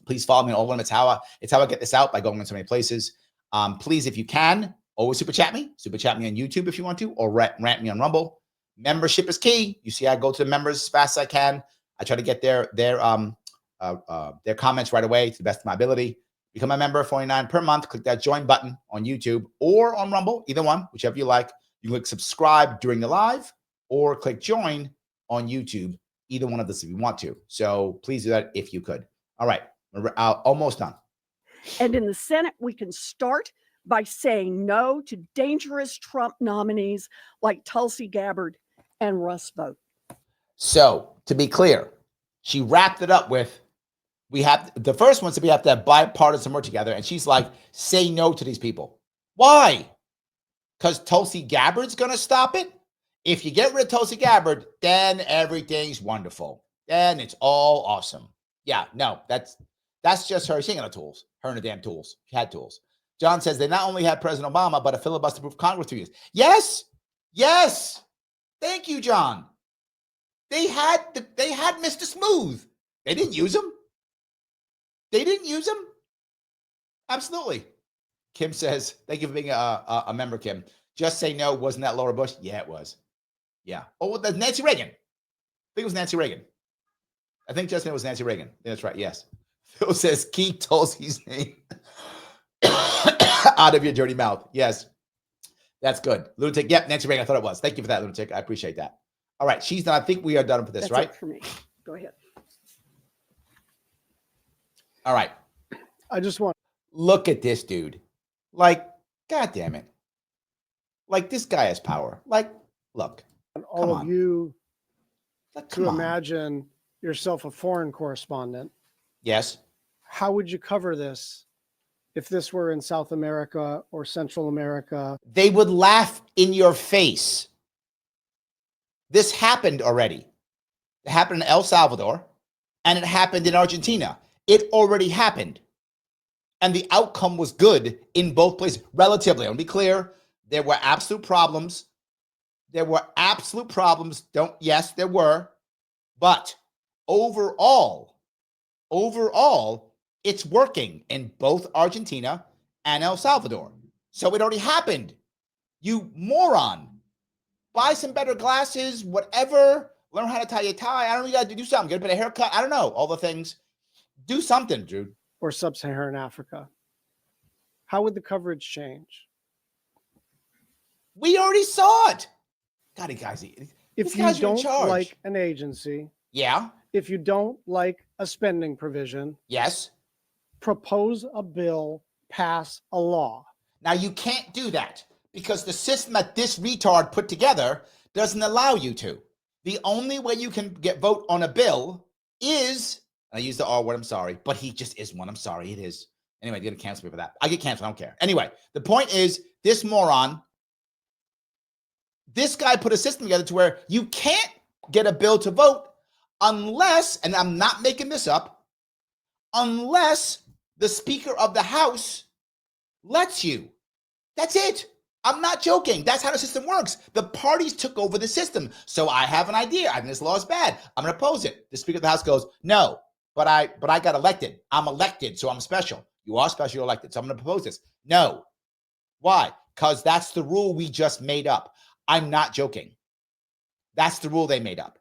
Please follow me on all of them. It's how I get this out, by going in so many places. Please, if you can, always super chat me. Super chat me on YouTube if you want to, or rant me on Rumble. Membership is key. You see, I go to the members as fast as I can. I try to get their comments right away to the best of my ability. Become a member, $49 per month. Click that join button on YouTube or on Rumble, either one, whichever you like. You can click subscribe during the live or click join on YouTube, either one of this if you want to. So please do that if you could. All right, we're almost done. And in the Senate, we can start by saying no to dangerous Trump nominees like Tulsi Gabbard and Russ Vought. So to be clear, she wrapped it up with, we have the first one, so we have to have bipartisan work together. And she's like, say no to these people. Why? Because Tulsi Gabbard's going to stop it? If you get rid of Tulsi Gabbard, then everything's wonderful. Then it's all awesome. Yeah, no, that's just her. She ain't got no tools. Her and her damn tools. She had tools. John says they not only had President Obama, but a filibuster-proof Congress 2 years. Yes. Yes. Thank you, John. They had Mr. Smooth. They didn't use him. Absolutely. Kim says, thank you for being a member, Kim. Just say no. Wasn't that Laura Bush? Yeah, it was. Yeah. Oh, that's Nancy Reagan. I think it was Nancy Reagan. I think just now it was Nancy Reagan. Yeah, that's right. Yes. Phil says, keep Tulsi's name out of your dirty mouth. Yes. That's good. Lunatic. Yep, Nancy Reagan. I thought it was. Thank you for that, Lunatic. I appreciate that. All right. She's done. I think we are done for this, That's right? it for me. Go ahead. All right. I just want look at this dude. Like, God damn it. Like, this guy has power. Like, look. all of you Like, to imagine yourself a foreign correspondent. Yes. How would you cover this if this were in South America or Central America? They would laugh in your face. This happened already. It happened in El Salvador and it happened in Argentina. It already happened. And the outcome was good in both places, relatively. I'll be clear. There were absolute problems. Yes, there were. But overall, it's working in both Argentina and El Salvador. So it already happened. You moron. Buy some better glasses, whatever. Learn how to tie your tie. I don't know, you got to do something. Get a bit of haircut. I don't know. All the things. Do something, dude. Or sub-Saharan Africa. How would the coverage change? We already saw it. God, guys. If you don't like an agency, yeah. If you don't like a spending provision, yes, propose a bill, pass a law. Now you can't do that because the system that this retard put together doesn't allow you to. The only way you can vote on a bill is, I use the R word, I'm sorry, but he just is one. I'm sorry, it is. Anyway, they're gonna cancel me for that. I get canceled, I don't care. Anyway, the point is, this moron, this guy put a system together to where you can't get a bill to vote unless, and I'm not making this up, unless the Speaker of the House lets you. That's it. I'm not joking. That's how the system works. The parties took over the system. So I have an idea. I think this law is bad. I'm going to oppose it. The Speaker of the House goes, no, but I got elected. I'm elected, so I'm special. You are special, you're elected. So I'm going to propose this. No. Why? Because that's the rule we just made up. I'm not joking. That's the rule they made up.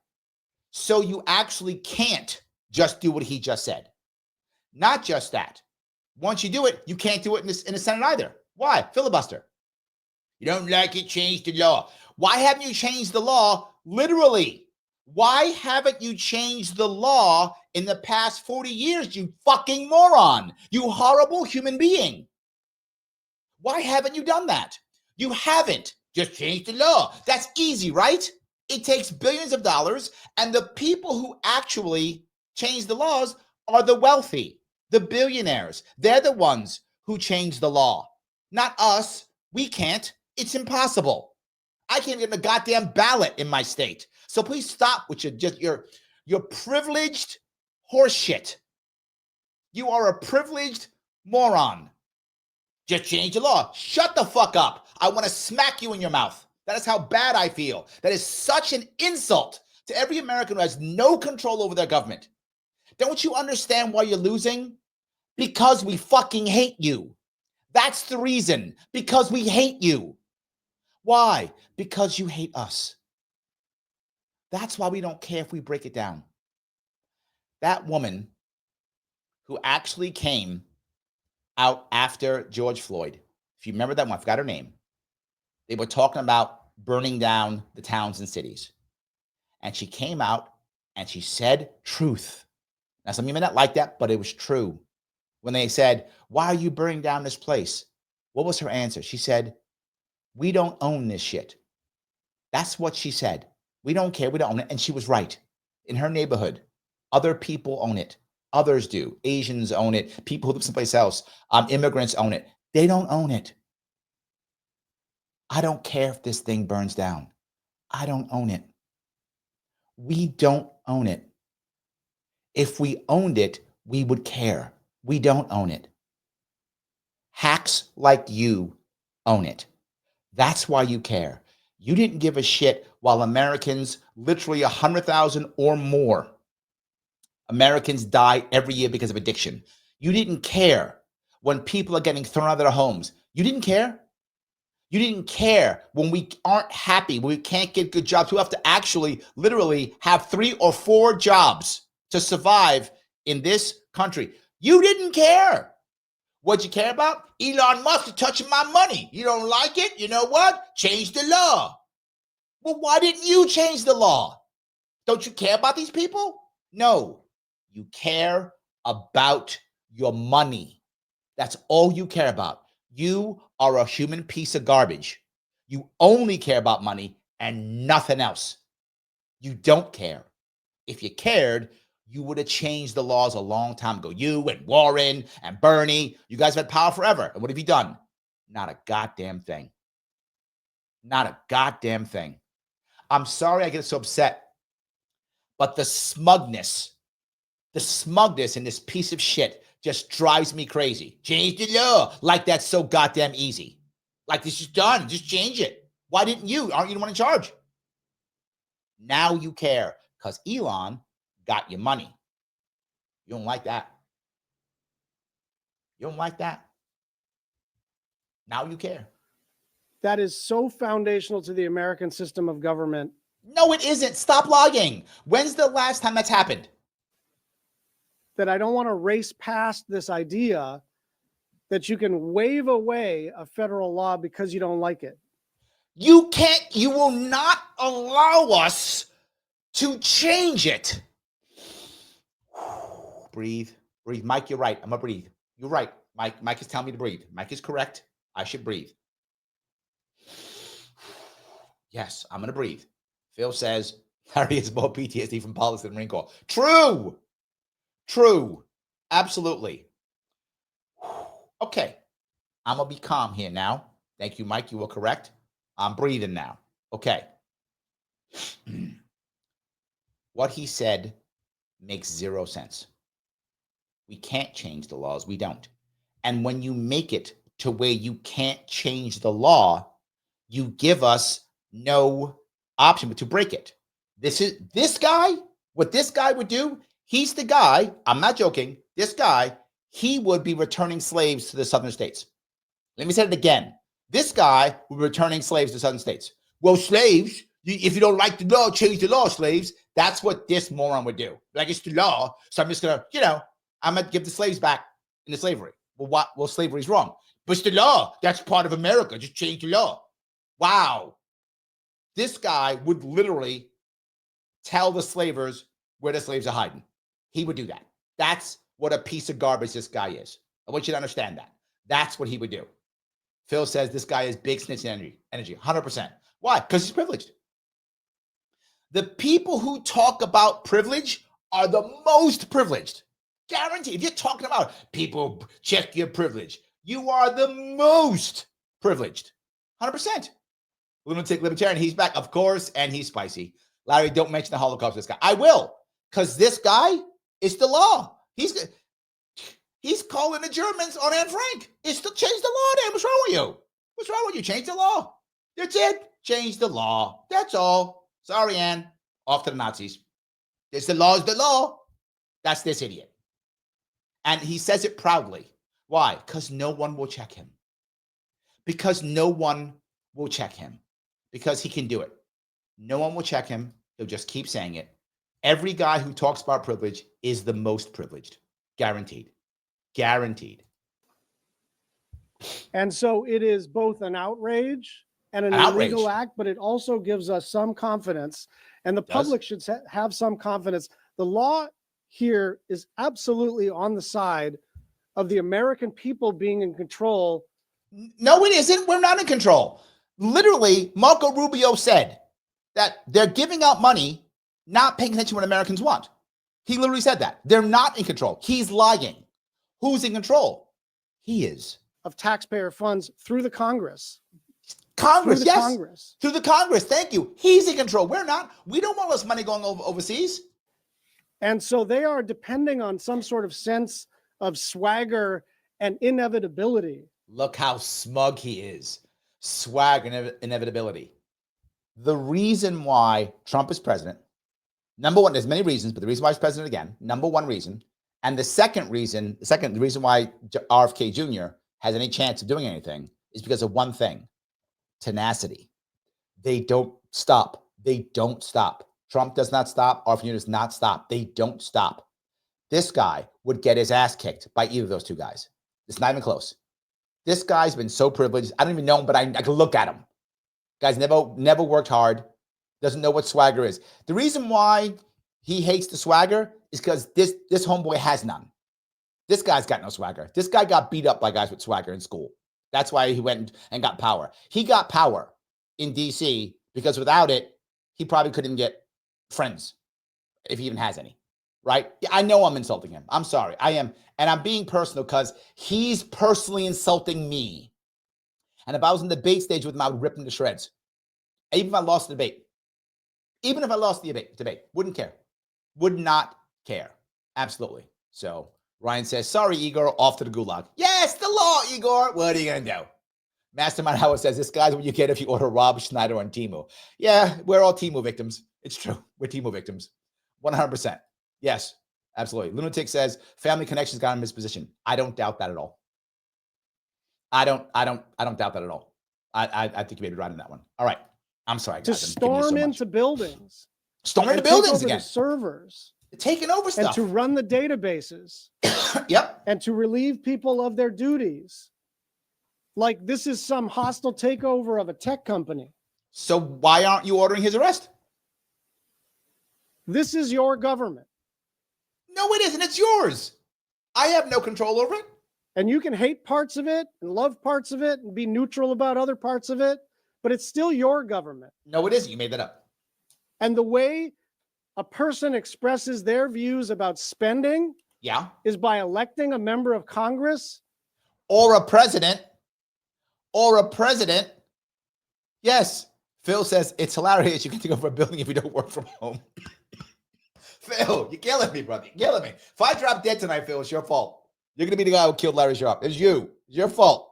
So you actually can't just do what he just said. Not just that. Once you do it, you can't do it in the Senate either. Why? Filibuster. You don't like it, change the law. Why haven't you changed the law? Literally. Why haven't you changed the law in the past 40 years, you fucking moron? You horrible human being. Why haven't you done that? You haven't. Just change the law. That's easy, right? It takes billions of dollars, and the people who actually change the laws are the wealthy, the billionaires. They're the ones who change the law, not us. We can't. It's impossible. I can't get a goddamn ballot in my state. So please stop with your privileged horseshit. You are a privileged moron. Just change the law. Shut the fuck up. I want to smack you in your mouth. That is how bad I feel. That is such an insult to every American who has no control over their government. Don't you understand why you're losing? Because we fucking hate you. That's the reason. Because we hate you. Why? Because you hate us. That's why we don't care if we break it down. That woman who actually came out after George Floyd, if you remember that one, I forgot her name. They were talking about burning down the towns and cities. And she came out and she said truth. Now, some of you may not like that, but it was true. When they said, why are you burning down this place? What was her answer? She said, we don't own this shit. That's what she said. We don't care. We don't own it. And she was right. In her neighborhood, other people own it. Others do. Asians own it. People who live someplace else. Immigrants own it. They don't own it. I don't care if this thing burns down. I don't own it. We don't own it. If we owned it, we would care. We don't own it. Hacks like you own it. That's why you care. You didn't give a shit while Americans, literally 100,000 or more Americans die every year because of addiction. You didn't care when people are getting thrown out of their homes. You didn't care. You didn't care when we aren't happy, when we can't get good jobs. We have to actually literally have 3 or 4 jobs to survive in this country. You didn't care. What'd you care about? Elon Musk is touching my money. You don't like it? You know what? Change the law. Well, why didn't you change the law? Don't you care about these people? No. You care about your money. That's all you care about. You are a human piece of garbage. You only care about money and nothing else. You don't care. If you cared, you would have changed the laws a long time ago. You and Warren and Bernie, you guys have had power forever. And what have you done? Not a goddamn thing. Not a goddamn thing. I'm sorry I get so upset, but the smugness in this piece of shit just drives me crazy. Change the law. Like that's so goddamn easy. Like this is done. Just change it. Why didn't you? Aren't you the one in charge? Now you care because Elon got your money. You don't like that. You don't like that. Now you care. That is so foundational to the American system of government. No, it isn't. Stop lying. When's the last time that's happened? That I don't want to race past this idea that you can wave away a federal law because you don't like it. You can't, you will not allow us to change it. Breathe, breathe. Mike, you're right. I'm going to breathe. You're right. Mike is telling me to breathe. Mike is correct. I should breathe. Yes, I'm going to breathe. Phil says, Harry has more PTSD from politics than the Marine Corps. True. True. Absolutely. Okay. I'm going to be calm here now. Thank you, Mike. You were correct. I'm breathing now. Okay. What he said makes zero sense. We can't change the laws. We don't. And when you make it to where you can't change the law, you give us no option but to break it. This guy, what this guy would do, he's the guy, I'm not joking, this guy, he would be returning slaves to the southern states. Let me say it again. This guy would be returning slaves to southern states. Well, slaves, if you don't like the law, change the law, slaves. That's what this moron would do. Like, it's the law, so I'm just going to, I'm going to give the slaves back into slavery. Well, what? Well, slavery's wrong. But it's the law. That's part of America. Just change the law. Wow. This guy would literally tell the slavers where the slaves are hiding. He would do that. That's what a piece of garbage this guy is. I want you to understand that. That's what he would do. Phil says this guy is big snitch energy, 100%. Why? Because he's privileged. The people who talk about privilege are the most privileged. Guaranteed. If you're talking about people, check your privilege, you are the most privileged. 100%. Lunatic Libertarian, he's back, of course, and he's spicy. Larry, don't mention the Holocaust to this guy. I will, because this guy is the law. He's calling the Germans on Anne Frank. It's to change the law, Dan. What's wrong with you? What's wrong with you? Change the law. That's it. Change the law. That's all. Sorry, Anne. Off to the Nazis. It's the law is the law. That's this idiot. And he says it proudly. Why? Because no one will check him. Because no one will check him. Because he can do it. No one will check him. He'll just keep saying it. Every guy who talks about privilege is the most privileged. Guaranteed. Guaranteed. And so it is both an outrage and an illegal act, but it also gives us some confidence. And the public should have some confidence. The law here is absolutely on the side of the American people being in control. No, it isn't. We're not in control. Literally, Marco Rubio said that they're giving out money, not paying attention to what Americans want. He literally said that. They're not in control. He's lying. Who's in control? He is. Of taxpayer funds through the Congress. Congress, yes. Congress. Through the Congress. Thank you. He's in control. We're not. We don't want less money going overseas. And so they are depending on some sort of sense of swagger and inevitability. Look how smug he is. Swag and inevitability. The reason why Trump is president, number one, there's many reasons, but the reason why he's president again, number one reason, and the reason why RFK Jr. has any chance of doing anything is because of one thing: tenacity. They don't stop. They don't stop. Trump does not stop. RFK Jr. does not stop. They don't stop. This guy would get his ass kicked by either of those two guys. It's not even close. This guy's been so privileged. I don't even know him, but I can look at him. Guy's never worked hard. Doesn't know what swagger is. The reason why he hates the swagger is because this homeboy has none. This guy's got no swagger. This guy got beat up by guys with swagger in school. That's why he went and got power. He got power in D.C. because without it, he probably couldn't get friends, if he even has any, right? I know I'm insulting him. I'm sorry. I am. And I'm being personal because he's personally insulting me. And if I was in the debate stage with him, I would rip him to shreds. Even if I lost the debate. Even if I lost the debate. Wouldn't care. Would not care. Absolutely. So Ryan says, sorry, Igor, off to the gulag. Yes, the law, Igor. What are you going to do? Mastermind Howard says, this guy's what you get if you order Rob Schneider on Temu. Yeah, we're all Temu victims. It's true. We're Temu victims. 100%. Yes, absolutely. Lunatic says, family connections got him in his position. I don't doubt that at all. I don't doubt that at all. I think you may be right on that one. All right. I'm sorry, guys. To storm into buildings. Storm into buildings again. The servers. Taking over stuff. And to run the databases. Yep. And to relieve people of their duties. Like this is some hostile takeover of a tech company. So why aren't you ordering his arrest? This is your government. No, it isn't. It's yours. I have no control over it. And you can hate parts of it and love parts of it and be neutral about other parts of it, but it's still your government. No, it isn't. You made that up. And the way a person expresses their views about spending is by electing a member of Congress. Or a president. Yes. Phil says, it's hilarious. You can take over a building if you don't work from home. Phil, you're killing me, brother. You're killing me. If I drop dead tonight, Phil, it's your fault. You're going to be the guy who killed Larry Sharpe. It's you. It's your fault.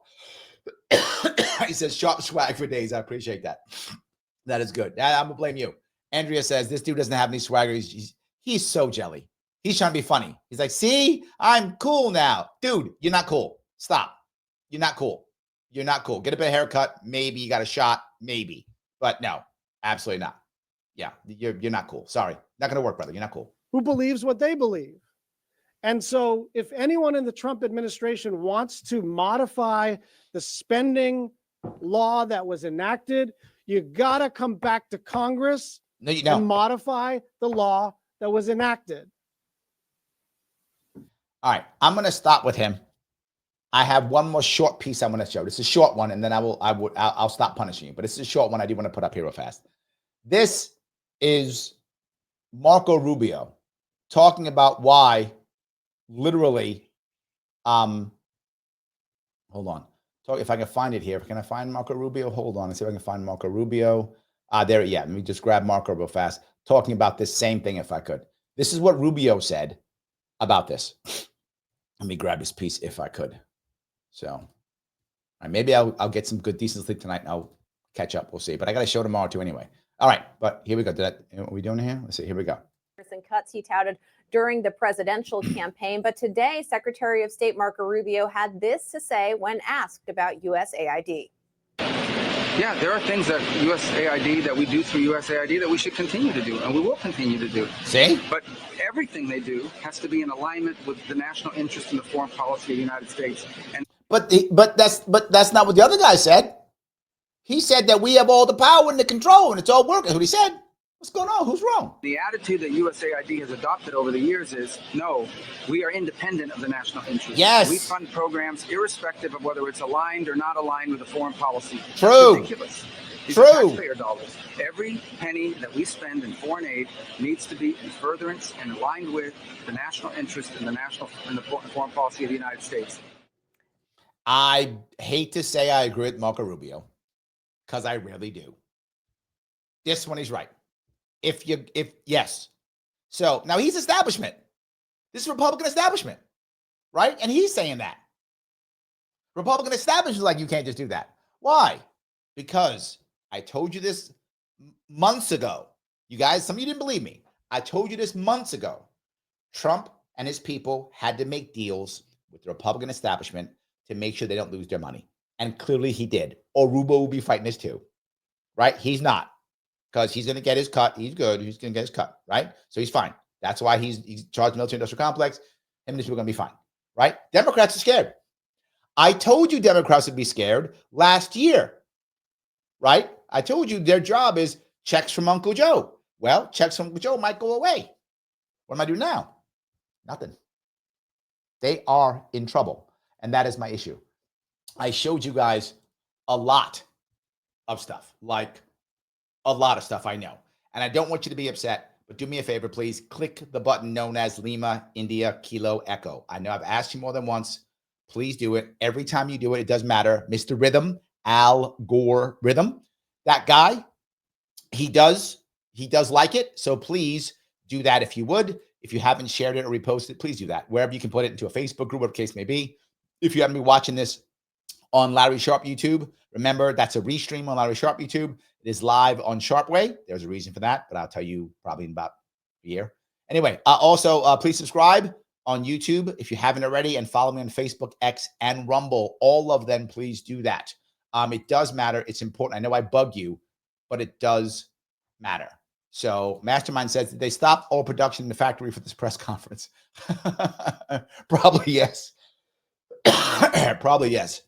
He says, Sharpe swag for days. I appreciate that. That is good. I'm going to blame you. Andrea says, this dude doesn't have any swagger. He's so jelly. He's trying to be funny. He's like, see, I'm cool now. Dude, you're not cool. Stop. You're not cool. You're not cool. Get a bit of haircut. Maybe you got a shot. Maybe. But no, absolutely not. Yeah, you're not cool. Sorry. Not going to work, brother. You're not cool. Who believes what they believe. And so if anyone in the Trump administration wants to modify the spending law that was enacted, you got to come back to Congress and modify the law that was enacted. All right. I'm going to stop with him. I have one more short piece I'm going to show. This is a short one, and then I'll stop punishing you. But this is a short one I do want to put up here real fast. This is Marco Rubio talking about why literally, hold on. So if I can find it here, can I find Marco Rubio? Hold on. Let's see if I can find Marco Rubio. There, yeah. Let me just grab Marco real fast. Talking about this same thing, if I could. This is what Rubio said about this. Let me grab this piece if I could. So, all right, maybe I'll get some good, decent sleep tonight, and I'll catch up. We'll see. But I got a show tomorrow too anyway. All right, but here we go. What are we doing here? Let's see. Here we go. Cuts he touted during the presidential campaign. But today, Secretary of State Marco Rubio had this to say when asked about USAID. Yeah, there are things that USAID, that we do through USAID, that we should continue to do, and we will continue to do. See? But everything they do has to be in alignment with the national interest in the foreign policy of the United States. And But that's not what the other guy said. He said that we have all the power and the control, and it's all working. That's what he said. What's going on? Who's wrong? The attitude that USAID has adopted over the years is, no, we are independent of the national interest. Yes. We fund programs irrespective of whether it's aligned or not aligned with the foreign policy. True. That's ridiculous. These True. are taxpayer dollars. Every penny that we spend in foreign aid needs to be in furtherance and aligned with the national interest in the foreign policy of the United States. I hate to say I agree with Marco Rubio, because I really do. This one he's right. Yes. So now he's establishment. This is Republican establishment, right? And he's saying that. Republican establishment is like, you can't just do that. Why? Because I told you this months ago. You guys, some of you didn't believe me. I told you this months ago. Trump and his people had to make deals with the Republican establishment to make sure they don't lose their money. And clearly he did. Or Rubio will be fighting this too, right? He's not. Because he's going to get his cut. He's good. He's going to get his cut, right? So he's fine. That's why he's charged the military-industrial complex. Him and his people are going to be fine, right? Democrats are scared. I told you Democrats would be scared last year, right? I told you their job is checks from Uncle Joe. Well, checks from Uncle Joe might go away. What am I doing now? Nothing. They are in trouble, and that is my issue. I showed you guys a lot of stuff, like a lot of stuff I know. And I don't want you to be upset, but do me a favor, please. Click the button known as Lima, India, Kilo, Echo. I know I've asked you more than once. Please do it. Every time you do it, it does matter. Mr. Rhythm, Al Gore Rhythm, that guy, he does like it. So please do that if you would. If you haven't shared it or reposted it, please do that. Wherever you can put it into a Facebook group, whatever the case may be. If you happen to be watching this on Larry Sharpe YouTube, remember that's a restream on Larry Sharpe YouTube. It is live on Sharpe Way. There's a reason for that, but I'll tell you probably in about a year. Anyway, also please subscribe on YouTube if you haven't already, and follow me on Facebook, X, and Rumble. All of them, please do that. It does matter. It's important. I know I bug you, but it does matter. So Mastermind says, did they stop all production in the factory for this press conference? Probably yes. Probably yes.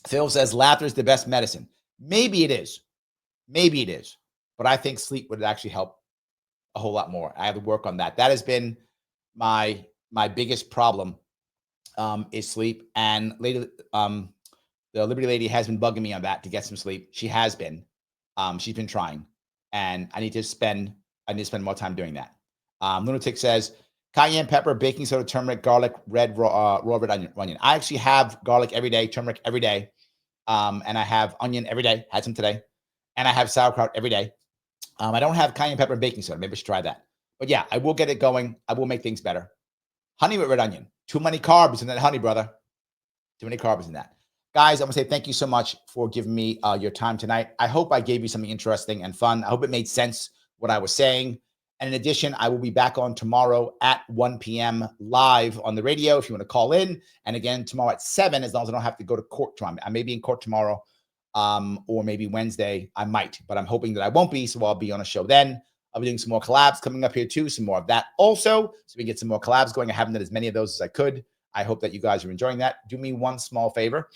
Phil says laughter is the best medicine. Maybe it is. Maybe it is. But I think sleep would actually help a whole lot more. I have to work on that. That has been my biggest problem, is sleep. And later, the Liberty Lady has been bugging me on that to get some sleep. She has been. She's been trying. And I need to spend more time doing that. Lunatic says, cayenne pepper, baking soda, turmeric, garlic, raw red onion. I actually have garlic every day, turmeric every day. And I have onion every day. Had some today. And I have sauerkraut every day. I don't have cayenne pepper and baking soda. Maybe I should try that. But yeah, I will get it going. I will make things better. Honey with red onion. Too many carbs in that honey, brother. Too many carbs in that. Guys, I want to say thank you so much for giving me your time tonight. I hope I gave you something interesting and fun. I hope it made sense what I was saying. And in addition, I will be back on tomorrow at 1 p.m. live on the radio if you want to call in. And again, tomorrow at 7, as long as I don't have to go to court tomorrow. I may be in court tomorrow, or maybe Wednesday. I might, but I'm hoping that I won't be, so I'll be on a show then. I'll be doing some more collabs coming up here too, some more of that also, so we get some more collabs going. I haven't done as many of those as I could. I hope that you guys are enjoying that. Do me one small favor.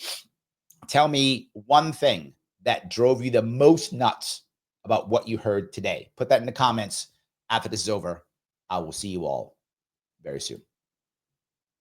Tell me one thing that drove you the most nuts about what you heard today. Put that in the comments after this is over. I will see you all very soon.